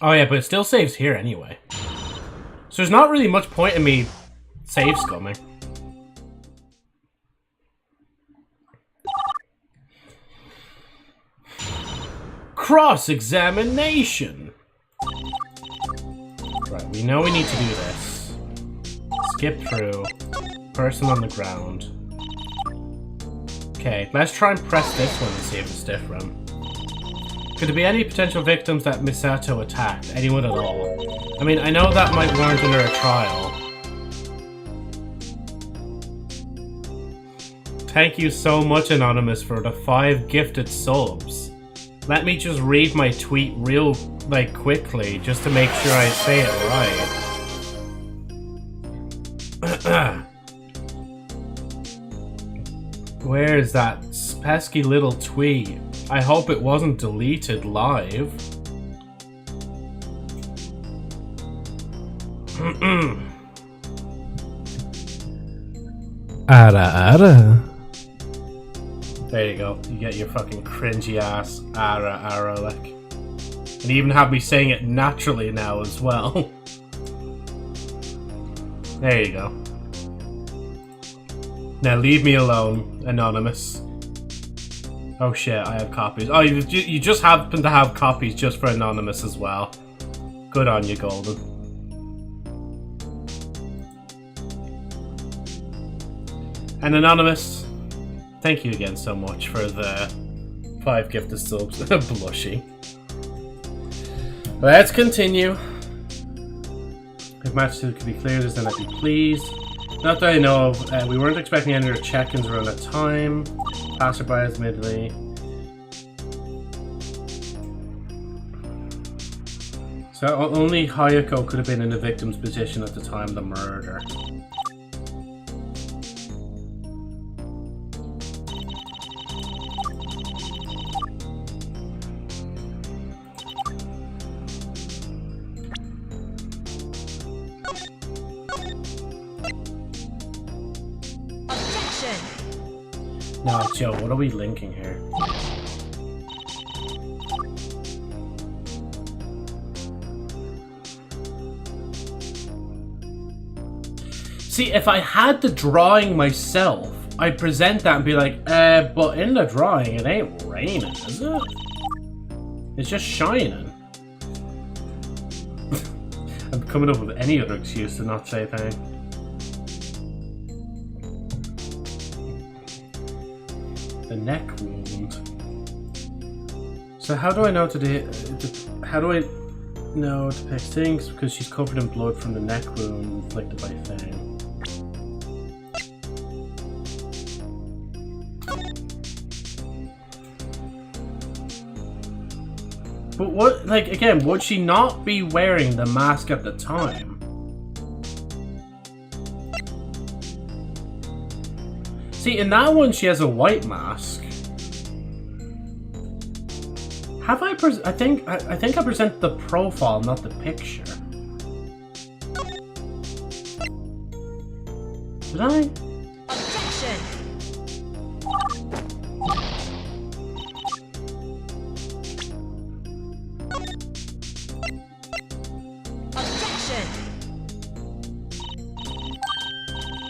Oh yeah, but it still saves here anyway. So there's not really much point in me save scumming. Cross-examination! Right, we know we need to do this. Skip through. Person on the ground. Okay, let's try and press this one and see if it's different. Could there be any potential victims that Misato attacked? Anyone at all? I mean, I know that might warrant under a trial. Thank you so much, Anonymous, for the 5 gifted subs. Let me just read my tweet real, like, quickly, just to make sure I say it right. Where is that pesky little tweet? I hope it wasn't deleted live. Ara. There you go. You get your fucking cringy ass ara, like. And even have me saying it naturally now as well. There you go. Now leave me alone, Anonymous. Oh shit, I have copies. Oh, you just happen to have copies just for Anonymous as well. Good on you, Golden. And Anonymous, thank you again so much for the 5 gifted subs. Blushy. Let's continue. If match 2 could be cleared, then I'd be pleased. Not that I know of, we weren't expecting any other check-ins around that time. Passerby admittedly. So only Hayako could have been in the victim's position at the time of the murder. No, Joe, what are we linking here? See, if I had the drawing myself, I'd present that and be like, but in the drawing, it ain't raining, is it? It's just shining. I'm coming up with any other excuse to not say thing. The neck wound. So how do I know how do I know to pick things? Because she's covered in blood from the neck wound inflicted by Thing. But what, like, again, would she not be wearing the mask at the time? See, in that one, she has a white mask. Have I I think I present the profile, not the picture. Did I? Objection!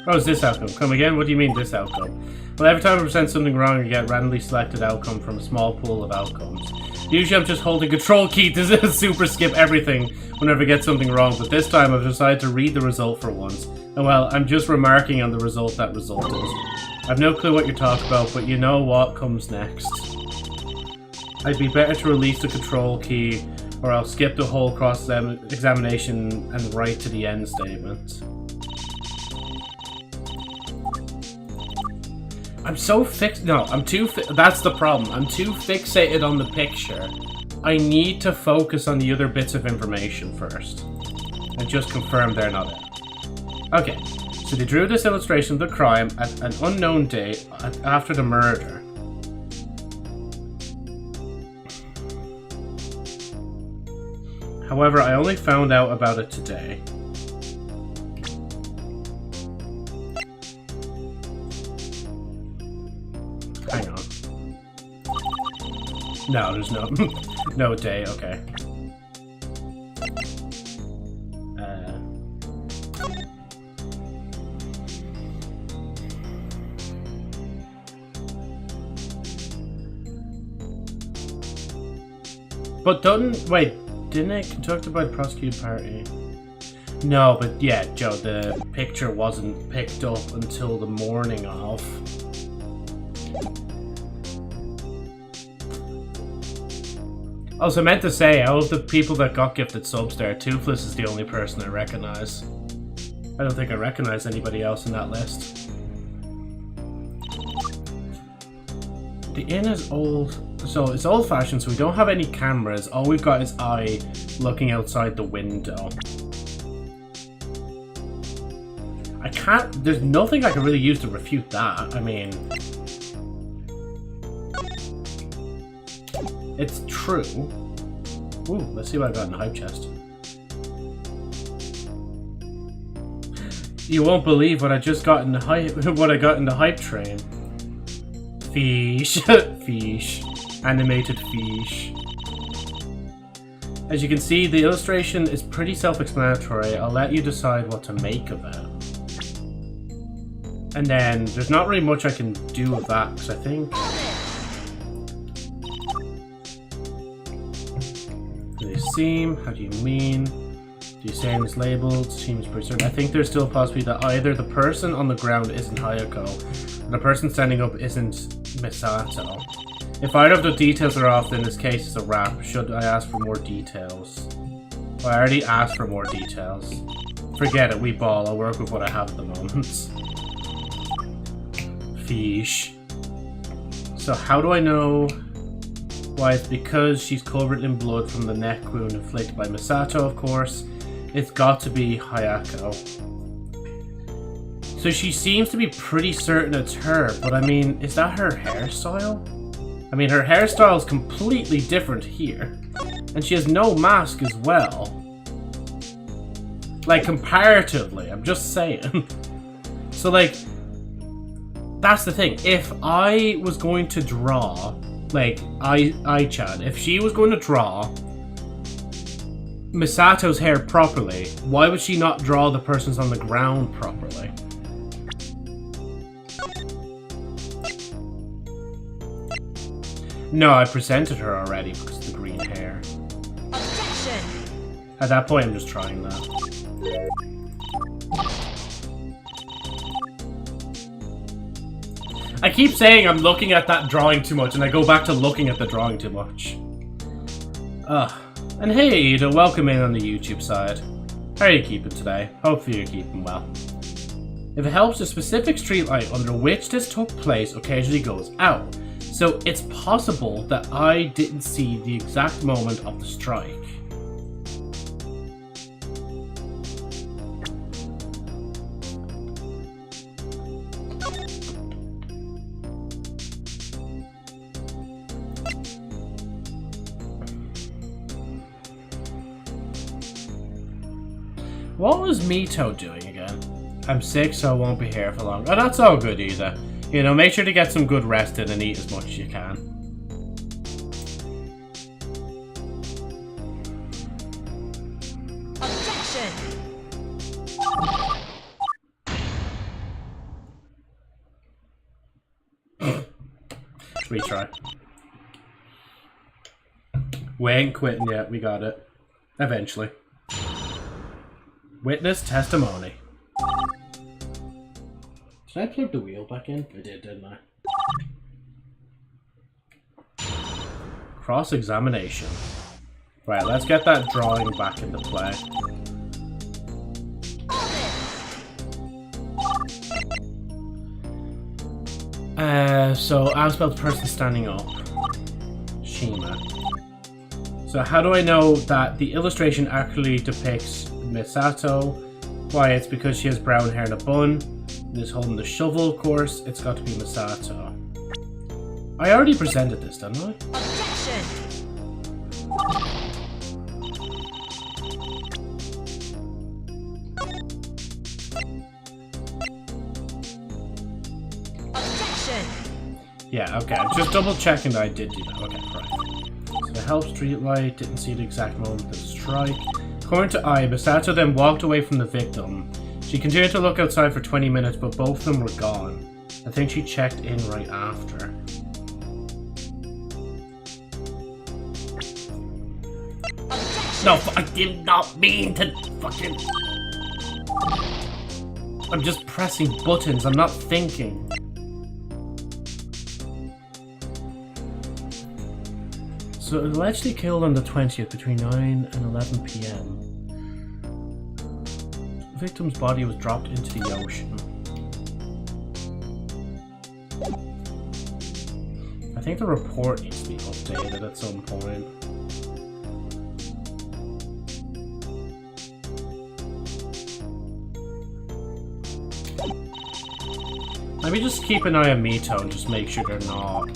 Oh, it's this outcome. Come again? What do you mean, this outcome? Well, every time I present something wrong, I get randomly selected outcome from a small pool of outcomes. Usually I'm just holding Control key to super skip everything whenever I get something wrong, but this time I've decided to read the result for once. And well, I'm just remarking on the result that resulted. I've no clue what you're talking about, but you know what comes next. I'd be better to release the Control key, or I'll skip the whole cross-examination and write to the end statement. I'm so that's the problem. I'm too fixated on the picture. I need to focus on the other bits of information first. And just confirm they're not it. Okay, so they drew this illustration of the crime at an unknown date after the murder. However, I only found out about it today. Hang on. No, there's no day, okay. But didn't it conducted by the prosecuting party? No, but yeah, Joe, the picture wasn't picked up until the morning of. Also, I meant to say, out of the people that got gifted subs there, Toothless is the only person I recognize. I don't think I recognize anybody else in that list. The inn is old, so it's old-fashioned, so we don't have any cameras. All we've got is Ai looking outside the window. I can't, there's nothing I can really use to refute that. I mean, it's true. Ooh, let's see what I got in the hype chest. You won't believe what I just got in the hype, what I got in the hype train. Fish. Fish. Animated fish. As you can see, the illustration is pretty self-explanatory. I'll let you decide what to make of it. And then, there's not really much I can do with that, because I think... Do they seem? How do you mean? Do you say it's labeled? Seems pretty certain. I think there's still a possibility that either the person on the ground isn't Hayako, and the person standing up isn't Misato. If either of the details are off, then this case is a wrap. Should I ask for more details? Well, I already asked for more details. Forget it, we ball. I'll work with what I have at the moment. Fish. So how do I know? Why, it's because she's covered in blood from the neck wound inflicted by Misato, of course. It's got to be Hayako. So she seems to be pretty certain it's her, but I mean, is that her hairstyle? I mean, her hairstyle is completely different here. And she has no mask as well. Like, comparatively, I'm just saying. So, like, that's the thing. If I was going to draw, like, Ai-chan, if she was going to draw Misato's hair properly, why would she not draw the person's on the ground properly? No, I presented her already because of the green hair. Objection! At that point, I'm just trying that. I keep saying I'm looking at that drawing too much, and I go back to looking at the drawing too much. Ugh. And hey, Ida, welcome in on the YouTube side. How are you keeping today? Hopefully you're keeping well. If it helps, the specific streetlight under which this took place occasionally goes out. So it's possible that I didn't see the exact moment of the strike. What was Mito doing again? I'm sick, so I won't be here for long. Oh, that's all good, Ida. You know, make sure to get some good rest in and eat as much as you can. Objection! Retry. We ain't quitting yet, we got it. Eventually. Witness testimony. Did I plug the wheel back in? I did, didn't I? Cross-examination. Right, let's get that drawing back into play. So ask about the person standing up. Shima. So how do I know that the illustration actually depicts Misato? Why, it's because she has brown hair and a bun. And is holding the shovel, of course. It's got to be Misato. I already presented this, didn't I? Objection! Yeah, okay. I'm just double checking that I did do that. Okay, right. So the help streetlight, didn't see the exact moment of the strike. According to Ai, Misato then walked away from the victim. She continued to look outside for 20 minutes, but both of them were gone. I think she checked in right after. No, I did not mean to fucking... I'm just pressing buttons, I'm not thinking. So allegedly killed on the 20th between 9 and 11 PM. The victim's body was dropped into the ocean. I think the report needs to be updated at some point. Let me just keep an eye on Mito and just make sure they're not.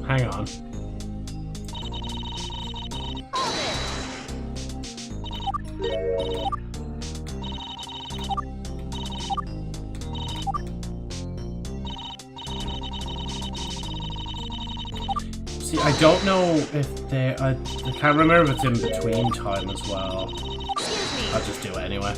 Hang on. See, I don't know if they... I can't remember if it's in between time as well. I'll just do it anyway.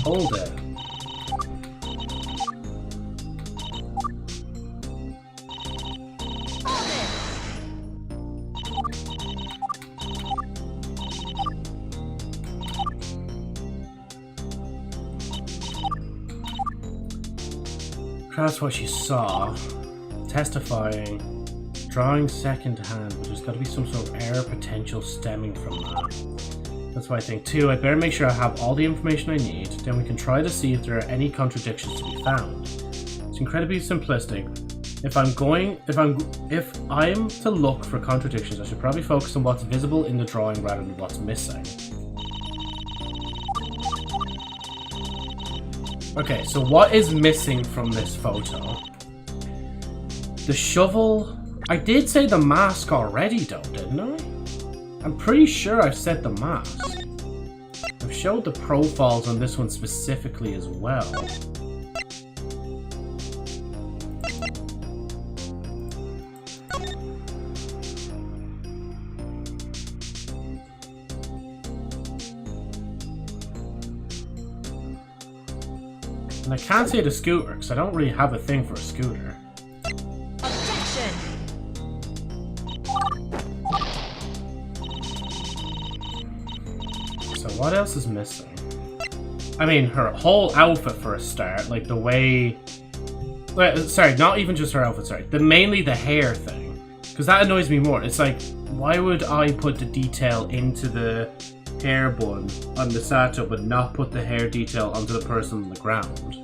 Hold it. That's what she saw. Testifying. Drawing second hand, but there's got to be some sort of error potential stemming from that. That's what I think too. I'd better make sure I have all the information I need, then we can try to see if there are any contradictions to be found. It's incredibly simplistic. If I'm to look for contradictions, I should probably focus on what's visible in the drawing rather than what's missing. Okay, so what is missing from this photo? The shovel... I did say the mask already though, didn't I? I'm pretty sure I've said the mask. I've showed the profiles on this one specifically as well. And I can't say the scooter because I don't really have a thing for a scooter. What else is missing? I mean, her whole outfit for a start, like the way... sorry, not even just her outfit, sorry. Mainly the hair thing. Because that annoys me more. It's like, why would I put the detail into the hair bun on the Sato, but not put the hair detail onto the person on the ground?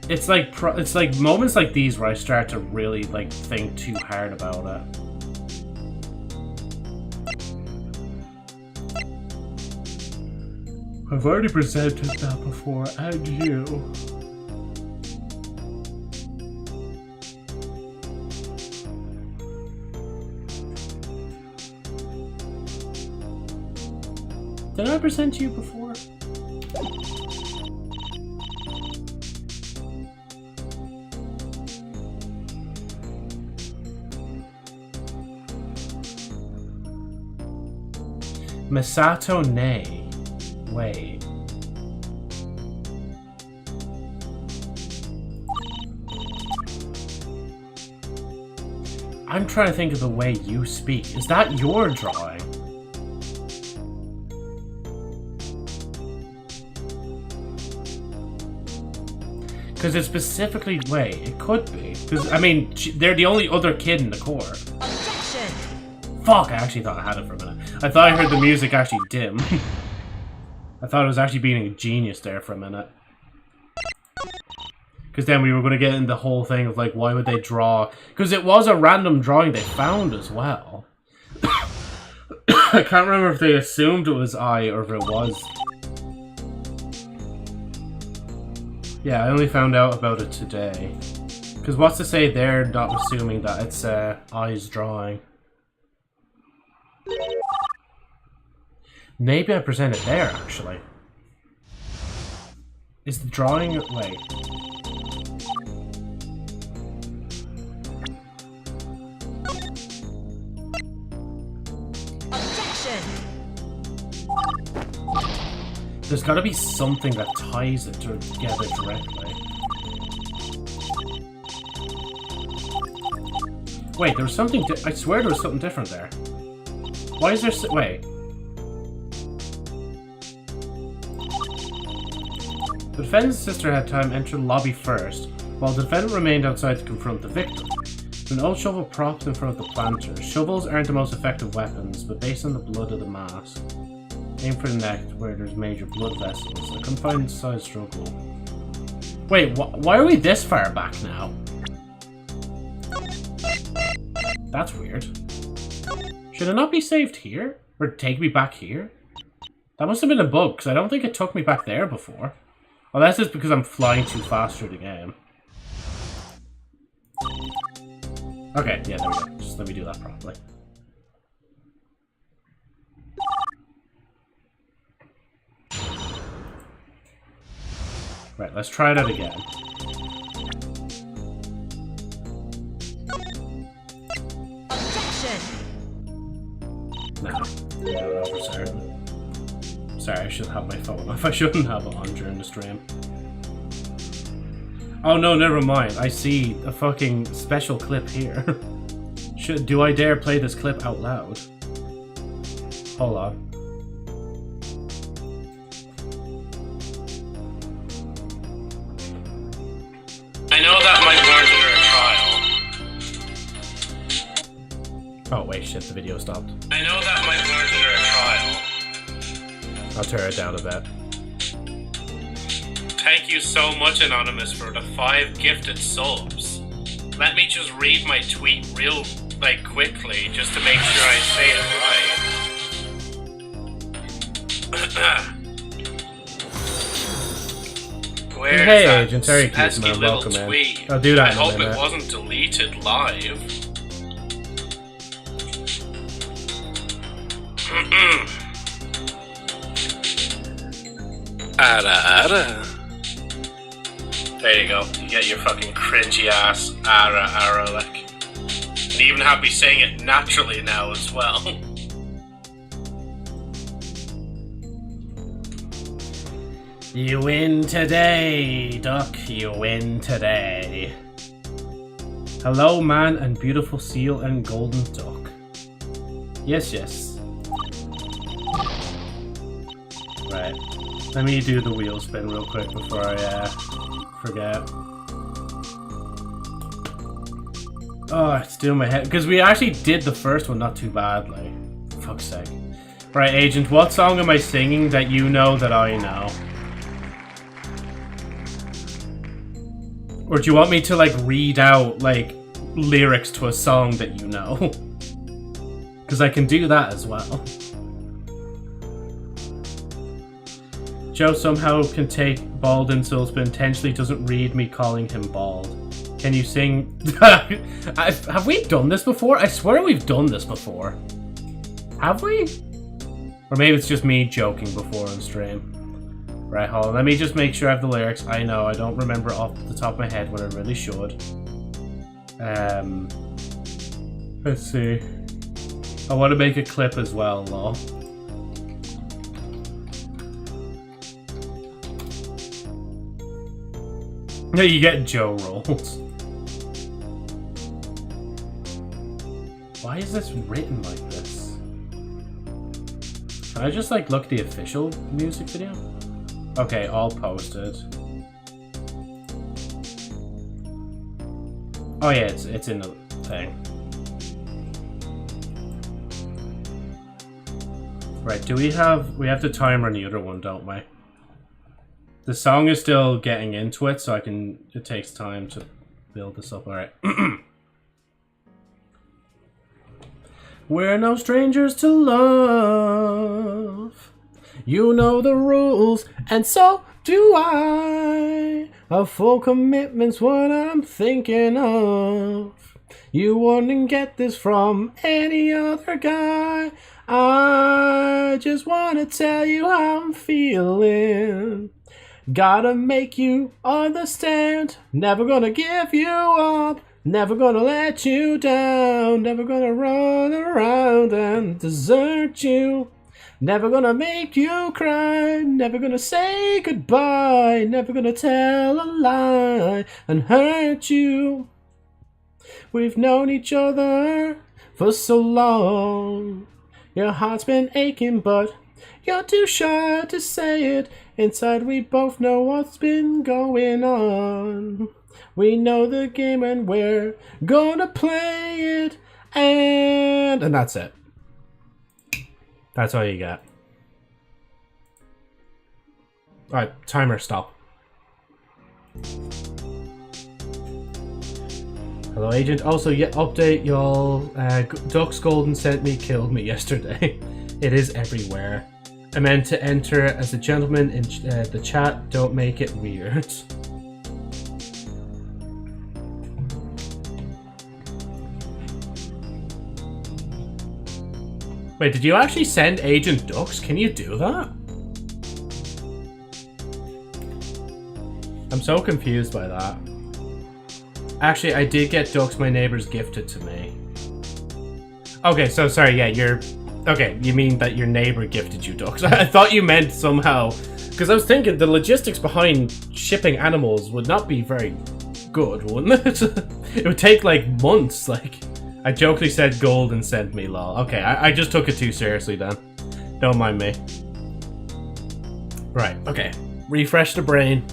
It's like moments like these where I start to really like think too hard about it. I've already presented that before, and you. Did I present you before? Misato Nei. Wait. I'm trying to think of the way you speak. Is that your drawing? Because it's specifically... Wait, it could be. Because, I mean, they're the only other kid in the court. Objection! Fuck, I actually thought I had it for a minute. I thought I heard the music actually dim. I thought it was actually being a genius there for a minute. Because then we were going to get into the whole thing of, like, why would they draw... Because it was a random drawing they found as well. I can't remember if they assumed it was I or if it was... Yeah, I only found out about it today. Because what's to say they're not assuming that it's I's drawing. Maybe I presented there, actually. Is the drawing... Wait. Objection! There's gotta be something that ties it together directly. Wait, there was something... I swear there was something different there. Why is there... Wait. The defendant's sister had time enter the lobby first, while the defendant remained outside to confront the victim. An old shovel propped in front of the planter. Shovels aren't the most effective weapons, but based on the blood of the mask. Aim for the neck where there's major blood vessels. I couldn't find the size struggle. Wait, why are we this far back now? That's weird. Should it not be saved here? Or take me back here? That must have been a bug, because I don't think it took me back there before. Unless it's because I'm flying too fast through the game. Okay, yeah, there we go. Just let me do that properly. Right, let's try that again. Objection! No, I don't know for certain. Sorry, I should have my phone off. I shouldn't have it on during the stream. Oh no, never mind. I see a fucking special clip here. Do I dare play this clip out loud? Hold on. I know that might warrant under a trial. Oh wait, shit, the video stopped. I know that might warrant under a trial. I'll tear it down a bit. Thank you so much, Anonymous, for the 5 gifted subs. Let me just read my tweet real, quickly, just to make sure I say it right. Where's hey, that Agent, very cute, pesky man. little Welcome tweet? in. I'll do that I in a hope minute. it wasn't deleted live. Ara. There you go. You get your fucking cringy ass ara, And you even have me saying it naturally now as well. You win today, Duck. You win today. Hello, man, and beautiful seal and golden duck. Yes, yes. Right. Let me do the wheel spin real quick before I forget. Oh, it's doing my head. Because we actually did the first one not too badly. For fuck's sake. Right, Agent, what song am I singing that you know that I know? Or do you want me to, read out, lyrics to a song that you know? Because I can do that as well. Joe somehow can take bald insults, but intentionally doesn't read me calling him bald. Can you sing? Have we done this before? I swear we've done this before. Have we? Or maybe it's just me joking before on stream. Right, hold on. Let me just make sure I have the lyrics. I know, I don't remember off the top of my head when I really should. Let's see. I want to make a clip as well, though. No, you get Joe rolls. Why is this written like this? Can I just look at the official music video? Okay, all posted. Oh yeah, it's in the thing. Right, we have the timer on the other one, don't we? The song is still getting into it, so it takes time to build this up. Alright. We're no strangers to love. You know the rules, and so do I. A full commitment's what I'm thinking of. You wouldn't get this from any other guy. I just wanna tell you how I'm feeling. Gotta make you understand. Never gonna give you up. Never gonna let you down. Never gonna run around and desert you. Never gonna make you cry. Never gonna say goodbye. Never gonna tell a lie and hurt you. We've known each other for so long. Your heart's been aching, but you're too shy to say it. Inside we both know what's been going on. We know the game and we're gonna play it. And that's it. That's all you got. Alright, timer, stop. Hello, Agent. Also, yeah, update, y'all. Ducks Golden sent me, killed me yesterday. It is everywhere. I meant to enter as a gentleman in the chat. Don't make it weird. Wait, did you actually send Agent Ducks? Can you do that? I'm so confused by that. Actually, I did get Ducks My Neighbors gifted to me. Okay, so sorry, yeah, you're... Okay, you mean that your neighbor gifted you Ducks. I thought you meant somehow... Because I was thinking the logistics behind shipping animals would not be very good, wouldn't it? It would take like months, like... I jokingly said Golden sent me, lol. Okay, I just took it too seriously then. Don't mind me. Right, okay. Refresh the brain.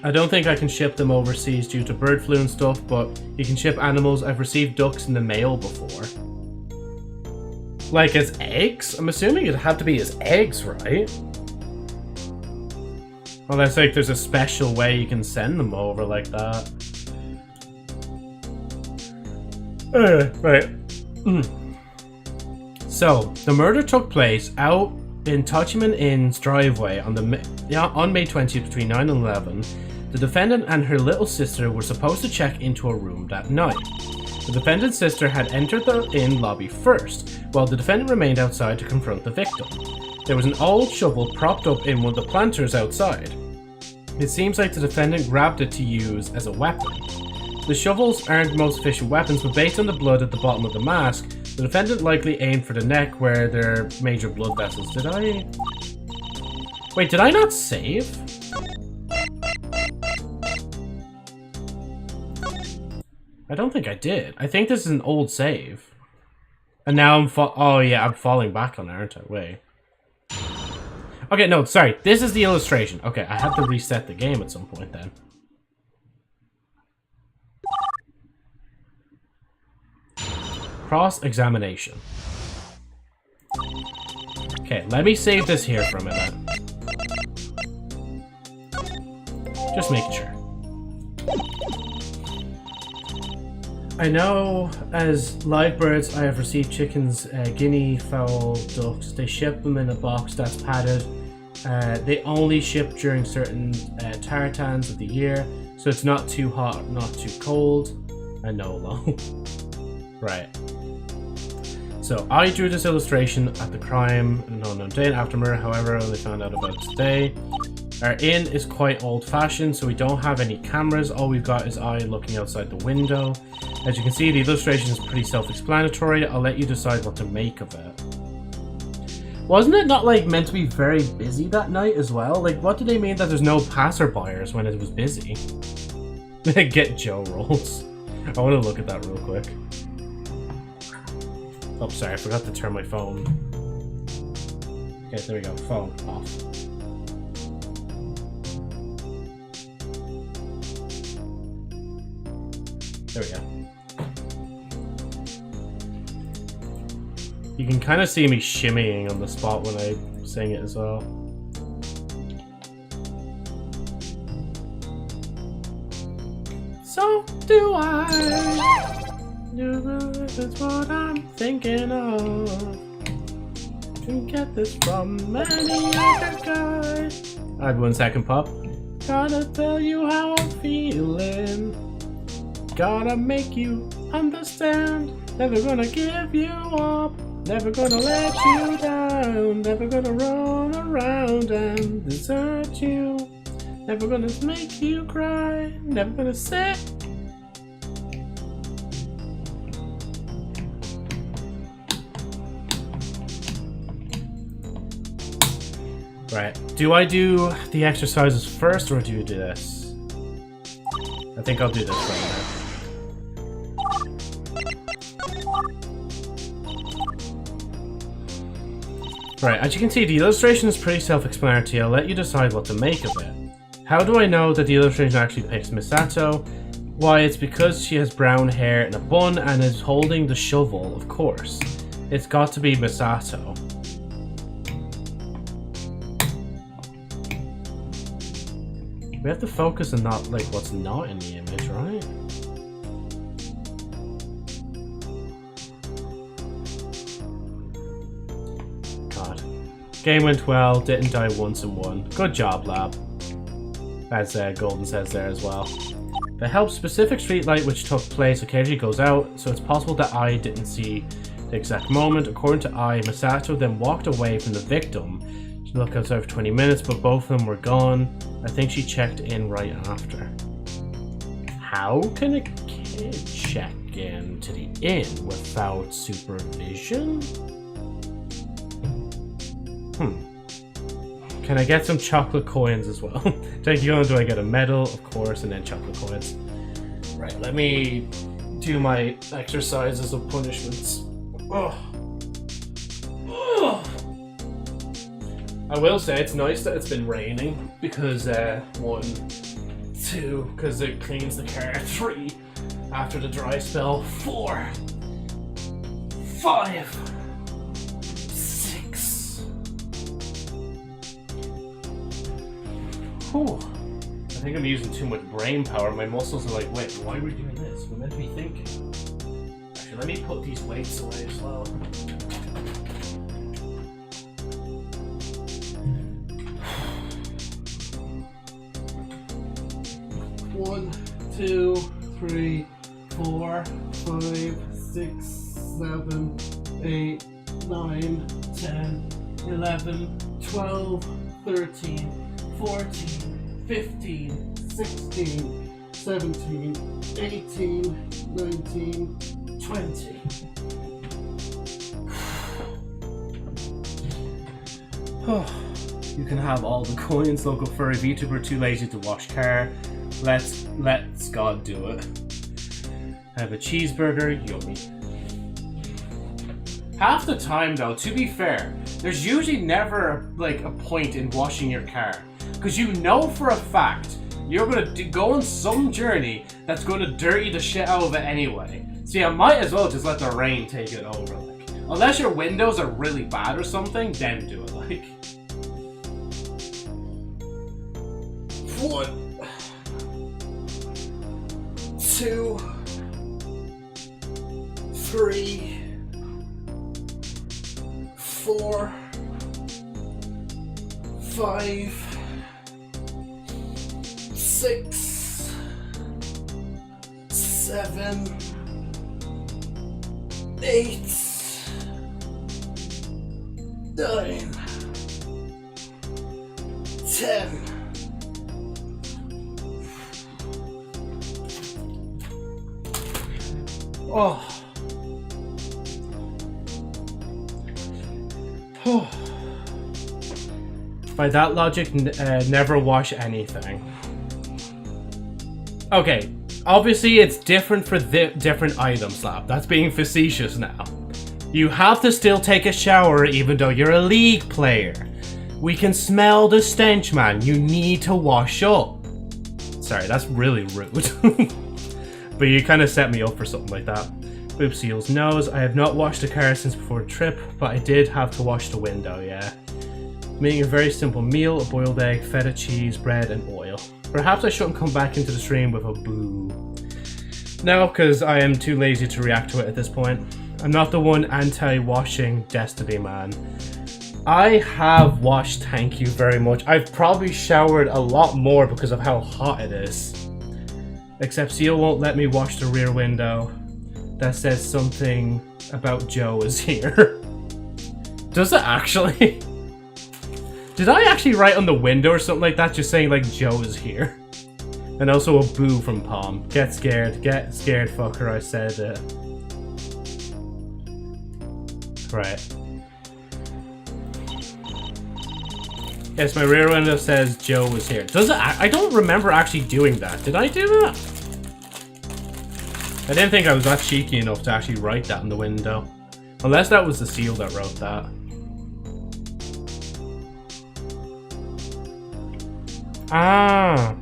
I don't think I can ship them overseas due to bird flu and stuff, but you can ship animals. I've received ducks in the mail before. Like as eggs? I'm assuming it'd have to be as eggs, right? Unless like there's a special way you can send them over like that. Right. So, the murder took place out in Tochiman Inn's driveway on May 20th between 9 and 11. The defendant and her little sister were supposed to check into a room that night. The defendant's sister had entered the inn lobby first, while the defendant remained outside to confront the victim. There was an old shovel propped up in one of the planters outside. It seems like the defendant grabbed it to use as a weapon. The shovels aren't the most efficient weapons, but based on the blood at the bottom of the mask, the defendant likely aimed for the neck where there are major blood vessels. Did I... Wait, did I not save? I don't think I did. I think this is an old save. And now I'm oh yeah, I'm falling back on it, aren't I? Wait. Okay, no, sorry. This is the illustration. Okay, I have to reset the game at some point then. Cross-examination. Okay, let me save this here for a minute. Just making sure. I know as live birds I have received chickens, guinea fowl, ducks. They ship them in a box that's padded. They only ship during certain tartans of the year, so it's not too hot, not too cold. I know, low. Right. So I drew this illustration at the crime an unknown day after murder, however, I only found out about it today. Our inn is quite old-fashioned, so we don't have any cameras. All we've got is I looking outside the window. As you can see, the illustration is pretty self-explanatory. I'll let you decide what to make of it. Wasn't it not like meant to be very busy that night as well? Like, what do they mean that there's no passerbyers when it was busy? Get Joe rolls. I want to look at that real quick. Oh, sorry, I forgot to turn my phone. Okay, there we go. Phone off. There we go. You can kind of see me shimmying on the spot when I sing it as well. So do I. That's what I'm thinking of. Can get this from any other guy. Alright, 1 second, Pop. Gotta tell you how I'm feeling. Gotta make you understand. Never gonna give you up. Never gonna let you down. Never gonna run around and desert you. Never gonna make you cry. Never gonna say. Right. Do I do the exercises first or do you do this? I think I'll do this right now. Right, as you can see, the illustration is pretty self-explanatory. I'll let you decide what to make of it. How do I know that the illustration actually picks Misato? Why, it's because she has brown hair in a bun and is holding the shovel, of course. It's got to be Misato. We have to focus on not, like, what's not in the image, right? Game went well, didn't die once and won. Good job, lab. As Golden says there as well. The help specific streetlight which took place occasionally goes out, so it's possible that I didn't see the exact moment. According to I, Misato then walked away from the victim. She looked outside for 20 minutes, but both of them were gone. I think she checked in right after. How can a kid check in to the inn without supervision? Can I get some chocolate coins as well? Thank you. Do I get a medal? Of course, and then chocolate coins. Right, let me do my exercises of punishments. Oh. Oh. I will say it's nice that it's been raining because 1, 2, because it cleans the car. 3, after the dry spell. 4, 5. Whew. I think I'm using too much brain power. My muscles are like, wait, why are we doing this? We're meant to be thinking. Actually, let me put these weights away as well. One, 2, 3, 4, 5, 6, 7, 8, 9, 10, 11, 12, 13, 14, 15, 16, 17, 18, 19, 20. You can have all the coins. Local furry VTuber too lazy to wash car. Let's God do it. Have a cheeseburger, yummy. Half the time though, to be fair, there's usually never like a point in washing your car. Because you know for a fact you're going to go on some journey that's going to dirty the shit out of it anyway. So I might as well just let the rain take it over. Like, unless your windows are really bad or something, then do it. Like 1, 2, 3, 4, 5, 6, 7, 8, 9, 10. Oh. By that logic, never wash anything. Okay, obviously it's different for different items, lab. That's being facetious now. You have to still take a shower even though you're a League player. We can smell the stench, man. You need to wash up. Sorry, that's really rude. But you kind of set me up for something like that. Boop Seals knows I have not washed the car since before the trip, but I did have to wash the window, yeah. Making a very simple meal, a boiled egg, feta cheese, bread, and oil. Perhaps I shouldn't come back into the stream with a boo. No, because I am too lazy to react to it at this point. I'm not the one anti-washing Destiny man. I have washed, thank you very much. I've probably showered a lot more because of how hot it is. Except Seal won't let me wash the rear window. That says something about Joe is here. Does it actually? Did I actually write on the window or something like that, just saying like Joe is here? And also a boo from Palm. Get scared, fucker, I said it. Right. Yes, my rear window says Joe was here. Does it? I don't remember actually doing that. Did I do that? I didn't think I was that cheeky enough to actually write that in the window. Unless that was the seal that wrote that. Ah!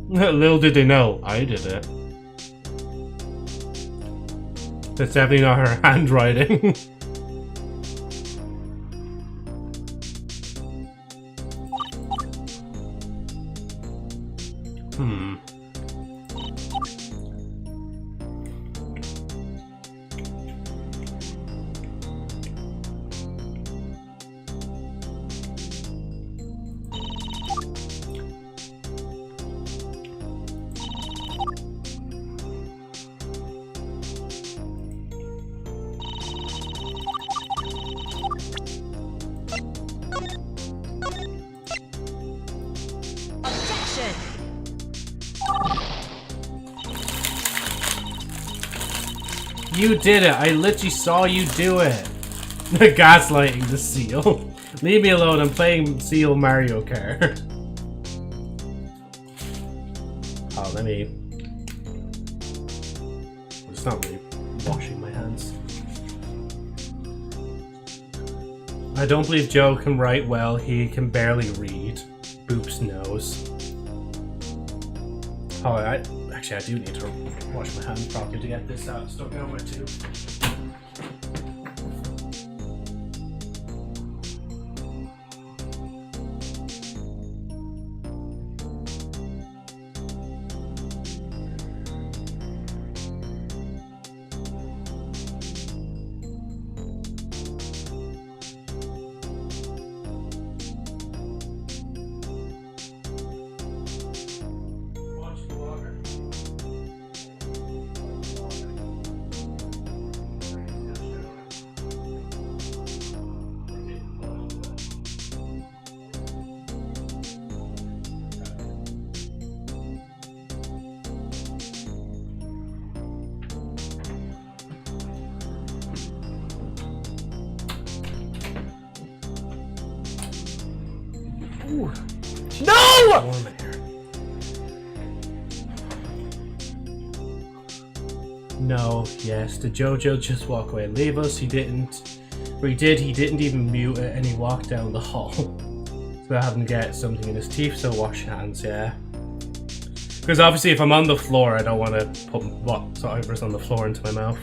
Little did they know, I did it. That's definitely not her handwriting. You did it! I literally saw you do it! Gaslighting the seal. Leave me alone, I'm playing Seal Mario Kart. Oh, let me... It's not really washing my hands. I don't believe Joe can write well, he can barely read. Boops knows. Oh, actually I do need to wash my hands properly to get this out. Stuck over too. Ooh. No! No, yes, did Jojo just walk away and leave us? He didn't. Or he did, he didn't even mute it and he walked down the hall. So I having to get something in his teeth, so wash your hands, yeah. Because obviously if I'm on the floor, I don't want to put whatever's on the floor into my mouth.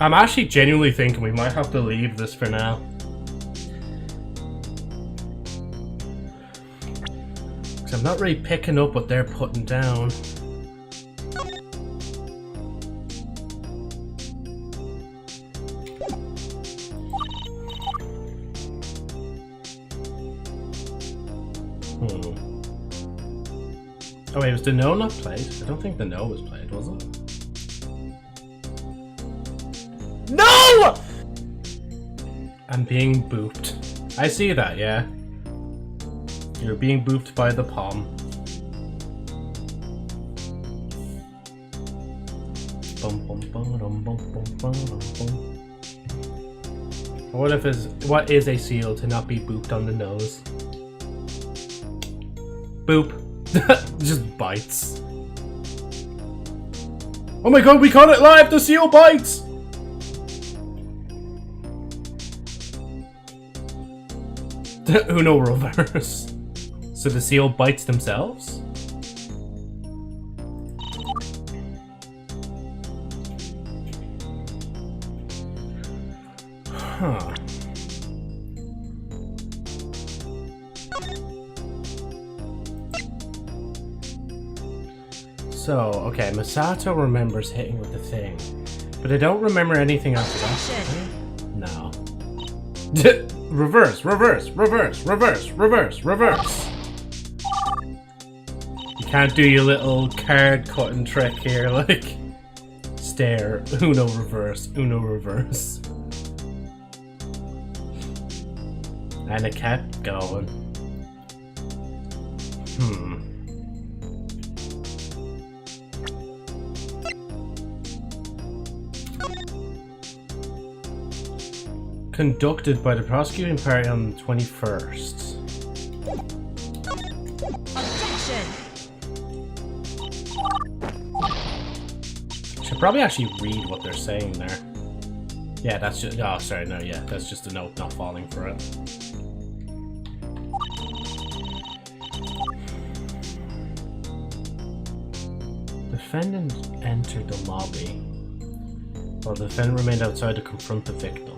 I'm actually genuinely thinking we might have to leave this for now. Because I'm not really picking up what they're putting down. Oh wait, was the no not played? I don't think the no was played, was it? No! I'm being booped. I see that, yeah. You're being booped by the palm. What is a seal to not be booped on the nose? Boop. Just bites. Oh my god, we caught it live! The seal bites! Uno reverse. So the seal bites themselves? Huh. So, okay, Masato remembers hitting with the thing. But I don't remember anything after that. No. Reverse, reverse, reverse, reverse, reverse, reverse. You can't do your little card cutting trick here, like. stare. Uno reverse. Uno reverse. And it kept going. Conducted by the prosecuting party on the 21st. Should probably actually read what they're saying there. Yeah, that's just. Oh, sorry, no, yeah, that's just a note not falling for it. Defendant entered the lobby, while the defendant remained outside to confront the victim.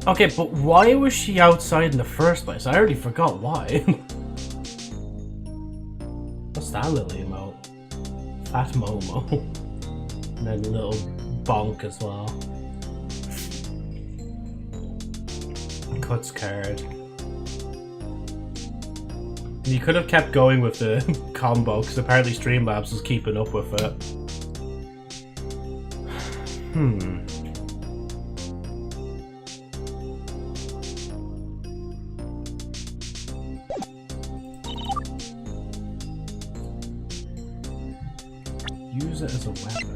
Okay, but why was she outside in the first place? I already forgot why. What's that little emote? Fat Momo. And then a little bonk as well. Cuts card. You could have kept going with the combo, because apparently Streamlabs was keeping up with it. Use it as a weapon.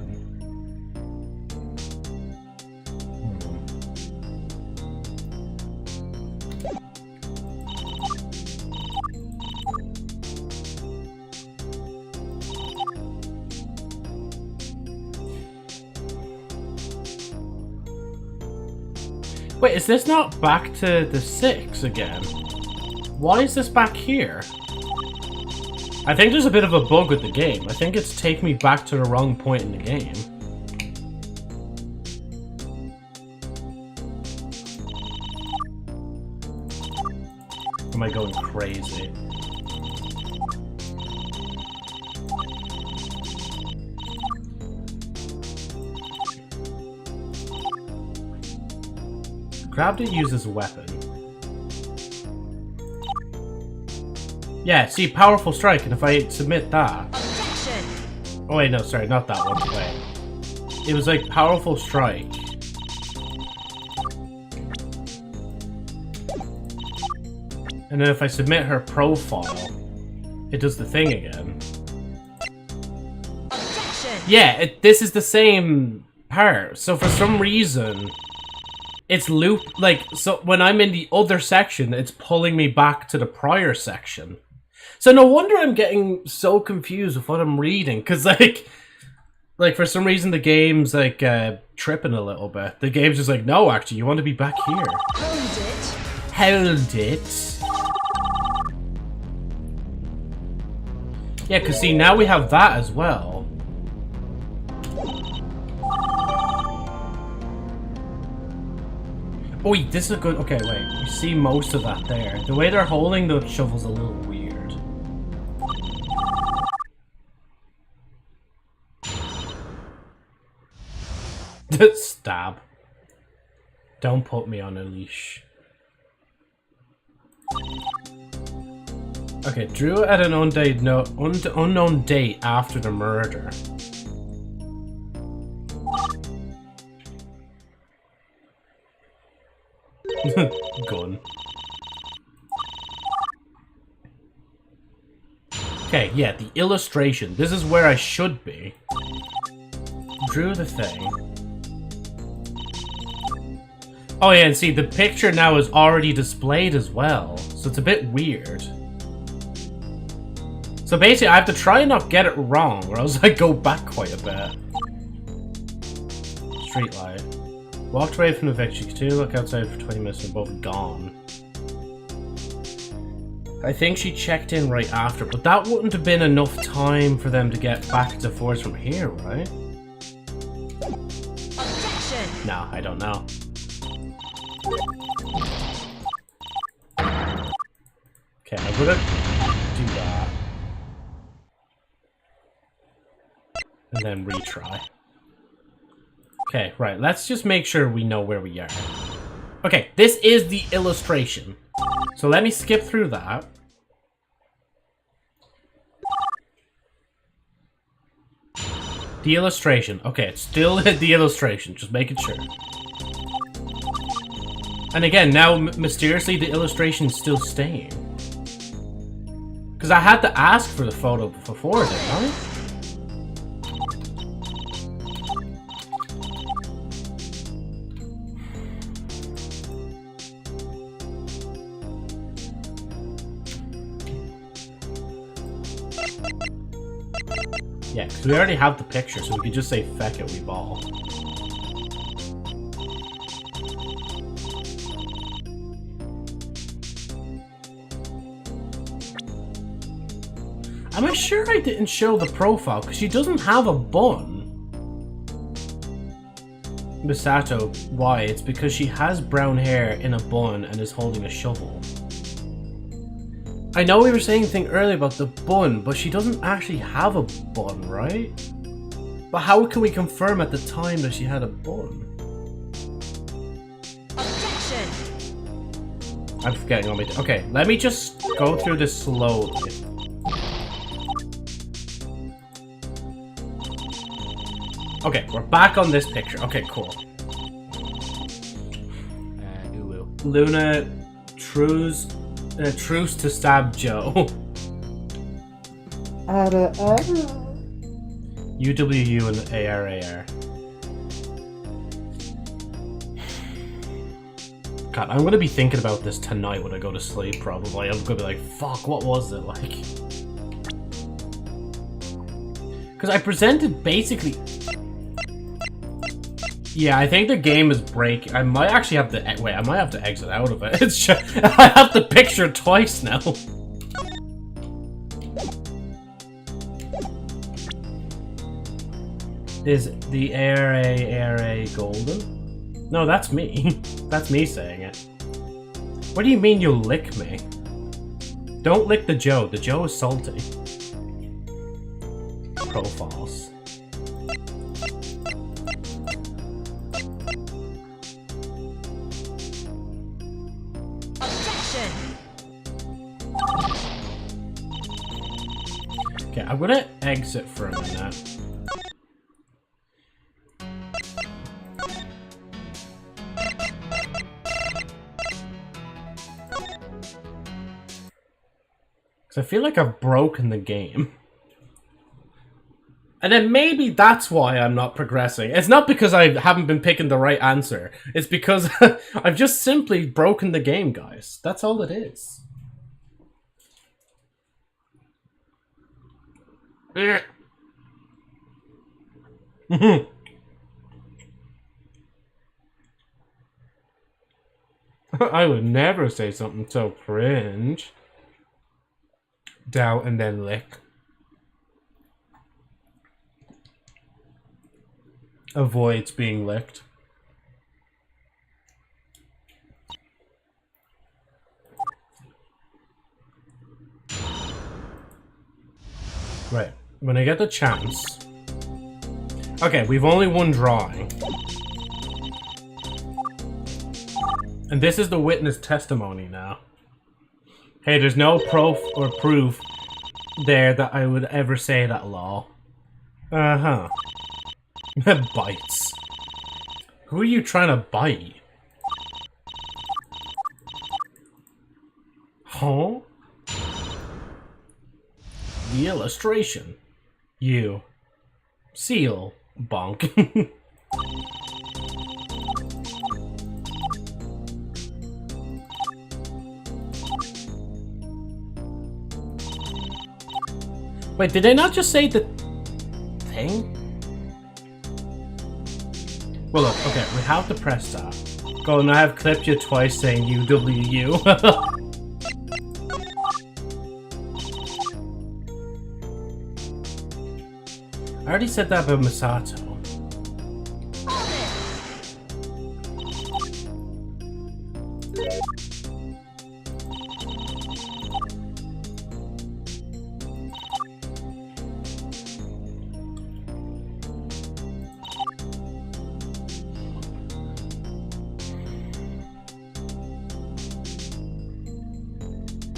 Wait, is this not back to the 6 again? Why is this back here? I think there's a bit of a bug with the game. I think it's taking me back to the wrong point in the game. Am I going crazy? Grabbed it, used as a weapon. Yeah, see, powerful strike, and if I submit that... Objection. Oh wait, no, sorry, not that one. Wait. It was like powerful strike. And then if I submit her profile, it does the thing again. Objection. Yeah, this is the same part. So for some reason... It's like, so when I'm in the other section, it's pulling me back to the prior section. So no wonder I'm getting so confused with what I'm reading, because like for some reason the game's like tripping a little bit. The game's just like, no, actually, you want to be back here. Hold it. Yeah, because see, now we have that as well. Oh, wait, this is a good... Okay, wait. You see most of that there. The way they're holding the shovel's a little weird. Stab. Don't put me on a leash. Okay, drew at an unknown date after the murder. Gun. Okay, yeah, the illustration. This is where I should be. Drew the thing. Oh yeah, and see, the picture now is already displayed as well, so it's a bit weird. So basically, I have to try and not get it wrong, or else I go back quite a bit. Streetlight. Walked away from the victory. Continue to look outside for 20 minutes and both gone. I think she checked in right after, but that wouldn't have been enough time for them to get back to force from here, right? Objection. No, I don't know. Okay, I'm gonna do that. and then retry. Okay, right, let's just make sure we know where we are. Okay, this is the illustration. So let me skip through that. The illustration. Okay, it's still the illustration, just making sure. And again, now mysteriously the illustration's still staying. Because I had to ask for the photo before, didn't I? Yeah, because we already have the picture, so we could just say feck it, we ball. Am I sure I didn't show the profile? Because she doesn't have a bun. Misato, why? It's because she has brown hair in a bun and is holding a shovel. I know we were saying a thing earlier about the bun, but she doesn't actually have a bun, right? But how can we confirm at the time that she had a bun? Objection! I'm forgetting all my... Okay, let me just go through this slowly. Okay, we're back on this picture. Okay, cool. Luna, truce to stab Joe. UWU and ARAR. God, I'm gonna be thinking about this tonight when I go to sleep, probably. I'm gonna be like, fuck, what was it like? Because I presented basically... Yeah, I think the game is breaking. I might actually have to... Wait, I might have to exit out of it. It's just, I have the picture twice now. Is the ARA golden? No, that's me. That's me saying it. What do you mean you'll lick me? Don't lick the Joe. The Joe is salty. Profiles. Okay, I'm gonna exit for a minute. Because I feel like I've broken the game. And then maybe that's why I'm not progressing. It's not because I haven't been picking the right answer. It's because I've just simply broken the game, guys. That's all it is. I would never say something so cringe. Doubt and then lick. Avoids being licked. Right, when I get the chance. Okay, we've only one drawing. And this is the witness testimony now. Hey, there's no proof there that I would ever say that law. Uh-huh. Bites. Who are you trying to bite? Huh? The illustration. You. Seal. Bonk. Wait, did I not just say the thing? Well, look, okay, we have to press that. Go, and I have clipped you twice saying UWU. I already said that about Misato.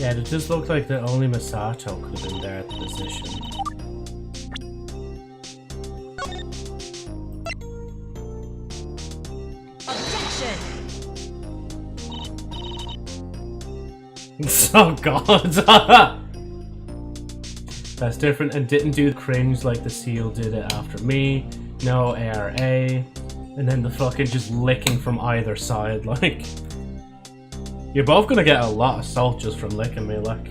Yeah, it just looked like that only Misato could have been there at the position. Oh god! That's different and didn't do cringe like the seal did it after me. No ARA. And then the fucking just licking from either side, like... You're both gonna get a lot of salt just from licking me, like.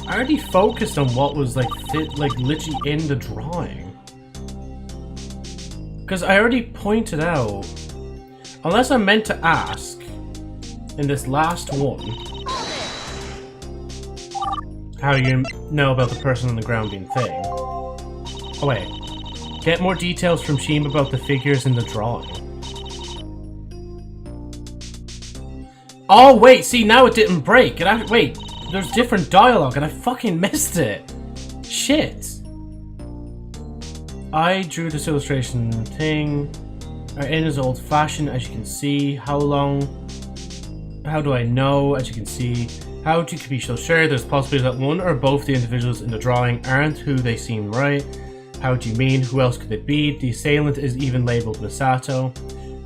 I already focused on what was like literally in the drawing. Because I already pointed out, unless I'm meant to ask in this last one, how you know about the person on the ground being thing. Oh wait, get more details from Sheem about the figures in the drawing. Oh wait, see now it didn't break. Wait. There's different dialogue and I fucking missed it. Shit. I drew this illustration thing. Our in is old fashioned, as you can see. How long? How do I know? As you can see. How you can be so sure there's possibility that one or both the individuals in the drawing aren't who they seem, right? How do you mean? Who else could it be? The assailant is even labeled Misato.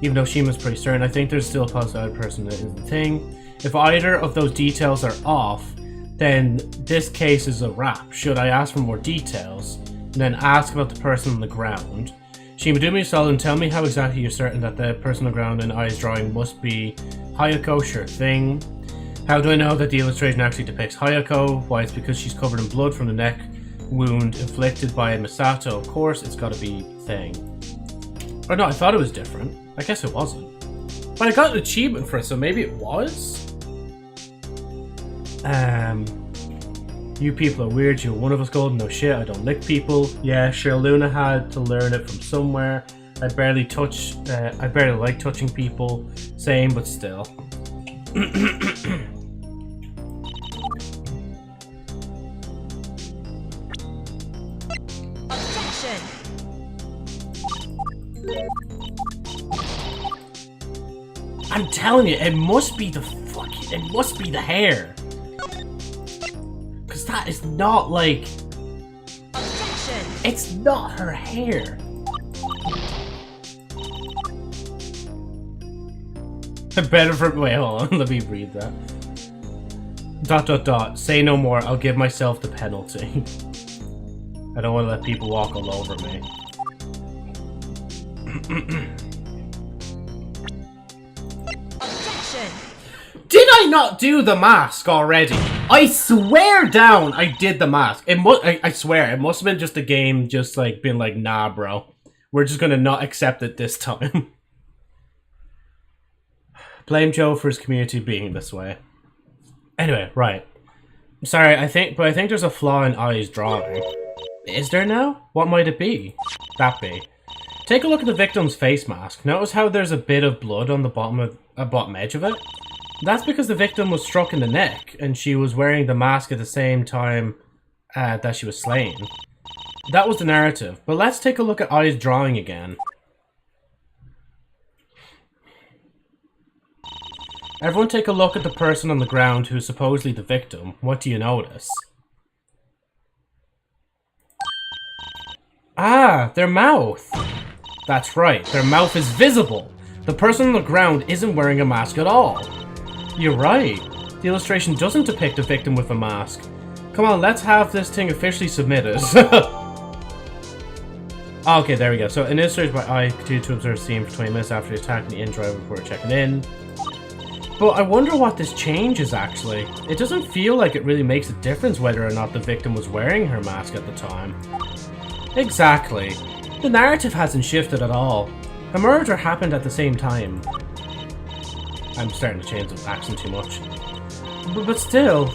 Even though Shima's pretty certain, I think there's still a possible person that is the thing. If either of those details are off, then this case is a wrap. Should I ask for more details, and then ask about the person on the ground? Shima, do me a solid and tell me how exactly you're certain that the person on the ground in Ai's drawing must be Hayako, sure thing. How do I know that the illustration actually depicts Hayako? Why, it's because she's covered in blood from the neck wound inflicted by Misato. Of course, it's gotta be thing. Or no, I thought it was different. I guess it wasn't. But I got an achievement for it, so maybe it was? You people are weird, you're one of us golden, no shit, I don't lick people. Yeah, sure, Luna had to learn it from somewhere. I barely like touching people. Same, but still. I'm telling you, it must be the hair. Cause that is not like... It's not her hair. Better for... Wait, hold on, let me read that. ... Say no more, I'll give myself the penalty. I don't want to let people walk all over me. Did I not do the mask already? I swear down I did the mask. I swear, it must have been just a game just like being like, nah bro. We're just gonna not accept it this time. Blame Joe for his community being this way. Anyway, right. Sorry, I think there's a flaw in Ai's drawing. Is there now? What might it be? That be. Take a look at the victim's face mask. Notice how there's a bit of blood on the bottom edge of it? That's because the victim was struck in the neck, and she was wearing the mask at the same time that she was slain. That was the narrative, but let's take a look at Ai's drawing again. Everyone take a look at the person on the ground who's supposedly the victim. What do you notice? Ah, their mouth! That's right, their mouth is visible! The person on the ground isn't wearing a mask at all! You're right. The illustration doesn't depict a victim with a mask. Come on, let's have this thing officially submitted. Okay, there we go. So, an illustrated by I continued to observe the scene for 20 minutes after the attack in the in-drive before checking in. But I wonder what this change is actually. It doesn't feel like it really makes a difference whether or not the victim was wearing her mask at the time. Exactly. The narrative hasn't shifted at all. The murder happened at the same time. I'm starting to change the accent too much. But still,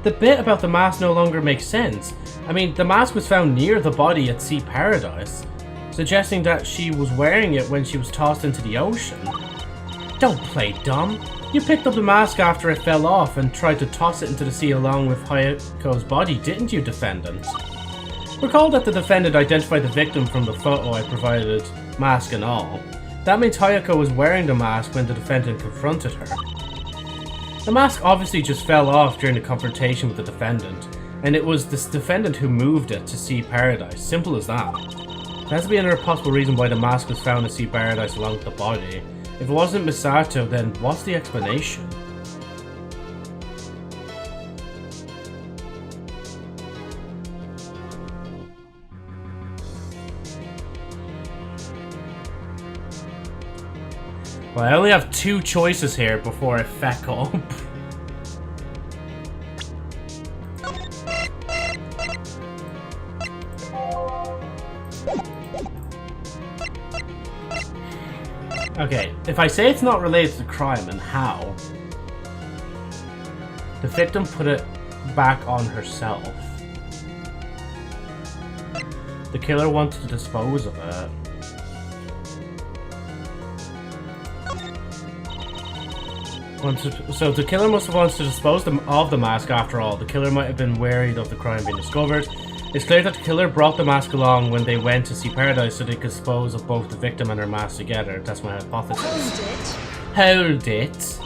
the bit about the mask no longer makes sense. I mean, the mask was found near the body at Sea Paradise, suggesting that she was wearing it when she was tossed into the ocean. Don't play dumb. You picked up the mask after it fell off and tried to toss it into the sea along with Hayako's body, didn't you, defendant? Recall that the defendant identified the victim from the photo I provided, mask and all. That means Hayako was wearing the mask when the defendant confronted her. The mask obviously just fell off during the confrontation with the defendant, and it was this defendant who moved it to Sea Paradise. Simple as that. There has to be another possible reason why the mask was found in Sea Paradise along with the body. If it wasn't Misato, then what's the explanation? Well, I only have 2 choices here before I feck up. Okay, if I say it's not related to the crime, then how? The victim put it back on herself. The killer wanted to dispose of it. So the killer must have wanted to dispose of the mask after all. The killer might have been worried of the crime being discovered. It's clear that the killer brought the mask along when they went to Sea Paradise so they could dispose of both the victim and her mask together. That's my hypothesis. Hold it.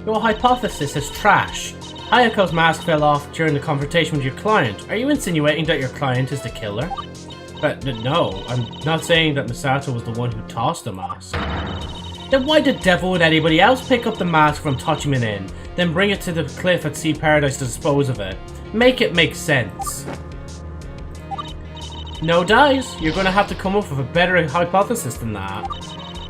Your hypothesis is trash. Hayako's mask fell off during the confrontation with your client. Are you insinuating that your client is the killer? No, I'm not saying that Misato was the one who tossed the mask. Then why the devil would anybody else pick up the mask from Touchman Inn, then bring it to the cliff at Sea Paradise to dispose of it? Make it make sense. No dice, you're gonna have to come up with a better hypothesis than that.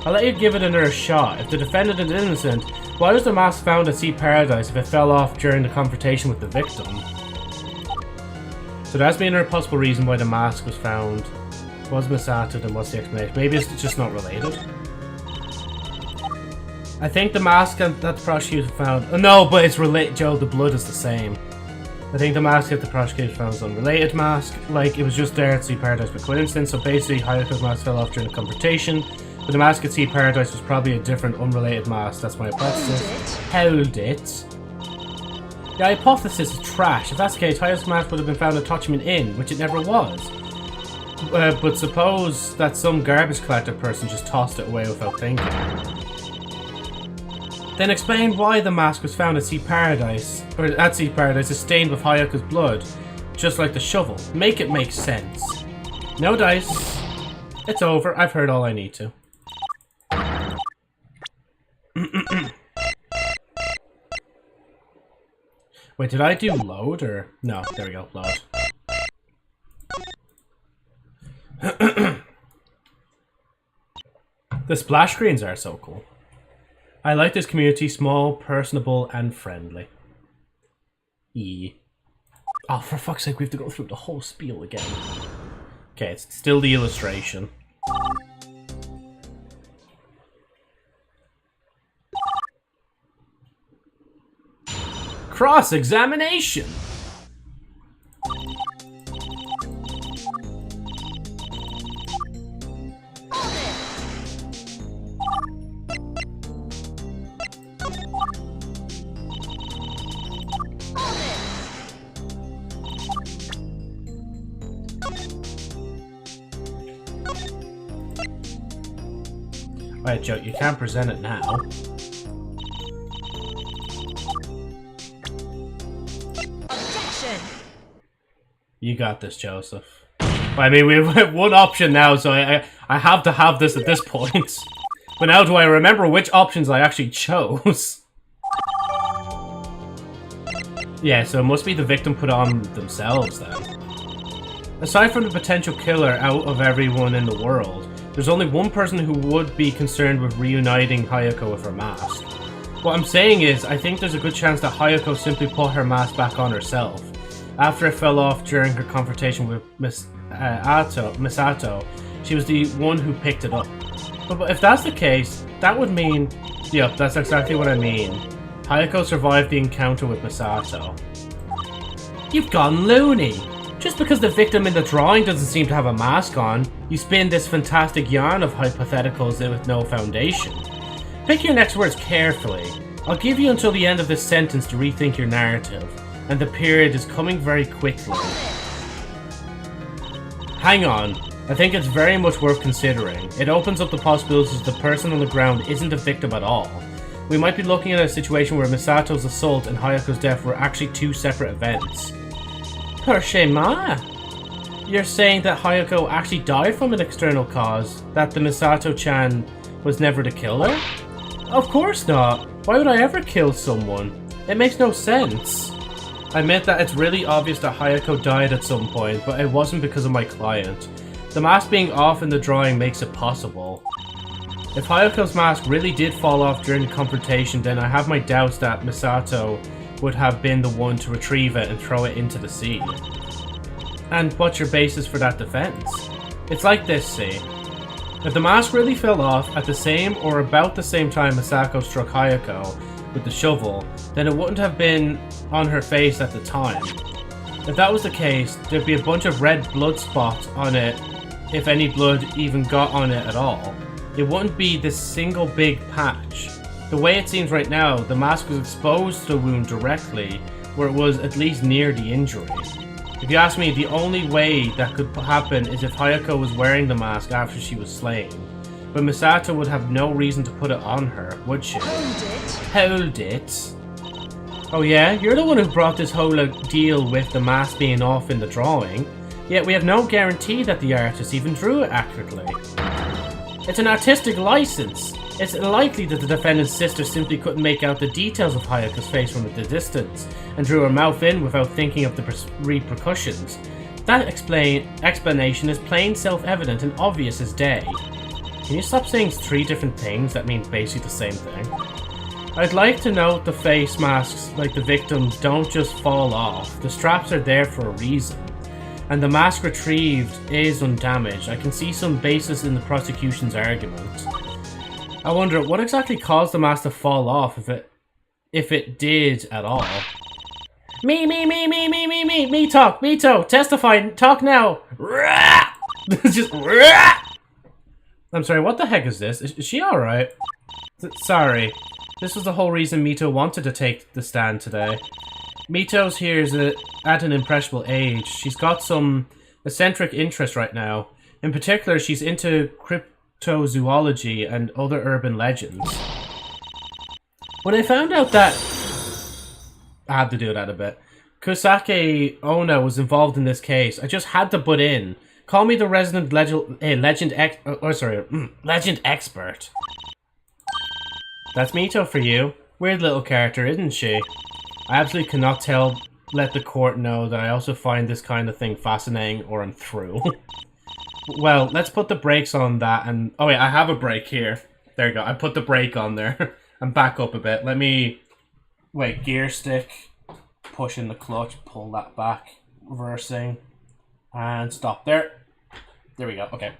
I'll let you give it another shot. If the defendant is innocent, why was the mask found at Sea Paradise if it fell off during the confrontation with the victim? So there has to be another possible reason why the mask was found. Was Misato, then what's the explanation? Maybe it's just not related. I think the mask that the prosecutor found... Oh, no, but it's related, Joe, the blood is the same. I think the mask that the prosecutor found was an unrelated mask. Like, it was just there at Sea Paradise by coincidence, so basically Hayako's mask fell off during the confrontation. But the mask at Sea Paradise was probably a different, unrelated mask. That's my hypothesis. Hold it. The hypothesis is trash. If that's the case, Hayako's mask would have been found at Touchman Inn, which it never was. But suppose that some garbage collector person just tossed it away without thinking. Then explain why the mask was found at Sea Paradise, or at Sea Paradise is stained with Hayako's blood, just like the shovel. Make it make sense. No dice. It's over. I've heard all I need to. Wait, did I do load or... No, there we go, load. The splash screens are so cool. I like this community, small, personable, and friendly. Oh, for fuck's sake, we have to go through the whole spiel again. Okay, it's still the illustration. Cross-examination! Alright, Joe, you can't present it now. Objection! You got this, Joseph. I mean, we have one option now, so I have to have this at this point. But now do I remember which options I actually chose? Yeah, so it must be the victim put on themselves then. Aside from the potential killer out of everyone in the world, there's only one person who would be concerned with reuniting Hayako with her mask. What I'm saying is, I think there's a good chance that Hayako simply put her mask back on herself. After it fell off during her confrontation with Misato, she was the one who picked it up. But if that's the case, that would mean... Yep, that's exactly what I mean. Hayako survived the encounter with Misato. You've gone loony! Just because the victim in the drawing doesn't seem to have a mask on, you spin this fantastic yarn of hypotheticals with no foundation. Pick your next words carefully. I'll give you until the end of this sentence to rethink your narrative, and the period is coming very quickly. Hang on. I think it's very much worth considering. It opens up the possibilities the person on the ground isn't a victim at all. We might be looking at a situation where Misato's assault and Hayako's death were actually two separate events. Pershema! You're saying that Hayako actually died from an external cause? That the Misato-chan was never the killer? Of course not! Why would I ever kill someone? It makes no sense. I admit that it's really obvious that Hayako died at some point, but it wasn't because of my client. The mask being off in the drawing makes it possible. If Hayako's mask really did fall off during the confrontation, then I have my doubts that Misato would have been the one to retrieve it and throw it into the sea. And what's your basis for that defense? It's like this, see. If the mask really fell off at the same or about the same time Misako struck Hayako with the shovel, then it wouldn't have been on her face at the time. If that was the case, there'd be a bunch of red blood spots on it, if any blood even got on it at all. It wouldn't be this single big patch. The way it seems right now, the mask was exposed to the wound directly, where it was at least near the injury. If you ask me, the only way that could happen is if Hayako was wearing the mask after she was slain. But Misato would have no reason to put it on her, would she? Hold it. Oh yeah? You're the one who brought this whole deal with the mask being off in the drawing. Yet we have no guarantee that the artist even drew it accurately. It's an artistic license. It's likely that the defendant's sister simply couldn't make out the details of Hayako's face from the distance, and drew her mouth in without thinking of the repercussions. That explanation is plain self-evident and obvious as day. Can you stop saying three different things that mean basically the same thing? I'd like to note the face masks, like the victims, don't just fall off. The straps are there for a reason. And the mask retrieved is undamaged. I can see some basis in the prosecution's argument. I wonder, what exactly caused the mask to fall off, if it did at all? Me talk, testify, talk now! Just I'm sorry, what the heck is this? Is she alright? Sorry. This was the whole reason Mito wanted to take the stand today. Mito's here is at an impressionable age. She's got some eccentric interest right now. In particular, she's into cryptozoology and other urban legends. When I found out that... I had to do that a bit. Kusake Onna was involved in this case, I just had to butt in. Call me the resident legend expert. That's Mito for you. Weird little character, isn't she? I absolutely cannot let the court know that I also find this kind of thing fascinating or I'm through. Well, let's put the brakes on that and... Oh wait, I have a brake here. There you go, I put the brake on there. And back up a bit. Let me... Wait, gear stick. Push in the clutch, pull that back. Reversing. And stop there. There we go, okay.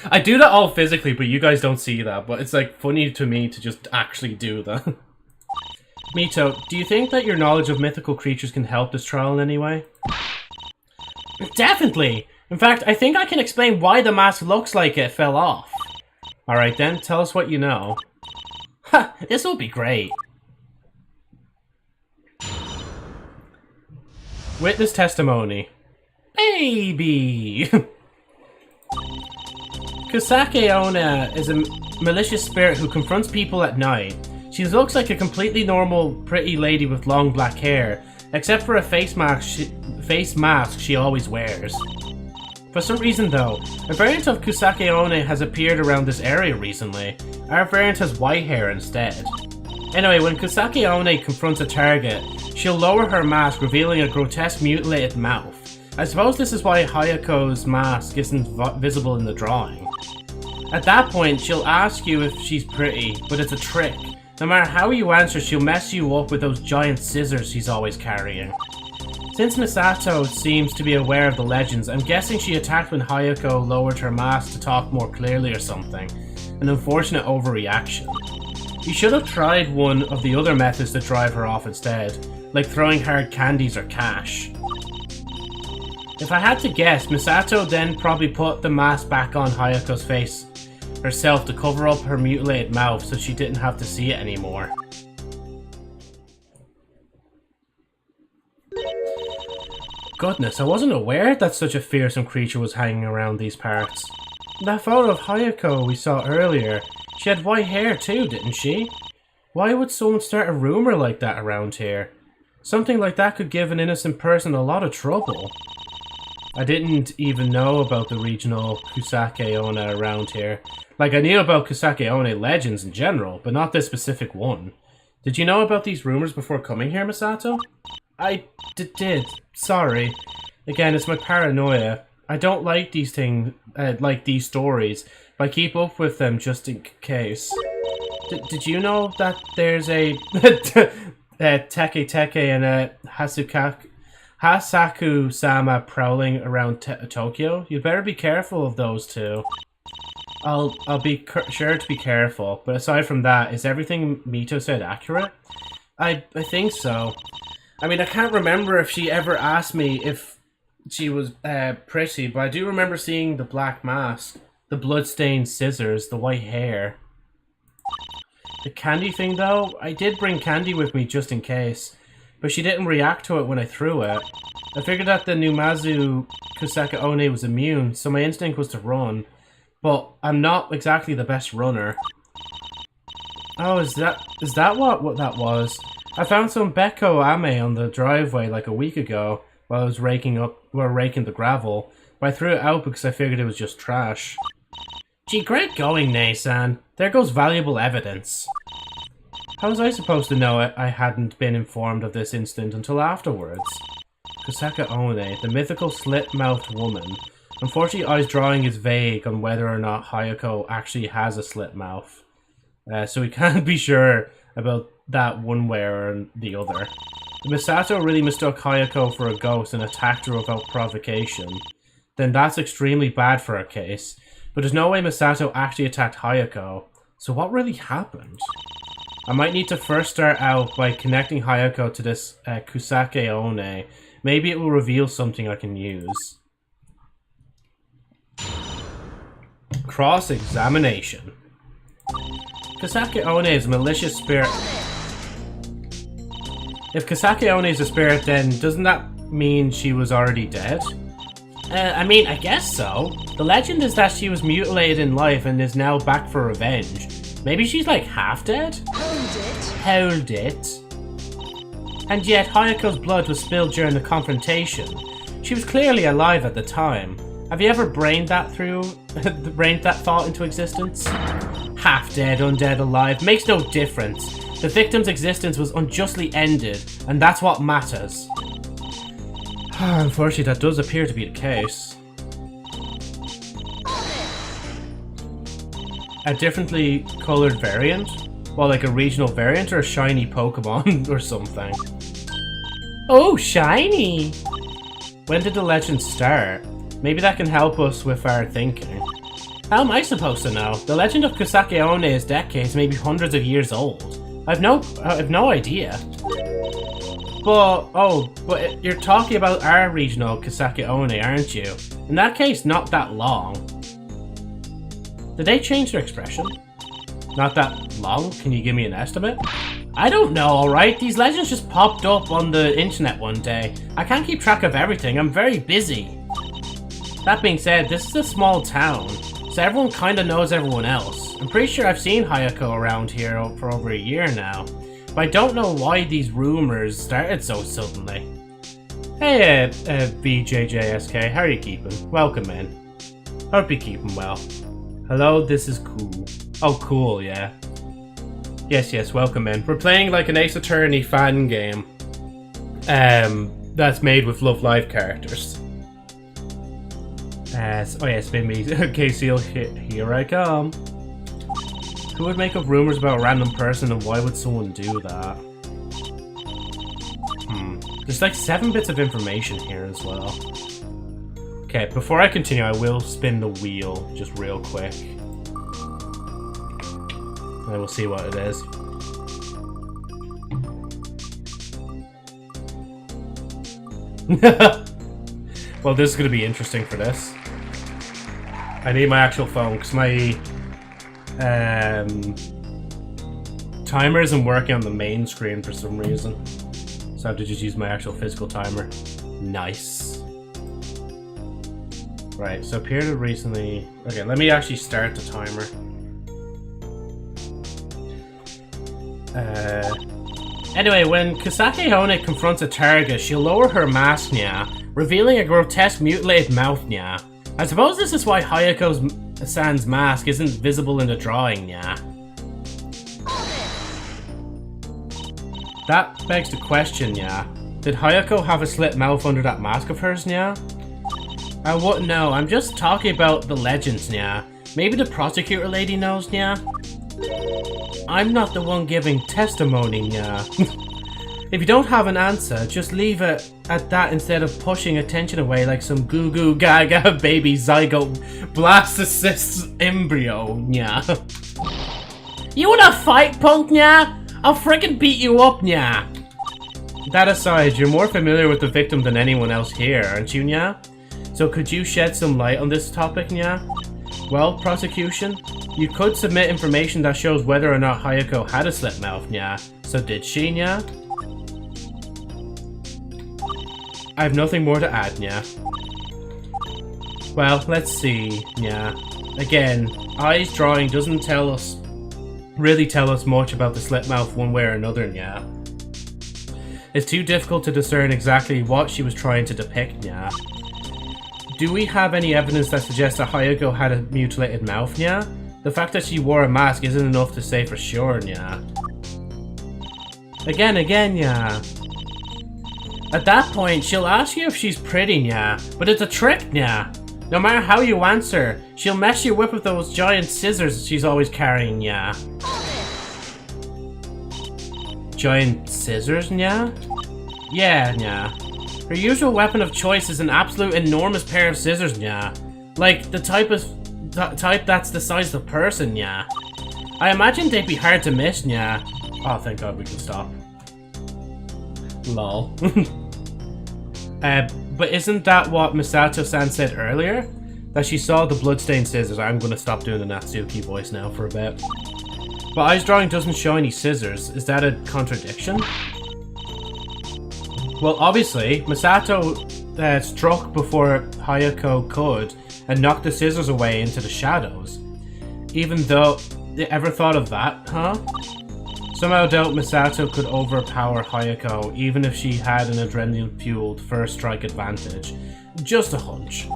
I do that all physically, but you guys don't see that. But it's like funny to me to just actually do that. Mito, do you think that your knowledge of mythical creatures can help this trial in any way? Definitely! In fact, I think I can explain why the mask looks like it fell off. Alright then, tell us what you know. Ha! This'll be great. Witness testimony. Baby! Kusake Onna is a malicious spirit who confronts people at night. She looks like a completely normal, pretty lady with long black hair, except for a face mask she always wears. For some reason though, a variant of Kusake Onna has appeared around this area recently. Our variant has white hair instead. Anyway, when Kusake Onna confronts a target, she'll lower her mask, revealing a grotesque mutilated mouth. I suppose this is why Hayako's mask isn't visible in the drawing. At that point, she'll ask you if she's pretty, but it's a trick. No matter how you answer, she'll mess you up with those giant scissors she's always carrying. Since Misato seems to be aware of the legends, I'm guessing she attacked when Hayako lowered her mask to talk more clearly or something. An unfortunate overreaction. You should have tried one of the other methods to drive her off instead, like throwing hard candies or cash. If I had to guess, Misato then probably put the mask back on Hayako's face herself to cover up her mutilated mouth so she didn't have to see it anymore. Goodness, I wasn't aware that such a fearsome creature was hanging around these parts. That photo of Hayako we saw earlier, she had white hair too, didn't she? Why would someone start a rumor like that around here? Something like that could give an innocent person a lot of trouble. I didn't even know about the regional Kusake Onna around here. Like, I knew about Kusake Onna legends in general, but not this specific one. Did you know about these rumors before coming here, Misato? I did. Sorry. Again, it's my paranoia. I don't like these things, like these stories, but I keep up with them just in case. Did you know that there's a Teke Teke and a Hasaku-sama prowling around Tokyo? You'd better be careful of those two. I'll be sure to be careful, but aside from that, is everything Mito said accurate? I think so. I mean, I can't remember if she ever asked me if she was pretty, but I do remember seeing the black mask, the blood-stained scissors, the white hair. The candy thing, though, I did bring candy with me just in case, but she didn't react to it when I threw it. I figured that the Numazu Kusake Onna was immune, so my instinct was to run, but I'm not exactly the best runner. Oh, is that what that was? I found some Beko Ame on the driveway like a week ago while I was raking the gravel, but I threw it out because I figured it was just trash. Gee, great going, Nei-san. There goes valuable evidence. How was I supposed to know it? I hadn't been informed of this incident until afterwards. Kusake Onna, the mythical slit-mouthed woman. Unfortunately, Ai's drawing is vague on whether or not Hayako actually has a slit mouth, so we can't be sure about that one way or the other. If Misato really mistook Hayako for a ghost and attacked her without provocation, then that's extremely bad for our case. But there's no way Misato actually attacked Hayako, so what really happened? I might need to first start out by connecting Hayako to this Kusake Onna. Maybe it will reveal something I can use. Cross-examination. Kusake Onna is a malicious spirit. If Kusake Onna is a spirit, then doesn't that mean she was already dead? I mean, I guess so. The legend is that she was mutilated in life and is now back for revenge. Maybe she's like half dead? Hold it. And yet, Hayako's blood was spilled during the confrontation. She was clearly alive at the time. Have you ever brained that thought into existence? Half dead, undead, alive, makes no difference. The victim's existence was unjustly ended, and that's what matters. Unfortunately, that does appear to be the case. A differently colored variant? Well, like a regional variant or a shiny Pokemon or something. Oh, shiny! When did the legend start? Maybe that can help us with our thinking. How am I supposed to know? The legend of Kusake Onna is decades, maybe hundreds of years old. I've no idea. But you're talking about our regional Kusake Onna, aren't you? In that case, not that long. Did they change their expression? Not that long? Can you give me an estimate? I don't know, alright? These legends just popped up on the internet one day. I can't keep track of everything, I'm very busy. That being said, this is a small town, so everyone kinda knows everyone else. I'm pretty sure I've seen Hayako around here for over a year now, but I don't know why these rumors started so suddenly. Hey, BJJSK, how are you keeping? Welcome in. Hope you're keeping well. Hello, this is cool. Oh, cool, yeah. Yes, welcome in. We're playing like an Ace Attorney fan game. That's made with Love Live characters. Oh yeah, spin me. Okay, Seal, here I come. Who would make up rumors about a random person and why would someone do that? There's like 7 bits of information here as well. Okay, before I continue, I will spin the wheel just real quick. And we'll see what it is. Well, this is going to be interesting for this. I need my actual phone because my timer isn't working on the main screen for some reason. So I have to just use my actual physical timer. Nice. Right, so appeared recently... Okay, let me actually start the timer. Anyway, when Kisake Hone confronts a target, she'll lower her mask, nya, revealing a grotesque mutilated mouth, nya. I suppose this is why Hayako's-san's mask isn't visible in the drawing, nya. That begs the question, nya. Did Hayako have a slit mouth under that mask of hers, nya? I wouldn't know, I'm just talking about the legends, nya. Maybe the prosecutor lady knows, nya? I'm not the one giving testimony, nya. If you don't have an answer, just leave it at that instead of pushing attention away like some goo goo gaga baby zygote blastocyst embryo, nya. You wanna fight, punk, nya? I'll frickin' beat you up, nya. That aside, you're more familiar with the victim than anyone else here, aren't you, nya? So could you shed some light on this topic, nya? Well, prosecution, you could submit information that shows whether or not Hayako had a slit mouth, nya. So did she, nya? I have nothing more to add, nya. Well, let's see, nya. Again, Ai's drawing doesn't really tell us much about the slit mouth one way or another, nya. It's too difficult to discern exactly what she was trying to depict, nya. Do we have any evidence that suggests that Hayako had a mutilated mouth, nya? The fact that she wore a mask isn't enough to say for sure, nya. Again, nya. At that point, she'll ask you if she's pretty, nya. But it's a trick, nya. No matter how you answer, she'll mess you up with those giant scissors she's always carrying, nya. Giant scissors, nya? Yeah, nya. Her usual weapon of choice is an absolute enormous pair of scissors, nya. Like, the type that's the size of the person, nya. I imagine they'd be hard to miss, nya. Oh, thank God we can stop. Lol. But isn't that what Misato-san said earlier? That she saw the bloodstained scissors. I'm gonna stop doing the Natsuki voice now for a bit. But Ai's drawing doesn't show any scissors. Is that a contradiction? Well, obviously, Misato struck before Hayako could and knocked the scissors away into the shadows. Even though... You ever thought of that, huh? Somehow doubt Misato could overpower Hayako even if she had an adrenaline-fueled first strike advantage. Just a hunch.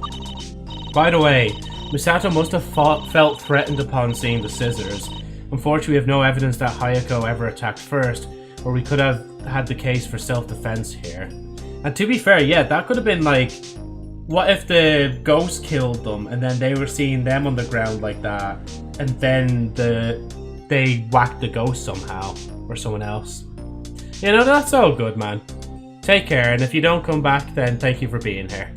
By the way, Misato must have felt threatened upon seeing the scissors. Unfortunately, we have no evidence that Hayako ever attacked first, or we could have had the case for self-defense here. And to be fair, yeah, that could have been like, what if the ghost killed them and then they were seeing them on the ground like that, and then they whacked the ghost somehow, or someone else. You know, that's all good, man. Take care, and if you don't come back, then thank you for being here.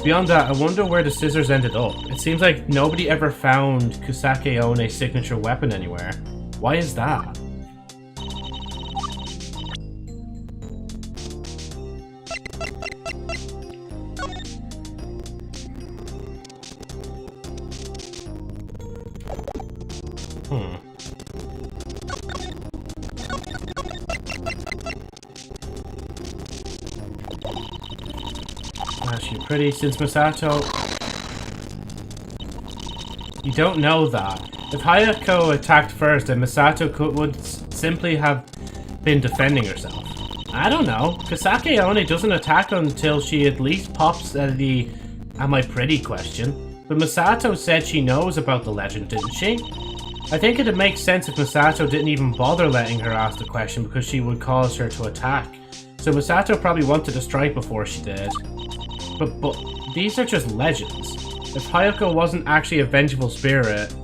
Beyond that, I wonder where the scissors ended up. It seems like nobody ever found Kisake One's signature weapon anywhere. Why is that? Actually pretty since Misato... You don't know that. If Hayako attacked first, then Misato would simply have been defending herself. I don't know. Kisake One doesn't attack until she at least pops at the "am I pretty" question. But Misato said she knows about the legend, didn't she? I think it'd make sense if Misato didn't even bother letting her ask the question because she would cause her to attack. So Misato probably wanted to strike before she did. But these are just legends. If Hayako wasn't actually a vengeful spirit,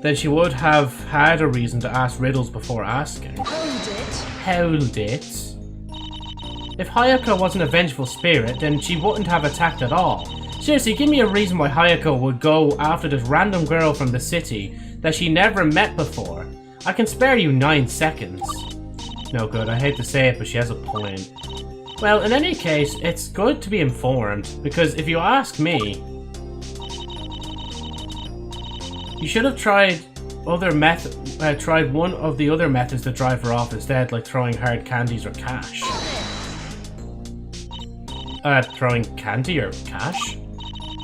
then she would have had a reason to ask riddles before asking. Hold it. If Hayako wasn't a vengeful spirit, then she wouldn't have attacked at all. Seriously, give me a reason why Hayako would go after this random girl from the city that she never met before. I can spare you 9 seconds. No good, I hate to say it, but she has a point. Well, in any case, it's good to be informed, because if you ask me, you should have tried one of the other methods to drive her off instead, like throwing hard candies or cash. Throwing candy or cash?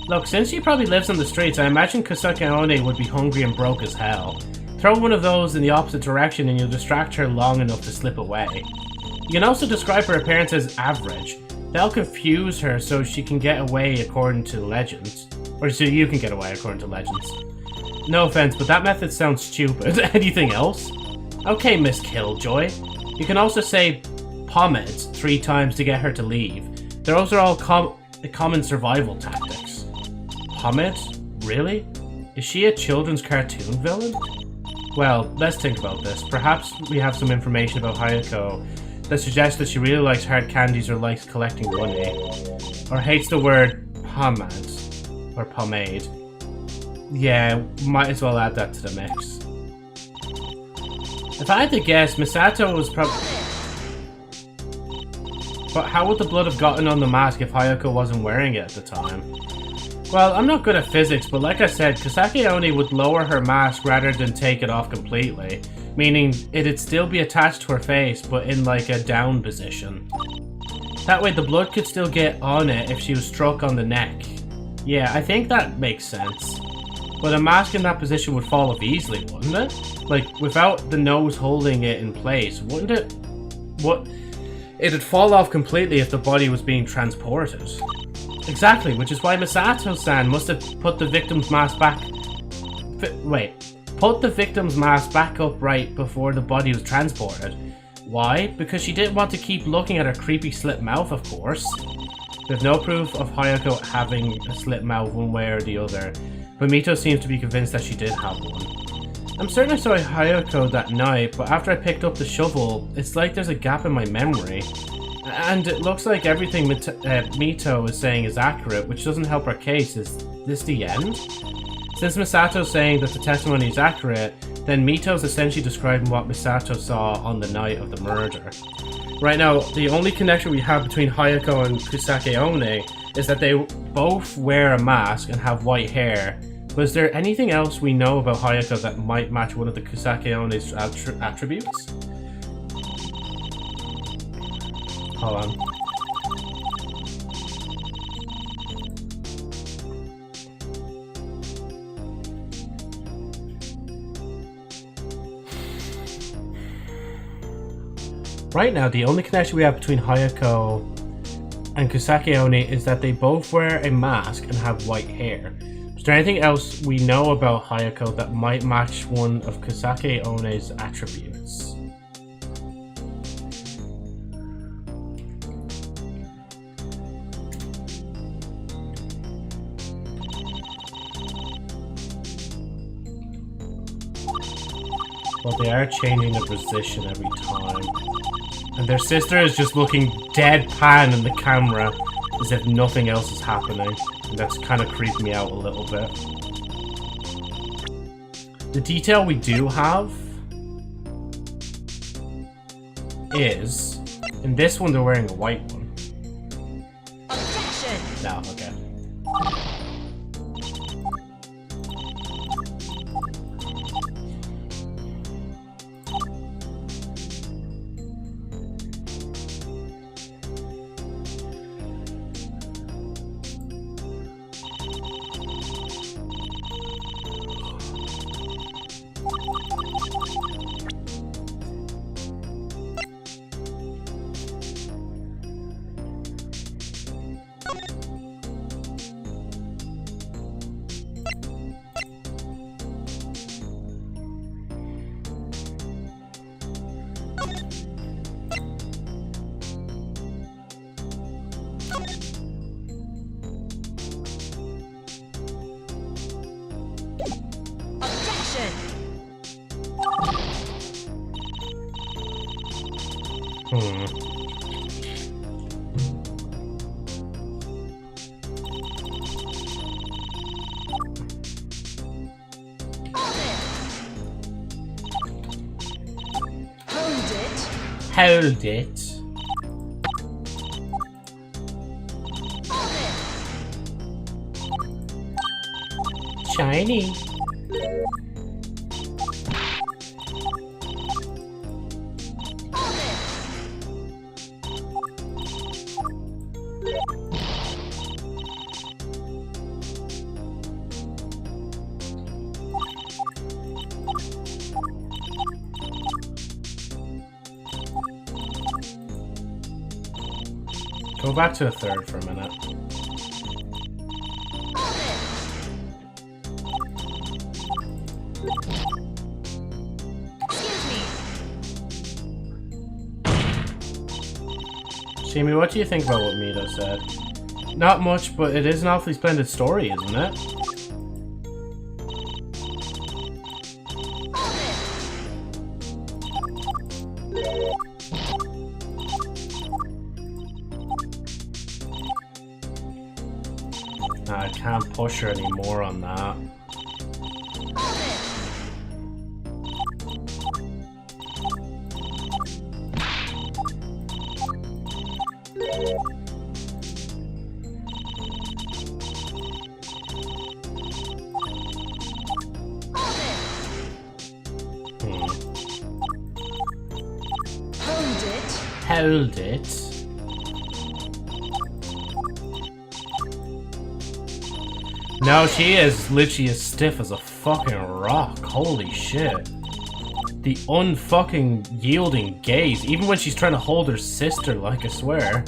Look, since she probably lives on the streets, I imagine Kusake One would be hungry and broke as hell. Throw one of those in the opposite direction and you'll distract her long enough to slip away. You can also describe her appearance as average. That'll confuse her so she can get away according to legends. Or so you can get away according to legends. No offense, but that method sounds stupid. Anything else? Okay, Miss Killjoy. You can also say pomades 3 times to get her to leave. Those are all common survival tactics. Pomade? Really? Is she a children's cartoon villain? Well, let's think about this. Perhaps we have some information about Hayako that suggests that she really likes hard candies or likes collecting money. Or hates the word pomade. Or pomade. Yeah, might as well add that to the mix. If I had to guess, Misato was probably... But how would the blood have gotten on the mask if Hayako wasn't wearing it at the time? Well, I'm not good at physics, but like I said, Kusake One would lower her mask rather than take it off completely. Meaning, it'd still be attached to her face, but in like a down position. That way the blood could still get on it if she was struck on the neck. Yeah, I think that makes sense. But a mask in that position would fall off easily, wouldn't it? Like, without the nose holding it in place, wouldn't it? It'd fall off completely if the body was being transported. Exactly, which is why Misato-san must have put the victim's mask back... Put the victim's mask back up right before the body was transported. Why? Because she didn't want to keep looking at her creepy slit mouth, of course. There's no proof of Hayako having a slit mouth one way or the other, but Mito seems to be convinced that she did have one. I'm certain I saw Hayako that night, but after I picked up the shovel, it's like there's a gap in my memory. And it looks like everything Mito is saying is accurate, which doesn't help our case. Is this the end? Since Misato's saying that the testimony is accurate, then Mito's essentially describing what Misato saw on the night of the murder. Right now, the only connection we have between Hayako and Kusake One is that they both wear a mask and have white hair. But is there anything else we know about Hayako that might match one of the Kusake One's attributes? Hold on. Right now, the only connection we have between Hayako and Kusake One is that they both wear a mask and have white hair. Is there anything else we know about Hayako that might match one of Kusake One's attributes? Well, they are changing the position every time. And their sister is just looking deadpan in the camera as if nothing else is happening. And that's kind of creeped me out a little bit. The detail we do have is, in this one they're wearing a white one. Objection! No, okay. Hold it. Shiny. Go back to a third for a minute. Jamie, what do you think about what Mito said? Not much, but it is an awfully splendid story, isn't it? I can't push her anymore on that. Hold it. No, she is literally as stiff as a fucking rock. Holy shit. The unfucking yielding gaze, even when she's trying to hold her sister, like, I swear.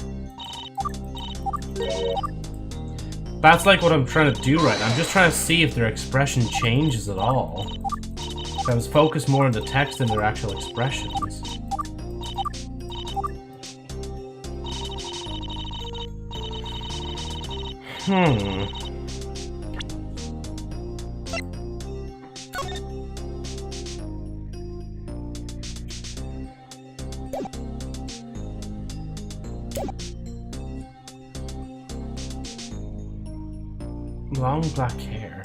That's like what I'm trying to do right now. I'm just trying to see if their expression changes at all. I was focused more on the text than their actual expressions. Long black hair.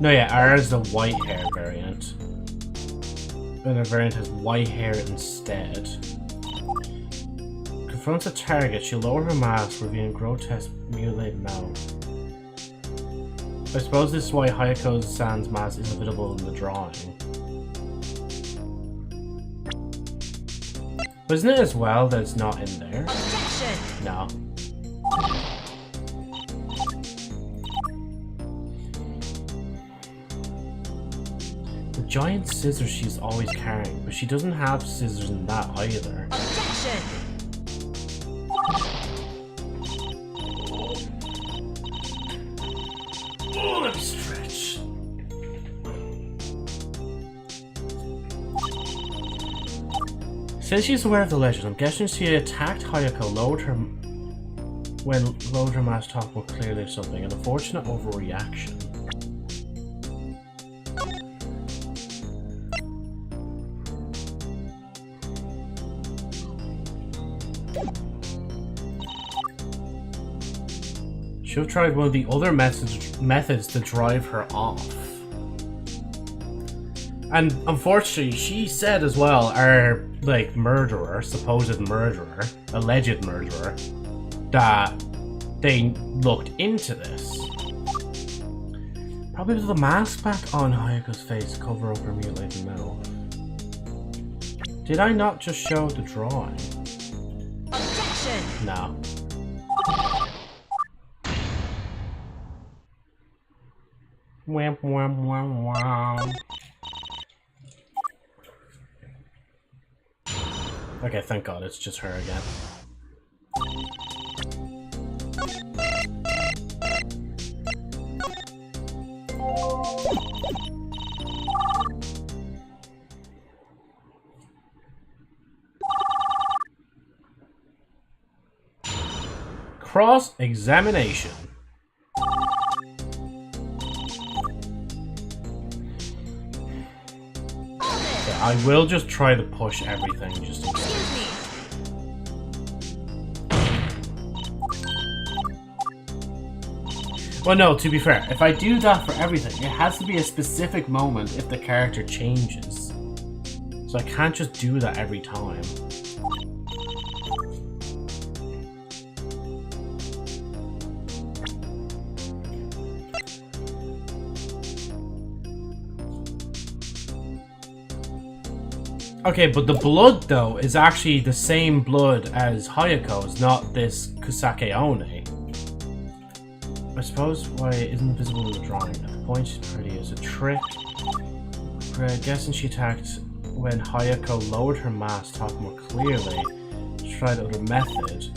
No, yeah, ours is the white hair variant. And the variant has white hair instead. Confronts a target, she'll lower her mask, revealing grotesque, mutilated mouth. I suppose this is why Hayako-san's mask isn't visible in the drawing. But isn't it as well that it's not in there? No. The giant scissors she's always carrying, but she doesn't have scissors in that either. Oh, let me stretch. Since she's aware of the legend, I'm guessing she attacked Hayako, lowered her mask to talk more clearly or something. An unfortunate overreaction. She'll try one of the other methods to drive her off. And unfortunately, she said as well, our, like, murderer, supposed murderer, alleged murderer, that they looked into this. Probably with the mask back on Hayako's face to cover up her mutilated mouth. Did I not just show the drawing? Objection! No. Wham wham wham wham. Okay, thank God, it's just her again. Cross-examination. I will just try to push everything just in case. Well, no, to be fair, if I do that for everything, it has to be a specific moment if the character changes. So I can't just do that every time. Okay, but the blood, though, is actually the same blood as Hayako's, not this Kusake One. I suppose why it isn't visible in the drawing. At the point pretty is a trick. Guessing she attacked when Hayako lowered her mask to talk more clearly. She tried another method.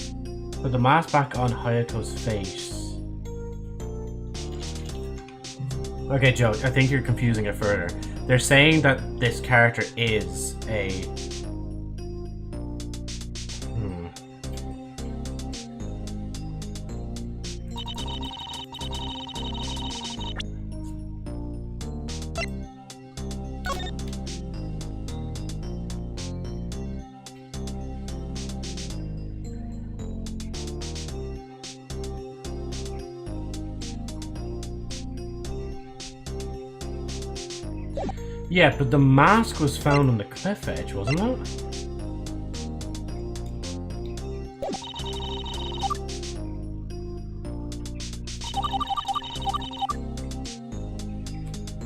Put the mask back on Hayako's face. Okay, Joe, I think you're confusing it further. They're saying that this character is a... Yeah, but the mask was found on the cliff edge, wasn't it?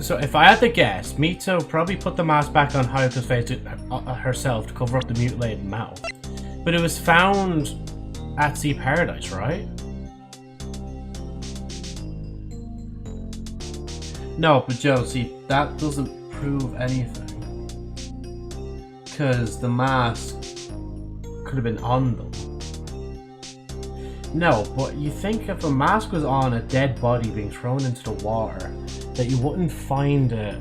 So if I had to guess, Mito probably put the mask back on Hayako's face herself to cover up the mutilated mouth. But it was found at Sea Paradise, right? No, but Joe, see, that doesn't prove anything. Because the mask could have been on them. No, but you think if a mask was on a dead body being thrown into the water, that you wouldn't find it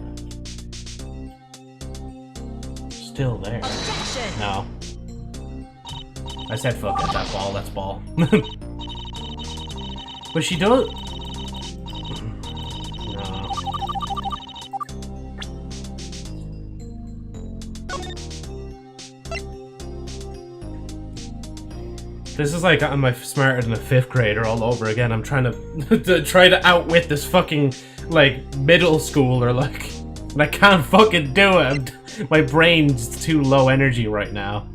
still there. Objection! No. I said fuck it, that ball, that's ball. But she does... No. This is like I'm smarter than a 5th grader all over again. I'm trying to try to outwit this fucking like middle schooler, like, and I can't fucking do it. My brain's too low energy right now.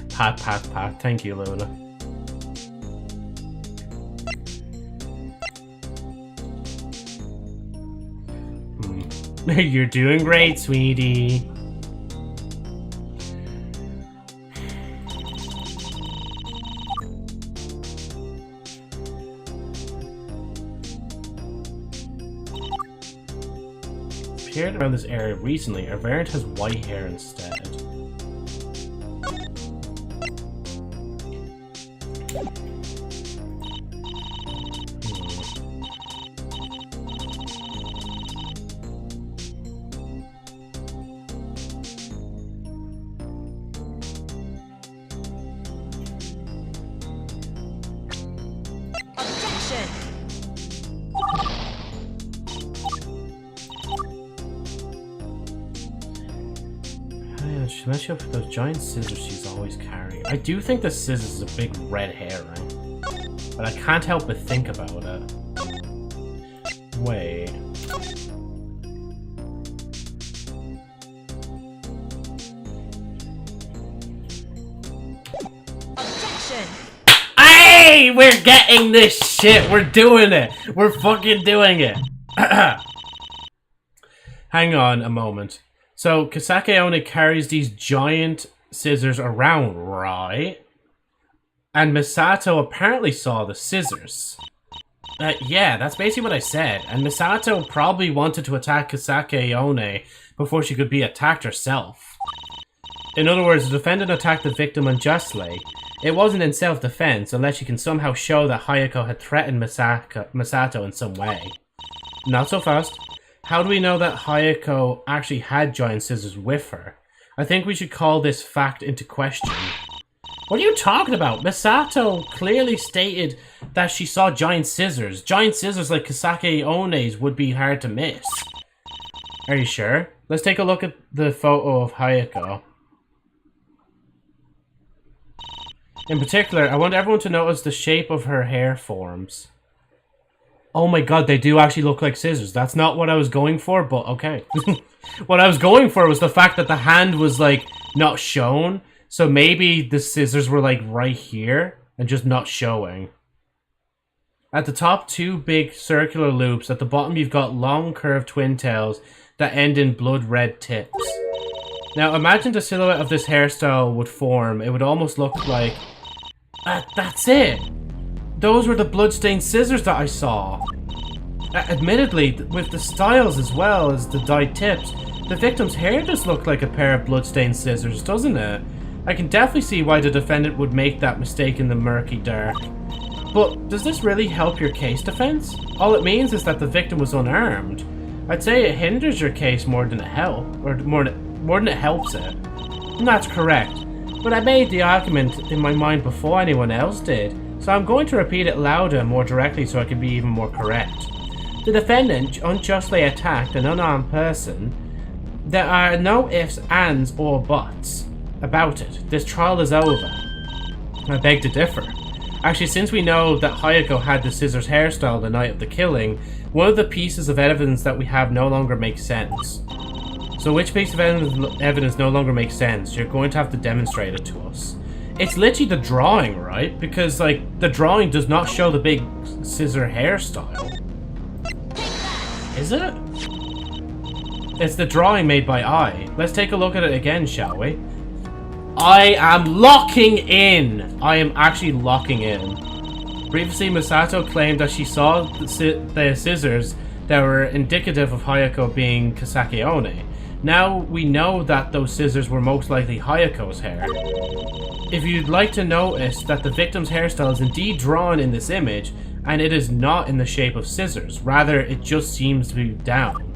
Pat, pat, pat. Thank you, Luna. You're doing great, sweetie. Appeared around this area recently. Our variant has white hair instead. She must have those giant scissors she's always carrying. I do think the scissors is a big red herring, but I can't help but think about it. Wait. Objection! Hey! We're getting this shit! We're doing it! We're fucking doing it! Hang on a moment. So, Kusake One carries these giant scissors around, right? And Misato apparently saw the scissors. Yeah, that's basically what I said. And Misato probably wanted to attack Kusake One before she could be attacked herself. In other words, the defendant attacked the victim unjustly. It wasn't in self-defense unless you can somehow show that Hayako had threatened Misato in some way. Not so fast. How do we know that Hayako actually had giant scissors with her? I think we should call this fact into question. What are you talking about? Misato clearly stated that she saw giant scissors. Giant scissors like Kusake One's would be hard to miss. Are you sure? Let's take a look at the photo of Hayako. In particular, I want everyone to notice the shape of her hair forms. Oh my god, they do actually look like scissors. That's not what I was going for, but okay. What I was going for was the fact that the hand was, like, not shown. So maybe the scissors were, like, right here and just not showing. At the top, 2 big circular loops. At the bottom, you've got long, curved twin tails that end in blood-red tips. Now, imagine the silhouette of this hairstyle would form. It would almost look like... that's it! Those were the bloodstained scissors that I saw. Admittedly, with the styles as well as the dyed tips, the victim's hair does look like a pair of bloodstained scissors, doesn't it? I can definitely see why the defendant would make that mistake in the murky dark. But does this really help your case defense? All it means is that the victim was unarmed. I'd say it hinders your case more than it helps, or more than it helps it. And that's correct. But I made the argument in my mind before anyone else did, so I'm going to repeat it louder and more directly so I can be even more correct. The defendant unjustly attacked an unarmed person. There are no ifs, ands, or buts about it. This trial is over. I beg to differ. Actually, since we know that Hayako had the scissors hairstyle the night of the killing, one of the pieces of evidence that we have no longer makes sense. So which piece of evidence no longer makes sense? You're going to have to demonstrate it to us. It's literally the drawing, right? Because, like, the drawing does not show the big scissor hairstyle. Is it? It's the drawing made by I. Let's take a look at it again, shall we? I am locking in! I am actually locking in. Previously, Misato claimed that she saw the scissors that were indicative of Hayako being Kasakione. Now we know that those scissors were most likely Hayako's hair. If you'd like to notice that the victim's hairstyle is indeed drawn in this image, and it is not in the shape of scissors, rather it just seems to be down.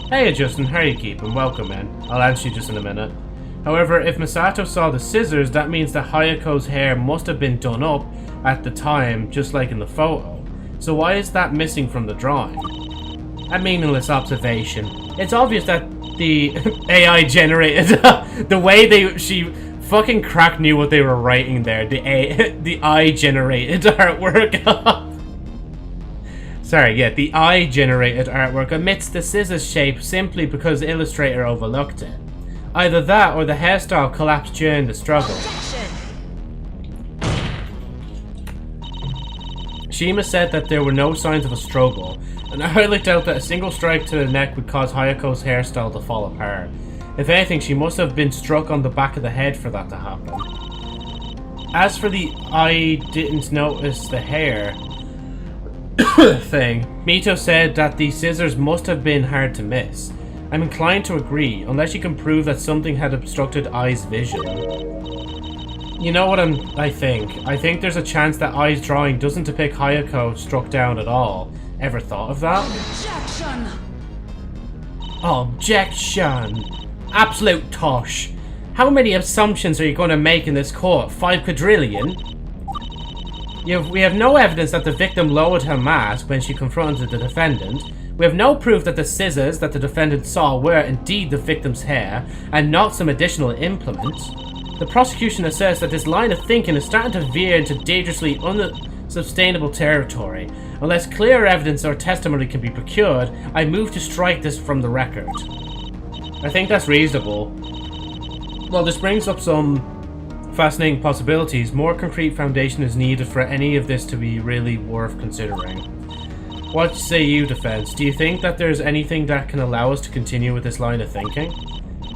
Hey Justin, how are you keeping? Welcome man. I'll answer you just in a minute. However, if Misato saw the scissors, that means that Hayako's hair must have been done up at the time, just like in the photo. So why is that missing from the drawing? A meaningless observation. It's obvious that the AI generated the way she fucking Krak knew what they were writing there. The AI generated artwork. Sorry, yeah, the AI generated artwork omits the scissors shape simply because Illustrator overlooked it. Either that or the hairstyle collapsed during the struggle. Shima said that there were no signs of a struggle, and I highly doubt that a single strike to the neck would cause Hayako's hairstyle to fall apart. If anything, she must have been struck on the back of the head for that to happen. As for the I didn't notice the hair thing, Mito said that the scissors must have been hard to miss. I'm inclined to agree, unless you can prove that something had obstructed Ai's vision. You know what I think? I think there's a chance that Ai's drawing doesn't depict Hayako struck down at all. Ever thought of that? Objection! Objection! Absolute tosh! How many assumptions are you going to make in this court? 5 quadrillion? We have no evidence that the victim lowered her mask when she confronted the defendant. We have no proof that the scissors that the defendant saw were indeed the victim's hair, and not some additional implement. The prosecution asserts that this line of thinking is starting to veer into dangerously unsustainable territory. Unless clear evidence or testimony can be procured, I move to strike this from the record. I think that's reasonable. Well, this brings up some fascinating possibilities. More concrete foundation is needed for any of this to be really worth considering. What say you, defense? Do you think that there's anything that can allow us to continue with this line of thinking?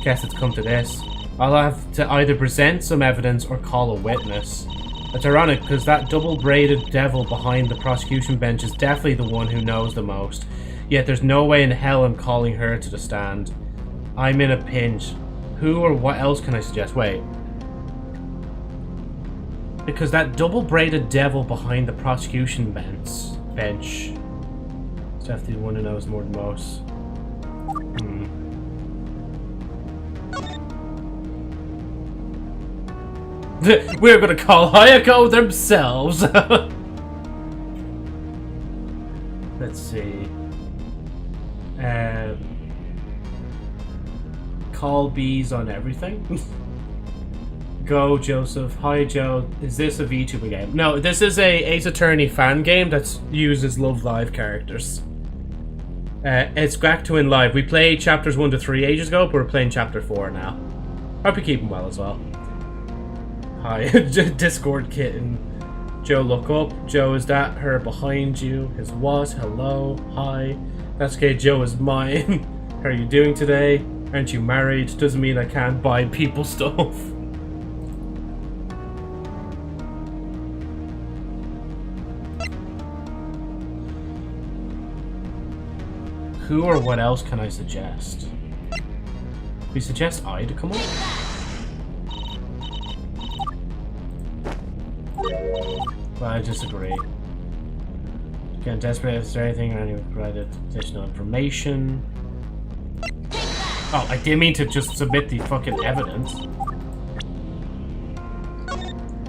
Guess it's come to this. I'll have to either present some evidence or call a witness. It's ironic because that double-braided devil behind the prosecution bench is definitely the one who knows the most. Yet there's no way in hell I'm calling her to the stand. I'm in a pinch. Who or what else can I suggest? Wait. Because that double-braided devil behind the prosecution bench. It's definitely the one who knows more than most. We're gonna call Hayako themselves! Let's see. Call bees on everything? Go, Joseph. Hi, Joe. Is this a VTuber game? No, this is a Ace Attorney fan game that uses Love Live characters. It's Gyakuten Live. We played chapters 1 to 3 ages ago, but we're playing chapter 4 now. Hope you're keeping well as well. Hi, Discord kitten. Joe, look up. Joe, is that her behind you? Is what? Hello? Hi. That's okay, Joe is mine. How are you doing today? Aren't you married? Doesn't mean I can't buy people stuff. Who or what else can I suggest? We suggest I to come on? Well, I disagree. Getting desperate, is there anything or any provided additional information? Oh, I didn't mean to just submit the fucking evidence.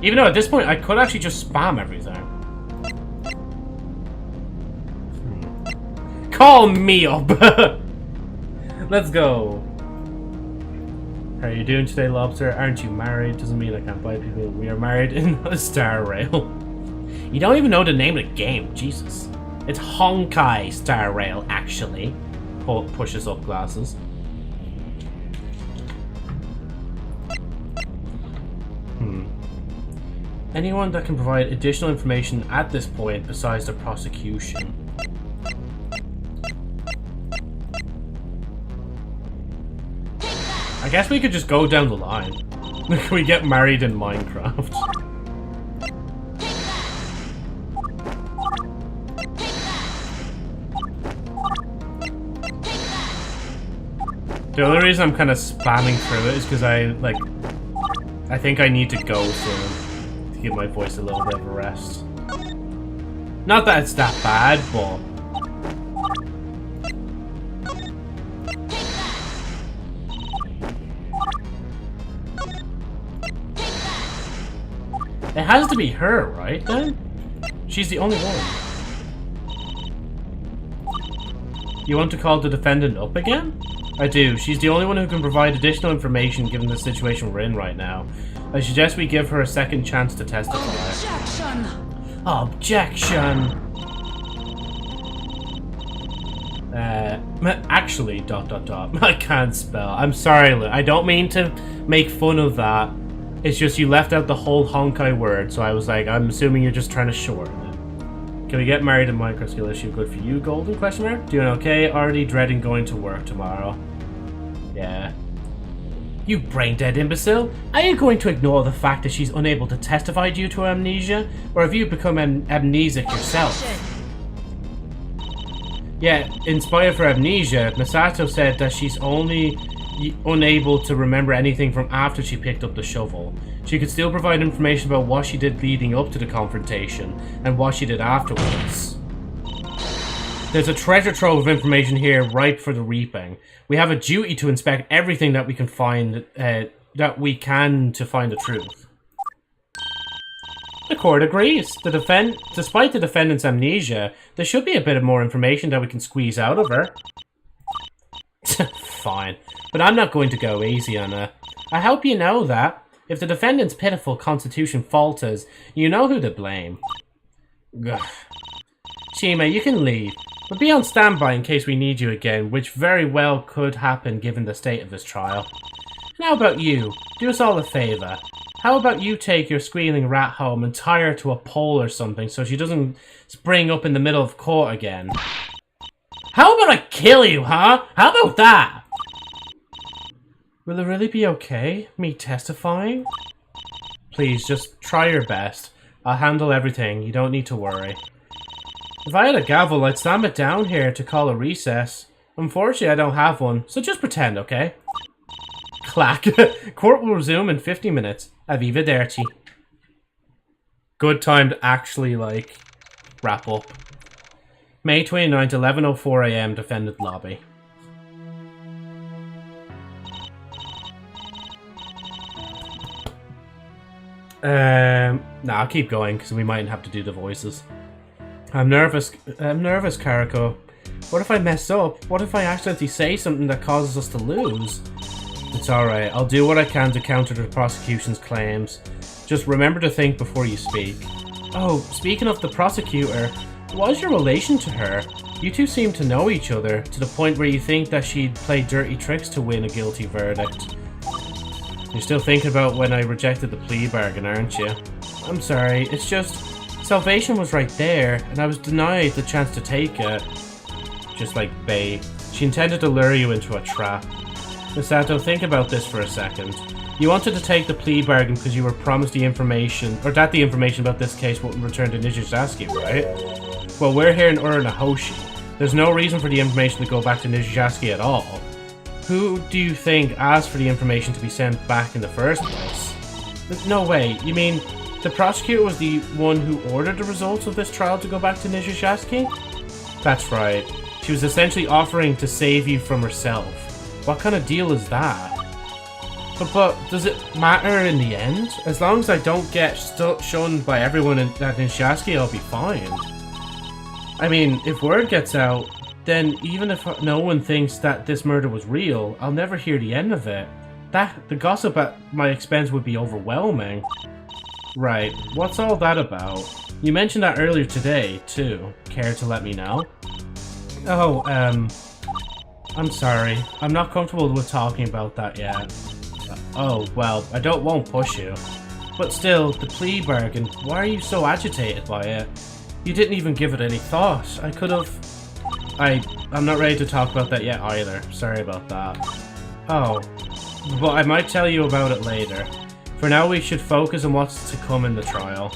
Even though at this point I could actually just spam everything. Call me up! Let's go. How are you doing today, Lobster? Aren't you married? Doesn't mean I can't buy people. We are married in a Star Rail. You don't even know the name of the game. Jesus. It's Honkai Star Rail, actually. Pushes up glasses. Anyone that can provide additional information at this point besides the prosecution. I guess we could just go down the line. Can we get married in Minecraft? The only reason I'm kind of spamming through it is because I think I need to go soon to give my voice a little bit of a rest. Not that it's that bad, but... It has to be her, right, then? She's the only one. You want to call the defendant up again? I do. She's the only one who can provide additional information given the situation we're in right now. I suggest we give her a second chance to testify. Objection! Objection! Actually, ... I can't spell. I'm sorry, I don't mean to make fun of that. It's just you left out the whole Honkai word, so I was like, I'm assuming you're just trying to shorten it. Can we get married in Minecraft skill issue? Good for you, Golden question mark? Doing okay? Already dreading going to work tomorrow. Yeah. You brain-dead imbecile! Are you going to ignore the fact that she's unable to testify due to amnesia? Or have you become amnesic yourself? Yeah, in spite of her amnesia, Misato said that she's only unable to remember anything from after she picked up the shovel. She could still provide information about what she did leading up to the confrontation and what she did afterwards. There's a treasure trove of information here ripe for the reaping. We have a duty to inspect everything that we can find, to find the truth. The court agrees. Despite the defendant's amnesia, there should be a bit of more information that we can squeeze out of her. Fine, but I'm not going to go easy on her. I hope you know that. If the defendant's pitiful constitution falters, you know who to blame. Ugh. Shima, you can leave, but be on standby in case we need you again, which very well could happen given the state of this trial. And how about you? Do us all a favour. How about you take your squealing rat home and tie her to a pole or something so she doesn't spring up in the middle of court again? How about I kill you, huh? How about that? Will it really be okay, me testifying? Please, just try your best. I'll handle everything, you don't need to worry. If I had a gavel, I'd slam it down here to call a recess. Unfortunately, I don't have one, so just pretend, okay? Clack. Court will resume in 50 minutes. Arrivederci. Good time to actually, wrap up. May 29th, 11:04 AM, defendant lobby. Nah, I'll keep going because we might have to do the voices. I'm nervous, Karako. What if I mess up? What if I accidentally say something that causes us to lose? The It's alright. I'll do what I can to counter the prosecution's claims. Just remember to think before you speak. Oh, speaking of the prosecutor, what is your relation to her? You two seem to know each other, to the point where you think that she'd play dirty tricks to win a guilty verdict. You're still thinking about when I rejected the plea bargain, aren't you? I'm sorry, it's just... Salvation was right there, and I was denied the chance to take it. Just like bait. She intended to lure you into a trap. Misato, think about this for a second. You wanted to take the plea bargain because you were promised the information, or that the information about this case wouldn't return to Nijisaski, right? Well, we're here in Uranahoshi. There's no reason for the information to go back to Nijisaski at all. Who do you think asked for the information to be sent back in the first place? No way. You mean the prosecutor was the one who ordered the results of this trial to go back to Nijisaski? That's right. She was essentially offering to save you from herself. What kind of deal is that? But does it matter in the end? As long as I don't get shunned by everyone at Nijisaski, I'll be fine. I mean, if word gets out, then even if no one thinks that this murder was real, I'll never hear the end of it. The gossip at my expense would be overwhelming. Right, what's all that about? You mentioned that earlier today, too. Care to let me know? Oh, I'm sorry. I'm not comfortable with talking about that yet. Oh, well, I won't push you. But still, the plea bargain, why are you so agitated by it? You didn't even give it any thought. I could have... I'm not ready to talk about that yet either. Sorry about that. Oh, but I might tell you about it later. For now, we should focus on what's to come in the trial.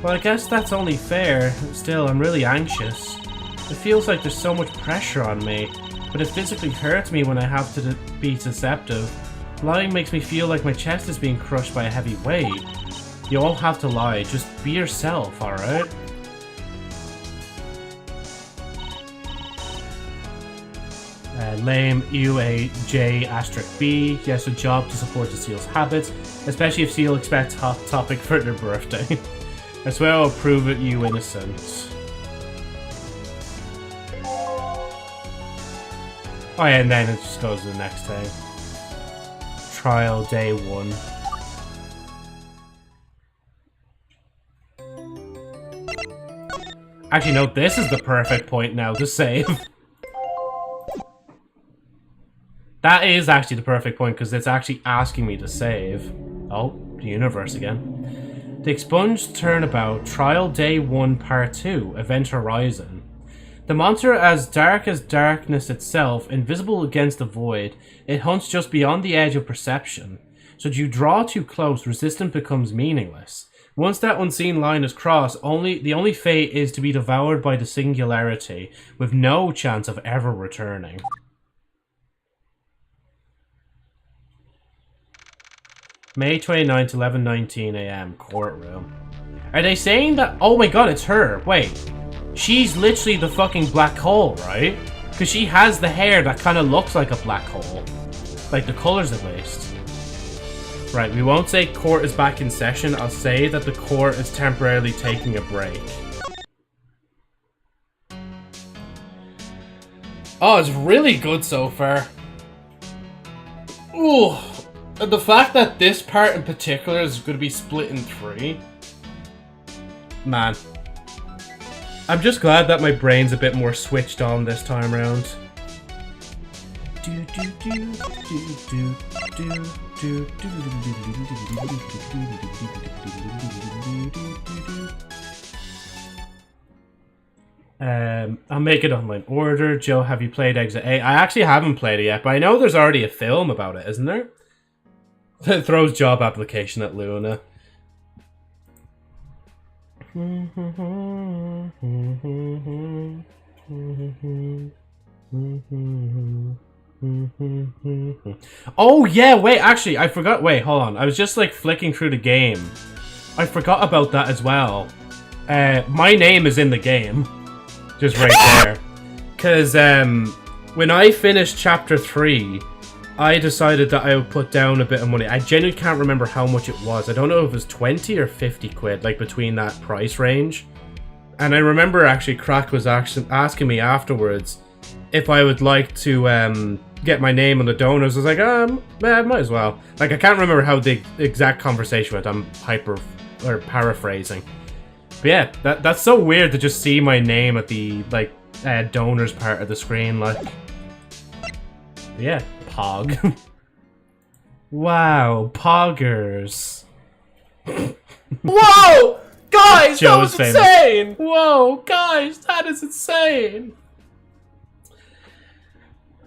Well, I guess that's only fair. Still, I'm really anxious. It feels like there's so much pressure on me, but it physically hurts me when I have to be deceptive. Lying makes me feel like my chest is being crushed by a heavy weight. You won't have to lie, just be yourself, alright? Lame, UAJ asterisk B. Yes, a job to support the Seal's habits, especially if Seal expects Hot Topic for their birthday. I swear I'll prove it, you innocent. Oh yeah, and then it just goes to the next thing. Trial day 1. Actually, no, this is the perfect point now to save. That is actually the perfect point, because it's actually asking me to save. Oh, the universe again. The Expunged Turnabout, Trial Day 1, Part 2, Event Horizon. The monster, as dark as darkness itself, invisible against the void, it hunts just beyond the edge of perception. Should you draw too close, resistance becomes meaningless. Once that unseen line is crossed, the only fate is to be devoured by the singularity, with no chance of ever returning. May 29th, 11:19 AM, courtroom. Are they saying that? Oh my god, it's her. Wait. She's literally the fucking black hole, right? Because she has the hair that kind of looks like a black hole. Like the colors at least. Right, we won't say court is back in session. I'll say that the court is temporarily taking a break. Oh, it's really good so far. Ooh. And the fact that this part in particular is going to be split in 3. Man. I'm just glad that my brain's a bit more switched on this time around. I'll make it online order. Joe, have you played Exit A? I actually haven't played it yet, but I know there's already a film about it, isn't there? It throws job application at Luna. Oh yeah, wait, actually, I forgot. Wait, hold on. I was just like flicking through the game. I forgot about that as well. My name is in the game. Just right there. Because when I finished chapter 3, I decided that I would put down a bit of money. I genuinely can't remember how much it was. I don't know if it was 20 or 50 quid, like between that price range. And I remember actually Krak was actually asking me afterwards if I would like to get my name on the donors. I was like, yeah, I might as well. Like, I can't remember how the exact conversation went. I'm paraphrasing. But yeah, that's so weird to just see my name at the, like, donors part of the screen, like. But yeah, Pog. Wow, Poggers. Whoa! Guys, that was famous. insane! Whoa, guys, that is insane!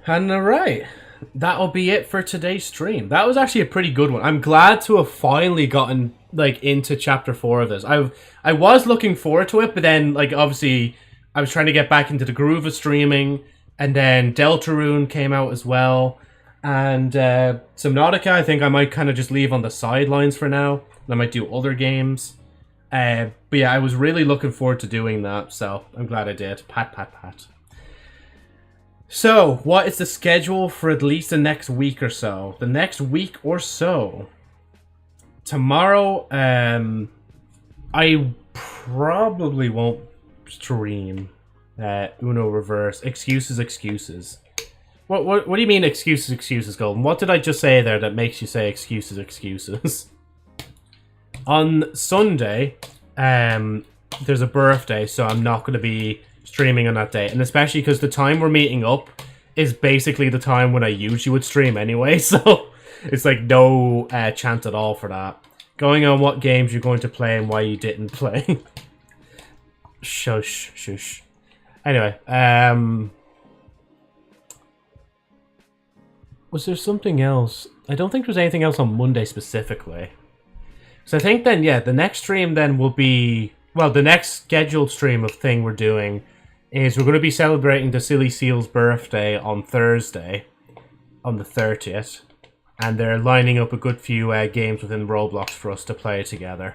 And alright, that'll be it for today's stream. That was actually a pretty good one. I'm glad to have finally gotten, like, into chapter 4 of this. I was looking forward to it, but then, like, obviously, I was trying to get back into the groove of streaming, and then Deltarune came out as well, and Subnautica, I think I might kind of just leave on the sidelines for now, and I might do other games. But yeah, I was really looking forward to doing that, so I'm glad I did. Pat, pat, pat. So, what is the schedule for at least the next week or so? The next week or so. Tomorrow, I probably won't stream Uno Reverse. Excuses. What do you mean excuses, Golden? What did I just say there that makes you say excuses? On Sunday, there's a birthday, so I'm not going to be streaming on that day. And especially because the time we're meeting up is basically the time when I usually would stream anyway, so it's like no chance at all for that. Going on what games you're going to play and why you didn't play. Shush. Anyway, was there something else? I don't think there's anything else on Monday specifically. So I think then, yeah, the next stream then will be... Well, the next scheduled stream of thing we're doing is we're going to be celebrating the Silly Seal's birthday on Thursday, on the 30th. And they're lining up a good few games within Roblox for us to play together.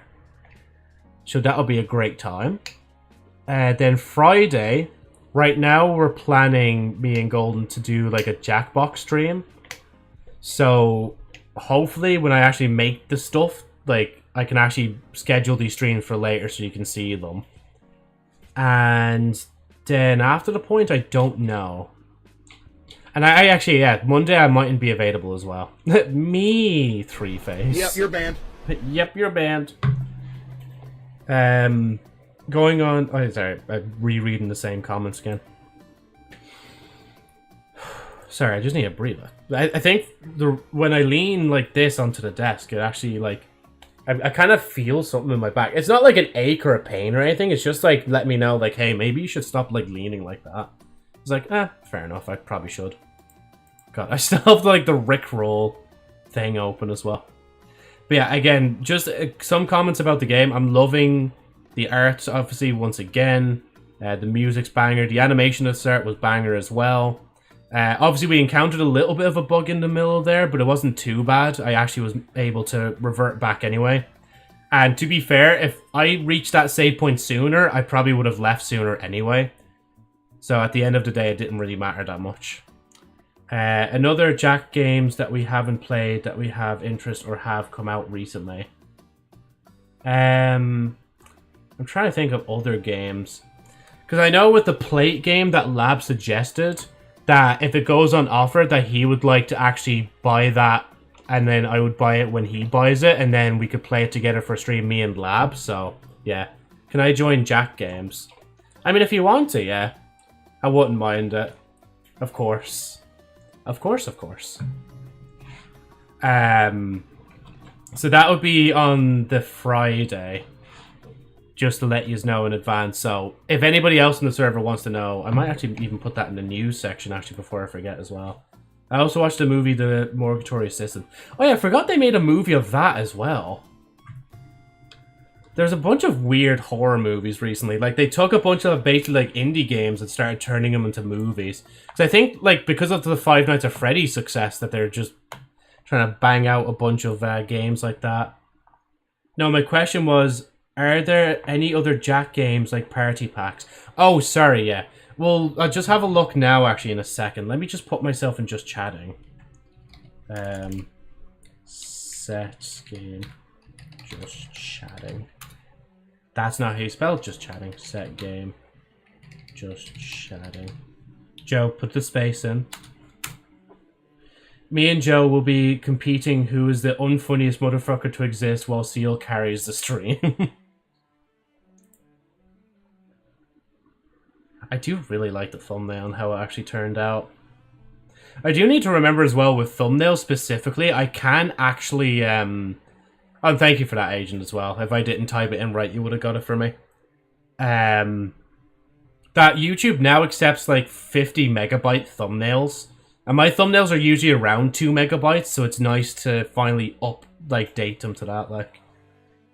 So that'll be a great time. Then Friday, right now we're planning, me and Golden, to do like a Jackbox stream. So hopefully when I actually make the stuff, like, I can actually schedule these streams for later so you can see them. And then after the point, I don't know. And I actually, yeah, Monday I mightn't be available as well. Me, Three-Face. Yep, you're banned. Yep, you're banned. Going on... Oh, sorry, I'm rereading the same comments again. Sorry, I just need a breather. I think when I lean like this onto the desk, it actually, like... I kind of feel something in my back. It's not like an ache or a pain or anything. It's just like, let me know, like, hey, maybe you should stop, like, leaning like that. It's like, fair enough. I probably should. God, I still have, like, the Rickroll thing open as well. But yeah, again, just some comments about the game. I'm loving the art, obviously, once again. The music's banger. The animation at the start was banger as well. Obviously, we encountered a little bit of a bug in the middle there, but it wasn't too bad. I actually was able to revert back anyway. And to be fair, if I reached that save point sooner, I probably would have left sooner anyway. So at the end of the day, it didn't really matter that much. Another Jack games that we haven't played, that we have interest or have come out recently. I'm trying to think of other games. Because I know with the plate game that Lab suggested... that if it goes on offer, that he would like to actually buy that, and then I would buy it when he buys it, and then we could play it together for stream, me and Lab. So, yeah. Can I join Jack Games? I mean, if you want to, yeah. I wouldn't mind it. Of course. Of course. So that would be on the Friday. Just to let you know in advance. So if anybody else in the server wants to know, I might actually even put that in the news section actually before I forget as well. I also watched the movie The Derogatory Assistant. Oh yeah, I forgot they made a movie of that as well. There's a bunch of weird horror movies recently. Like they took a bunch of basically like indie games and started turning them into movies. So I think like because of the Five Nights at Freddy's success that they're just trying to bang out a bunch of games like that. No, my question was, are there any other Jack games like party packs? Oh, sorry, yeah. Well, I'll just have a look now, actually, in a second. Let me just put myself in just chatting. Set game. Just chatting. That's not how you spell it, just chatting. Set game. Just chatting. Joe, put the space in. Me and Joe will be competing who is the unfunniest motherfucker to exist while Seal carries the stream. I do really like the thumbnail and how it actually turned out. I do need to remember as well with thumbnails specifically, I can actually, oh, thank you for that, Agent, as well. If I didn't type it in right, you would have got it for me. That YouTube now accepts like 50 megabyte thumbnails. And my thumbnails are usually around 2 megabytes, so it's nice to finally date them to that, like.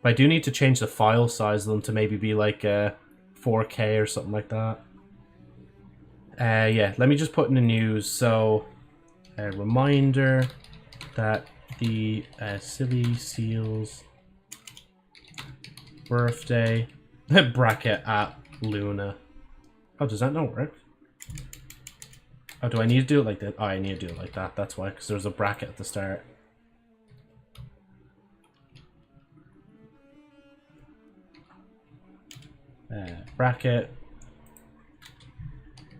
But I do need to change the file size of them to maybe be like 4K or something like that. Yeah, let me just put in the news. So, a reminder that the Silly Seal's birthday bracket at Luna. Oh, does that not work? Oh, do I need to do it like that? Oh, I need to do it like that. That's why, because there's a bracket at the start. Bracket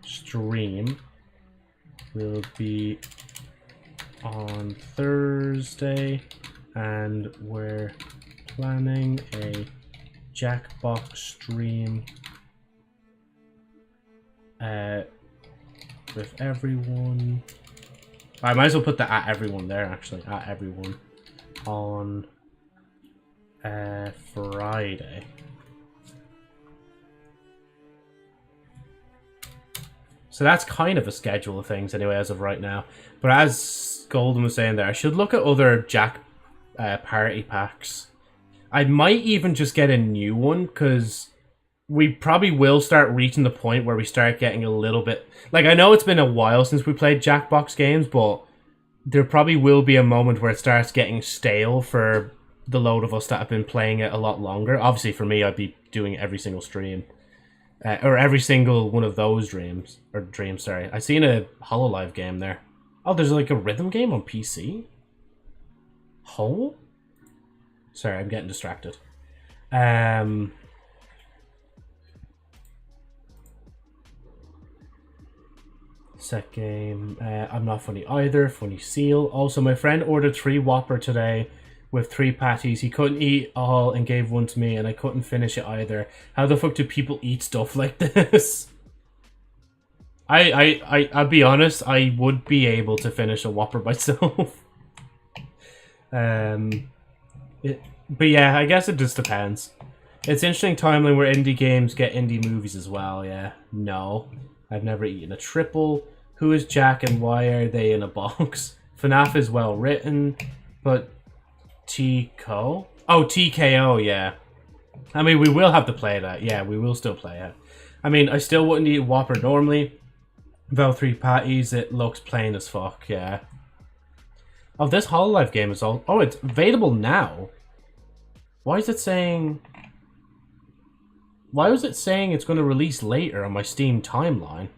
stream will be on Thursday, and we're planning a Jackbox stream with everyone. I might as well put the at everyone there, actually. At everyone on Friday. So that's kind of a schedule of things anyway as of right now. But as Golden was saying there, I should look at other Jack party packs. I might even just get a new one, because we probably will start reaching the point where we start getting a little bit... Like, I know it's been a while since we played Jackbox games, but there probably will be a moment where it starts getting stale for the load of us that have been playing it a lot longer. Obviously, for me, I'd be doing every single stream. Or every single one of those dreams. Or dreams, sorry. I seen a HoloLive game there. Oh, there's like a rhythm game on PC? Oh? Sorry, I'm getting distracted. Set game. I'm not funny either. Funny Seal. Also, my friend ordered 3 Whopper today with 3 patties. He couldn't eat all and gave one to me, and I couldn't finish it either. How the fuck do people eat stuff like this? I'll be honest, I would be able to finish a Whopper myself. But yeah, I guess it just depends. It's interesting timeline where indie games get indie movies as well, yeah. No. I've never eaten a triple. Who is Jack and why are they in a box? FNAF is well written, but TKO? Oh, TKO, yeah. I mean, we will have to play that. Yeah, we will still play it. I mean, I still wouldn't eat Whopper normally. Without 3 patties, it looks plain as fuck, yeah. Oh, this HoloLive game is all... Oh, it's available now. Why is it saying... Why was it saying it's going to release later on my Steam timeline?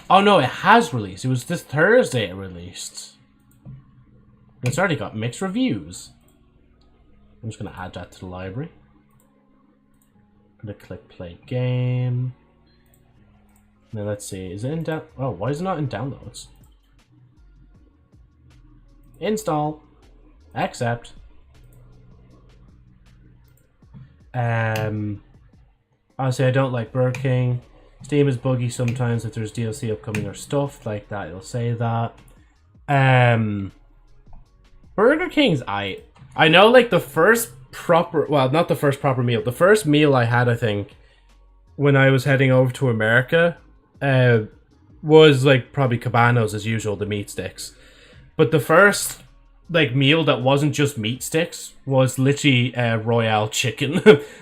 Oh no, it has released. It was this Thursday it released. It's already got mixed reviews. I'm just going to add that to the library. I'm going to click play game. Now let's see, is it in down... Oh, why is it not in downloads? Install. Accept. Honestly, I don't like Burger King. Steam is buggy sometimes if there's DLC upcoming or stuff like that. It'll say that. Burger King's I know, like, the first proper... Well, not the first proper meal. The first meal I had, I think, when I was heading over to America, was, like, probably Cabanos as usual, the meat sticks. But the first... like meal that wasn't just meat sticks was literally a Royale chicken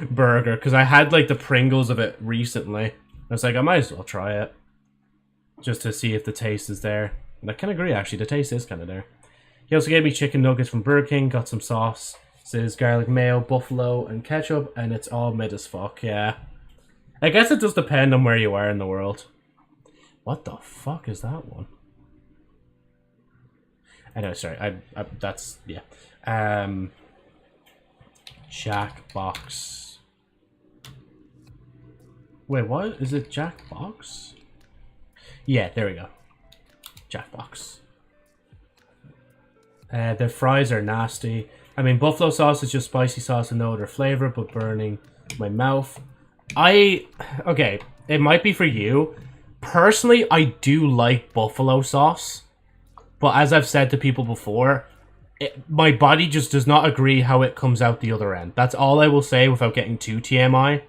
burger, because I had like the Pringles of it recently. I was like, I might as well try it just to see if the taste is there, and I can agree actually, the taste is kind of there. He also gave me chicken nuggets from Burger King, got some sauce, says garlic mayo, buffalo, and ketchup, and it's all mid as fuck. Yeah, I guess it does depend on where you are in the world. What the fuck is that one? Anyway, sorry, I that's, yeah. Jackbox. Wait, what? Is it Jackbox? Yeah, there we go. Jackbox. The fries are nasty. I mean, buffalo sauce is just spicy sauce and no other flavor, but burning my mouth. Okay, it might be for you. Personally, I do like buffalo sauce. But as I've said to people before, my body just does not agree how it comes out the other end. That's all I will say without getting too TMI.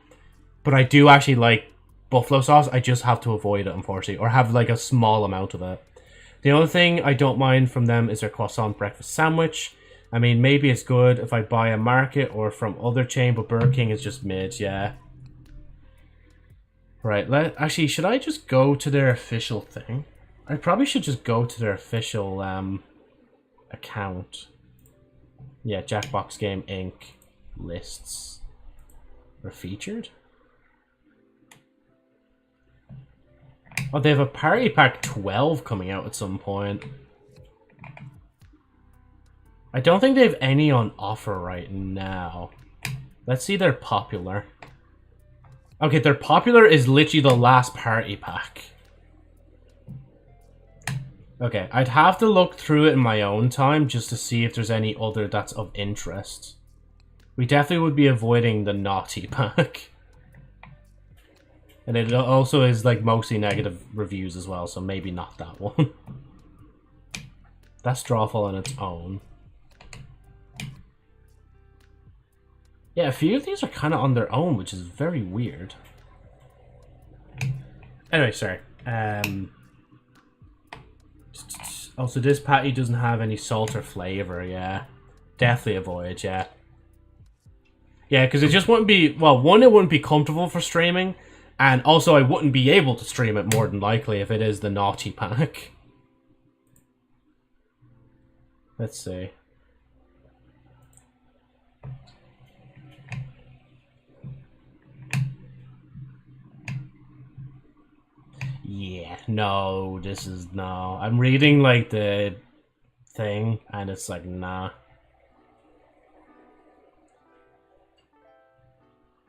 But I do actually like buffalo sauce. I just have to avoid it, unfortunately. Or have like a small amount of it. The only thing I don't mind from them is their croissant breakfast sandwich. I mean, maybe it's good if I buy a market or from other chain, but Burger King is just mid, yeah. Right, actually, should I just go to their official thing? I probably should just go to their official account. Yeah, Jackbox Game Inc. lists are featured. Oh, they have a Party Pack 12 coming out at some point. I don't think they have any on offer right now. Let's see their popular. Okay, their popular is literally the last Party Pack. Okay, I'd have to look through it in my own time just to see if there's any other that's of interest. We definitely would be avoiding the naughty pack. And it also is like mostly negative reviews as well, so maybe not that one. That's Drawful on its own. Yeah, a few of these are kind of on their own, which is very weird. Anyway, sorry. Also, this patty doesn't have any salt or flavor, yeah. Definitely avoid, yeah. Yeah, because it just wouldn't be... Well, one, it wouldn't be comfortable for streaming. And also, I wouldn't be able to stream it more than likely if it is the naughty pack. Let's see. Yeah, no, this is no. I'm reading like the thing and it's like, nah.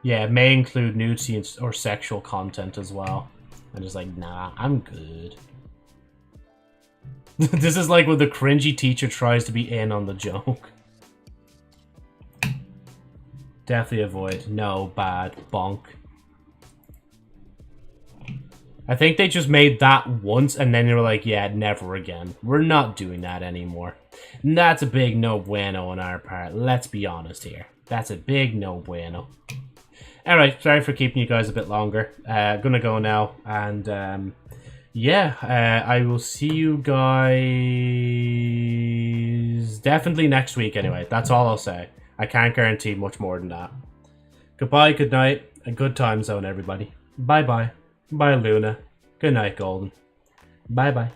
Yeah, it may include nudity or sexual content as well. I'm just like, nah, I'm good. This is like when the cringy teacher tries to be in on the joke. Definitely avoid. No, bad. Bonk. I think they just made that once and then they were like, yeah, never again. We're not doing that anymore. And that's a big no bueno on our part. Let's be honest here. That's a big no bueno. Alright, sorry for keeping you guys a bit longer. Gonna go now. And yeah, I will see you guys definitely next week anyway. That's all I'll say. I can't guarantee much more than that. Goodbye, good night, and good time zone, everybody. Bye-bye. Bye, Luna. Good night, Golden. Bye-bye.